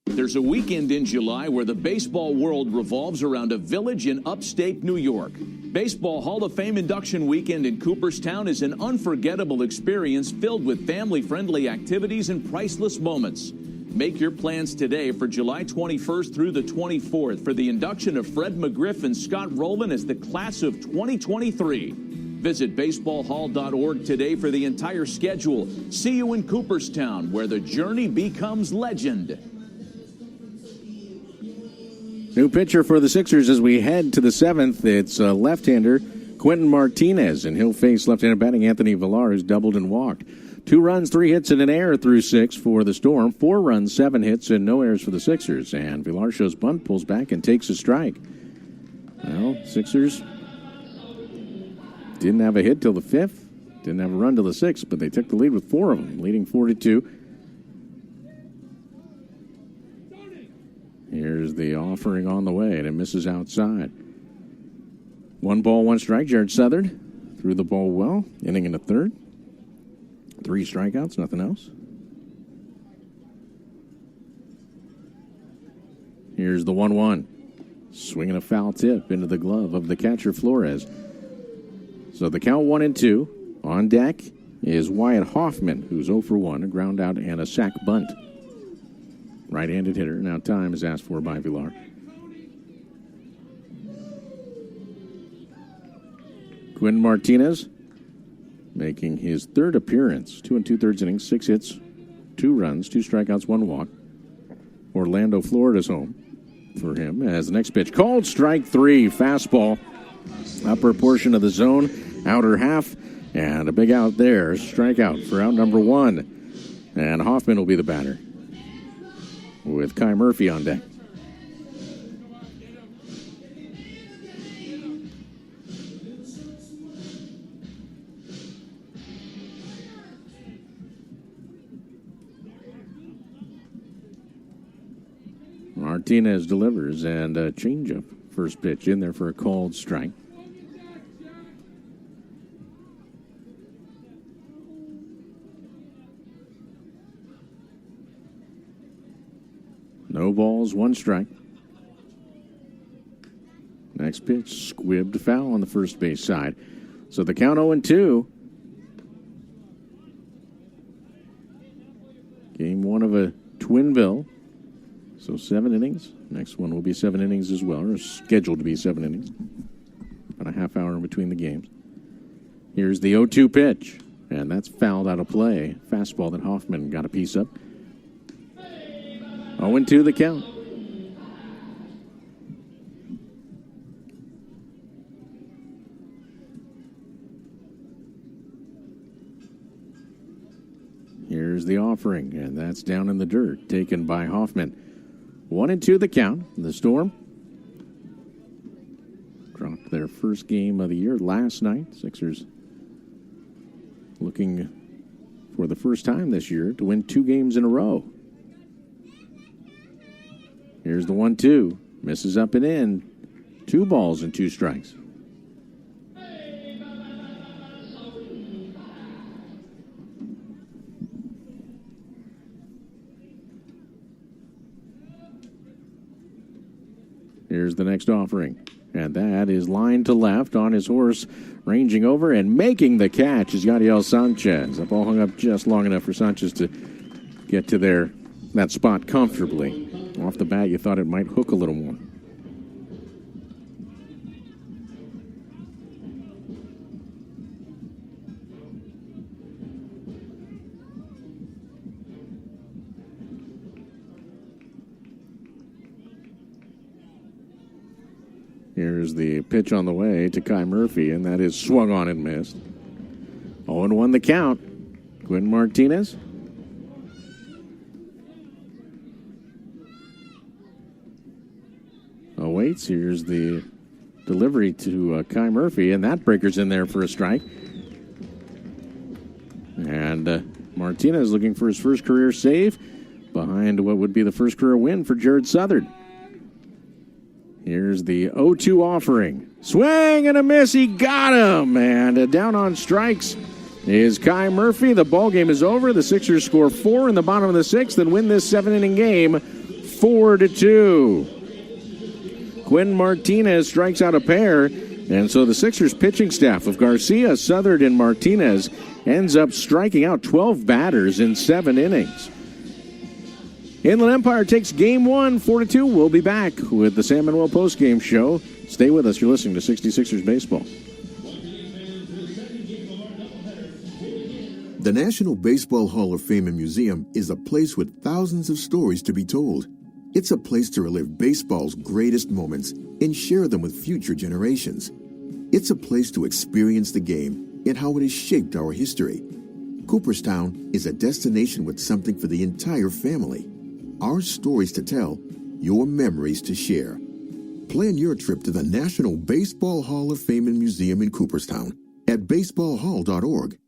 There's a weekend in July where the baseball world revolves around a village in upstate New York. Baseball Hall of Fame induction weekend in Cooperstown is an unforgettable experience filled with family-friendly activities and priceless moments. Make your plans today for July 21st through the 24th for the induction of Fred McGriff and Scott Rowland as the class of 2023. Visit baseballhall.org today for the entire schedule. See you in Cooperstown, where the journey becomes legend. New pitcher for the Sixers as we head to the seventh. It's left-hander Quentin Martinez, and he'll face left-handed batting Anthony Villar, who's doubled and walked. 2 runs, 3 hits, and an error through 6 for the Storm. 4 runs, 7 hits, and no errors for the Sixers. And Villar shows bunt, pulls back, and takes a strike. Well, Sixers didn't have a hit till the 5th. Didn't have a run till the 6th, but they took the lead with 4 of them, leading 4-2. Here's the offering on the way, and it misses outside. 1 ball, 1 strike. Jared Southern threw the ball well, inning in the 3rd. 3 strikeouts, nothing else. Here's the 1-1. Swinging a foul tip into the glove of the catcher, Flores. So the count 1-2. On deck is Wyatt Hoffman, who's 0 for 1, a ground out and a sac bunt. Right-handed hitter. Now time is asked for by Villar. Quentin Martinez making his 3rd appearance. 2 2/3 innings, 6 hits, 2 runs, 2 strikeouts, 1 walk. Orlando, Florida's home for him as the next pitch called strike 3. Fastball, upper portion of the zone, outer half, and a big out there. Strikeout for out number 1. And Hoffman will be the batter with Kai Murphy on deck. Martinez delivers, and a changeup. First pitch in there for a called strike. No balls, 1 strike. Next pitch, squibbed foul on the first base side. So the count 0-2. Game 1 of a twin bill. So 7 innings. Next one will be 7 innings as well, or scheduled to be 7 innings. About a half hour in between the games. Here's the 0-2 pitch, and that's fouled out of play. Fastball that Hoffman got a piece of. 0-2 the count. Here's the offering, and that's down in the dirt, taken by Hoffman. 1-2 the count. The Storm dropped their first game of the year last night. Sixers looking for the first time this year to win 2 games in a row. Here's the 1-2. Misses up and in. 2 balls and 2 strikes. Here's the next offering. And that is line to left on his horse, ranging over and making the catch is Yadiel Sanchez. The ball hung up just long enough for Sanchez to get to that spot comfortably. Off the bat, you thought it might hook a little more. Here's the pitch on the way to Kai Murphy, and that is swung on and missed. 0-1 the count. Quentin Martinez. plates. Here's the delivery to Kai Murphy, and that breaker's in there for a strike. And Martinez looking for his first career save behind what would be the first career win for Jared Southard. Here's the 0-2 offering. Swing and a miss. He got him. And down on strikes is Kai Murphy. The ball game is over. The Sixers score 4 in the bottom of the 6th and win this 7-inning game 4-2. Quinn Martinez strikes out a pair. And so the Sixers pitching staff of Garcia, Southard, and Martinez ends up striking out 12 batters in 7 innings. Inland Empire takes Game 1, 4-2. We'll be back with the San Manuel postgame show. Stay with us. You're listening to 66ers Baseball. The National Baseball Hall of Fame and Museum is a place with thousands of stories to be told. It's a place to relive baseball's greatest moments and share them with future generations. It's a place to experience the game and how it has shaped our history. Cooperstown is a destination with something for the entire family. Our stories to tell, your memories to share. Plan your trip to the National Baseball Hall of Fame and Museum in Cooperstown at baseballhall.org.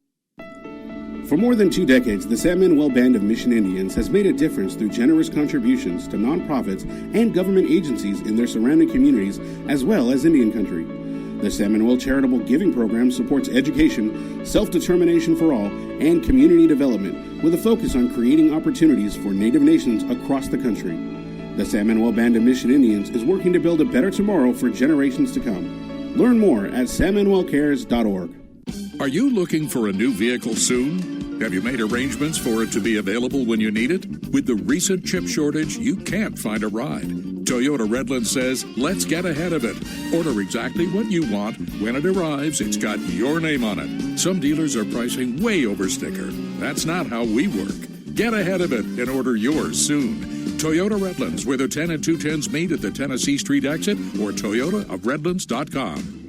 For more than 2 decades, the San Manuel Band of Mission Indians has made a difference through generous contributions to nonprofits and government agencies in their surrounding communities, as well as Indian country. The San Manuel Charitable Giving Program supports education, self-determination for all, and community development with a focus on creating opportunities for Native nations across the country. The San Manuel Band of Mission Indians is working to build a better tomorrow for generations to come. Learn more at sanmanuelcares.org. Are you looking for a new vehicle soon? Have you made arrangements for it to be available when you need it? With the recent chip shortage, you can't find a ride. Toyota Redland says, let's get ahead of it. Order exactly what you want. When it arrives, it's got your name on it. Some dealers are pricing way over sticker. That's not how we work. Get ahead of it and order yours soon. Toyota Redlands, where the 10 and 210s meet at the Tennessee Street exit, or toyotaofredlands.com.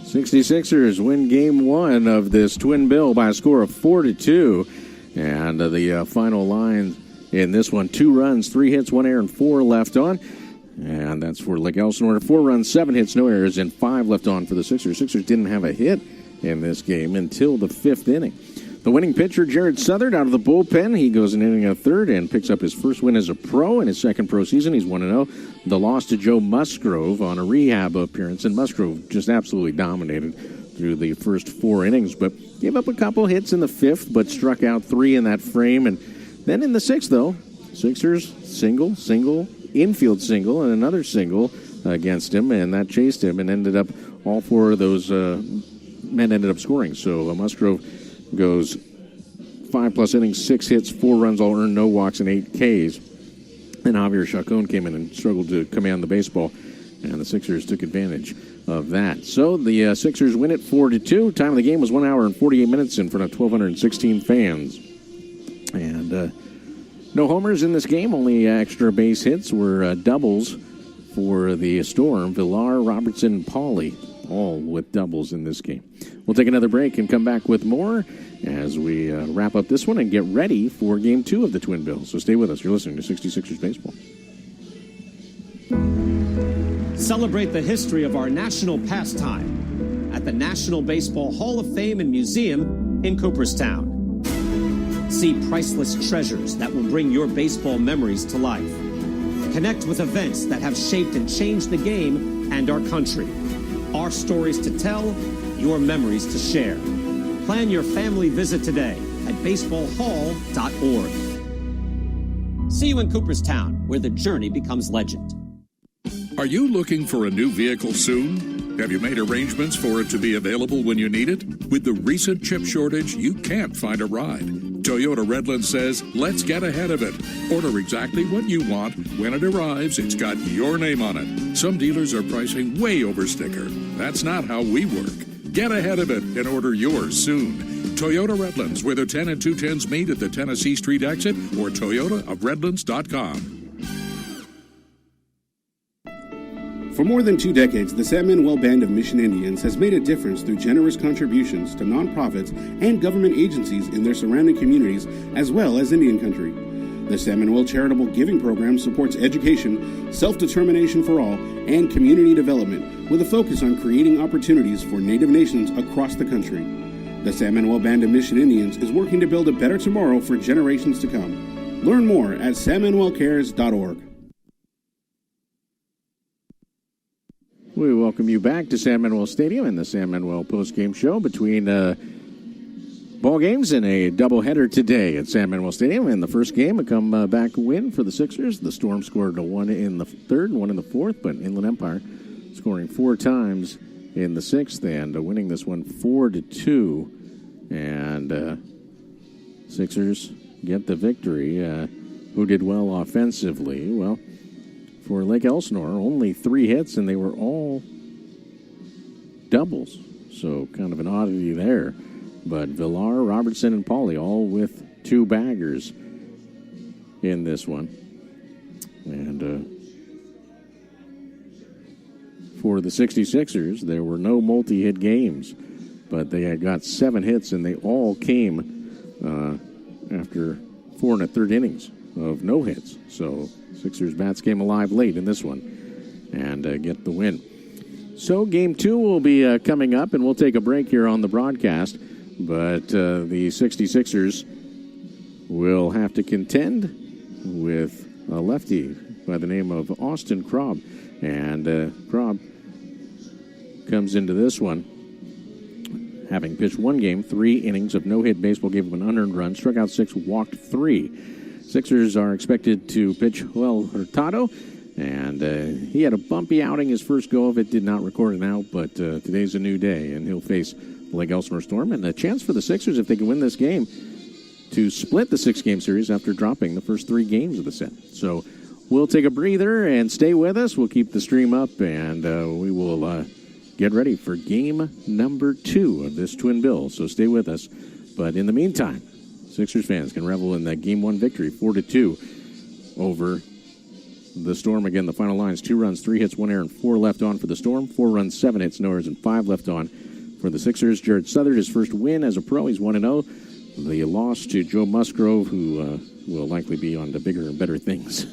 66ers win Game 1 of this twin bill by a score of 4-2. And the final line in this one, 2 runs, 3 hits, 1 error, and 4 left on. And that's for Lake Elsinore. 4 runs, 7 hits, no errors, and 5 left on for the Sixers. Sixers didn't have a hit in this game until the 5th inning. The winning pitcher, Jared Southard, out of the bullpen. He goes an inning and a third and picks up his first win as a pro in his second pro season. He's 1-0. The loss to Joe Musgrove on a rehab appearance, and Musgrove just absolutely dominated through the first 4 innings, but gave up a couple hits in the 5th, but struck out 3 in that frame. And then in the 6th, though, Sixers single, infield single, and another single against him, and that chased him, and ended up all 4 of those men ended up scoring. So Musgrove goes 5+ innings, 6 hits, 4 runs, all earned, no walks, and 8 Ks. And Javier Chacon came in and struggled to command the baseball, and the Sixers took advantage of that. So the Sixers win it 4-2. Time of the game was 1 hour and 48 minutes in front of 1,216 fans. And no homers in this game. Only extra base hits were doubles for the Storm. Villar, Robertson, and Pauly, all with doubles in this game. We'll take another break and come back with more as we wrap up this one and get ready for Game 2 of the Twin Bills. So stay with us. You're listening to 66ers Baseball. Celebrate the history of our national pastime at the National Baseball Hall of Fame and Museum in Cooperstown. See priceless treasures that will bring your baseball memories to life. Connect with events that have shaped and changed the game and our country. Our stories to tell, your memories to share. Plan your family visit today at baseballhall.org. See you in Cooperstown, where the journey becomes legend. Are you looking for a new vehicle soon? Have you made arrangements for it to be available when you need it? With the recent chip shortage, you can't find a ride. Toyota Redland says, let's get ahead of it. Order exactly what you want. When it arrives, it's got your name on it. Some dealers are pricing way over sticker. That's not how we work. Get ahead of it and order yours soon. Toyota Redlands, where the 10 and 210s meet at the Tennessee Street exit, or toyotaofredlands.com. For more than 2 decades, the San Manuel Band of Mission Indians has made a difference through generous contributions to nonprofits and government agencies in their surrounding communities, as well as Indian country. The San Manuel Charitable Giving Program supports education, self-determination for all, and community development, with a focus on creating opportunities for Native nations across the country. The San Manuel Band of Mission Indians is working to build a better tomorrow for generations to come. Learn more at sanmanuelcares.org. We welcome you back to San Manuel Stadium and the San Manuel post-game show between ball games and a doubleheader today at San Manuel Stadium. In the first game, a comeback win for the Sixers. The Storm scored 1 in the third and 1 in the fourth, but Inland Empire scoring 4 times in the sixth and winning this one 4-2. And Sixers get the victory. Who did well offensively? Well, for Lake Elsinore, only 3 hits, and they were all doubles. So kind of an oddity there. But Villar, Robertson, and Pauly all with 2 baggers in this one. And for the 66ers, there were no multi-hit games. But they had got 7 hits, and they all came after 4 1/3 innings of no hits. So Sixers bats came alive late in this one and get the win. So game 2 will be coming up, and we'll take a break here on the broadcast. But the 66ers will have to contend with a lefty by the name of Austin Krob. And Krob comes into this one having pitched 1 game, 3 innings of no-hit baseball, gave him an unearned run, struck out 6, walked 3. Sixers are expected to pitch Joel Hurtado, and he had a bumpy outing his first go of it, did not record an out, but today's a new day, and he'll face the Lake Elsinore Storm, and a chance for the Sixers, if they can win this game, to split the 6-game series after dropping the first 3 games of the set. So we'll take a breather and stay with us. We'll keep the stream up, and we will get ready for game number 2 of this twin bill, so stay with us. But in the meantime, Sixers fans can revel in that Game 1 victory, 4-2 over the Storm. Again, the final lines, 2 runs, 3 hits, 1 error, and 4 left on for the Storm. 4 runs, 7 hits, no errors, and 5 left on for the Sixers. Jared Southard, his first win as a pro. He's 1-0. The loss to Joe Musgrove, who will likely be on to bigger and better things,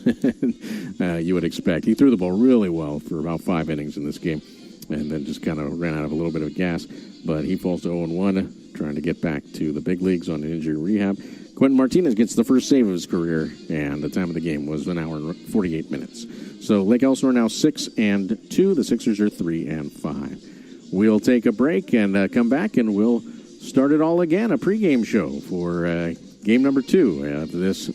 you would expect. He threw the ball really well for about 5 innings in this game, and then just kind of ran out of a little bit of gas. But he falls to 0-1, trying to get back to the big leagues on injury rehab. Quentin Martinez gets the first save of his career, and the time of the game was 1 hour and 48 minutes. So Lake Elsinore now 6-2. The Sixers are 3-5. We'll take a break and come back, and we'll start it all again, a pregame show for game number 2 of this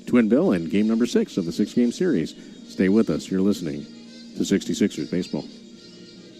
twin bill and game number 6 of the 6-game series. Stay with us. You're listening to 66ers Baseball.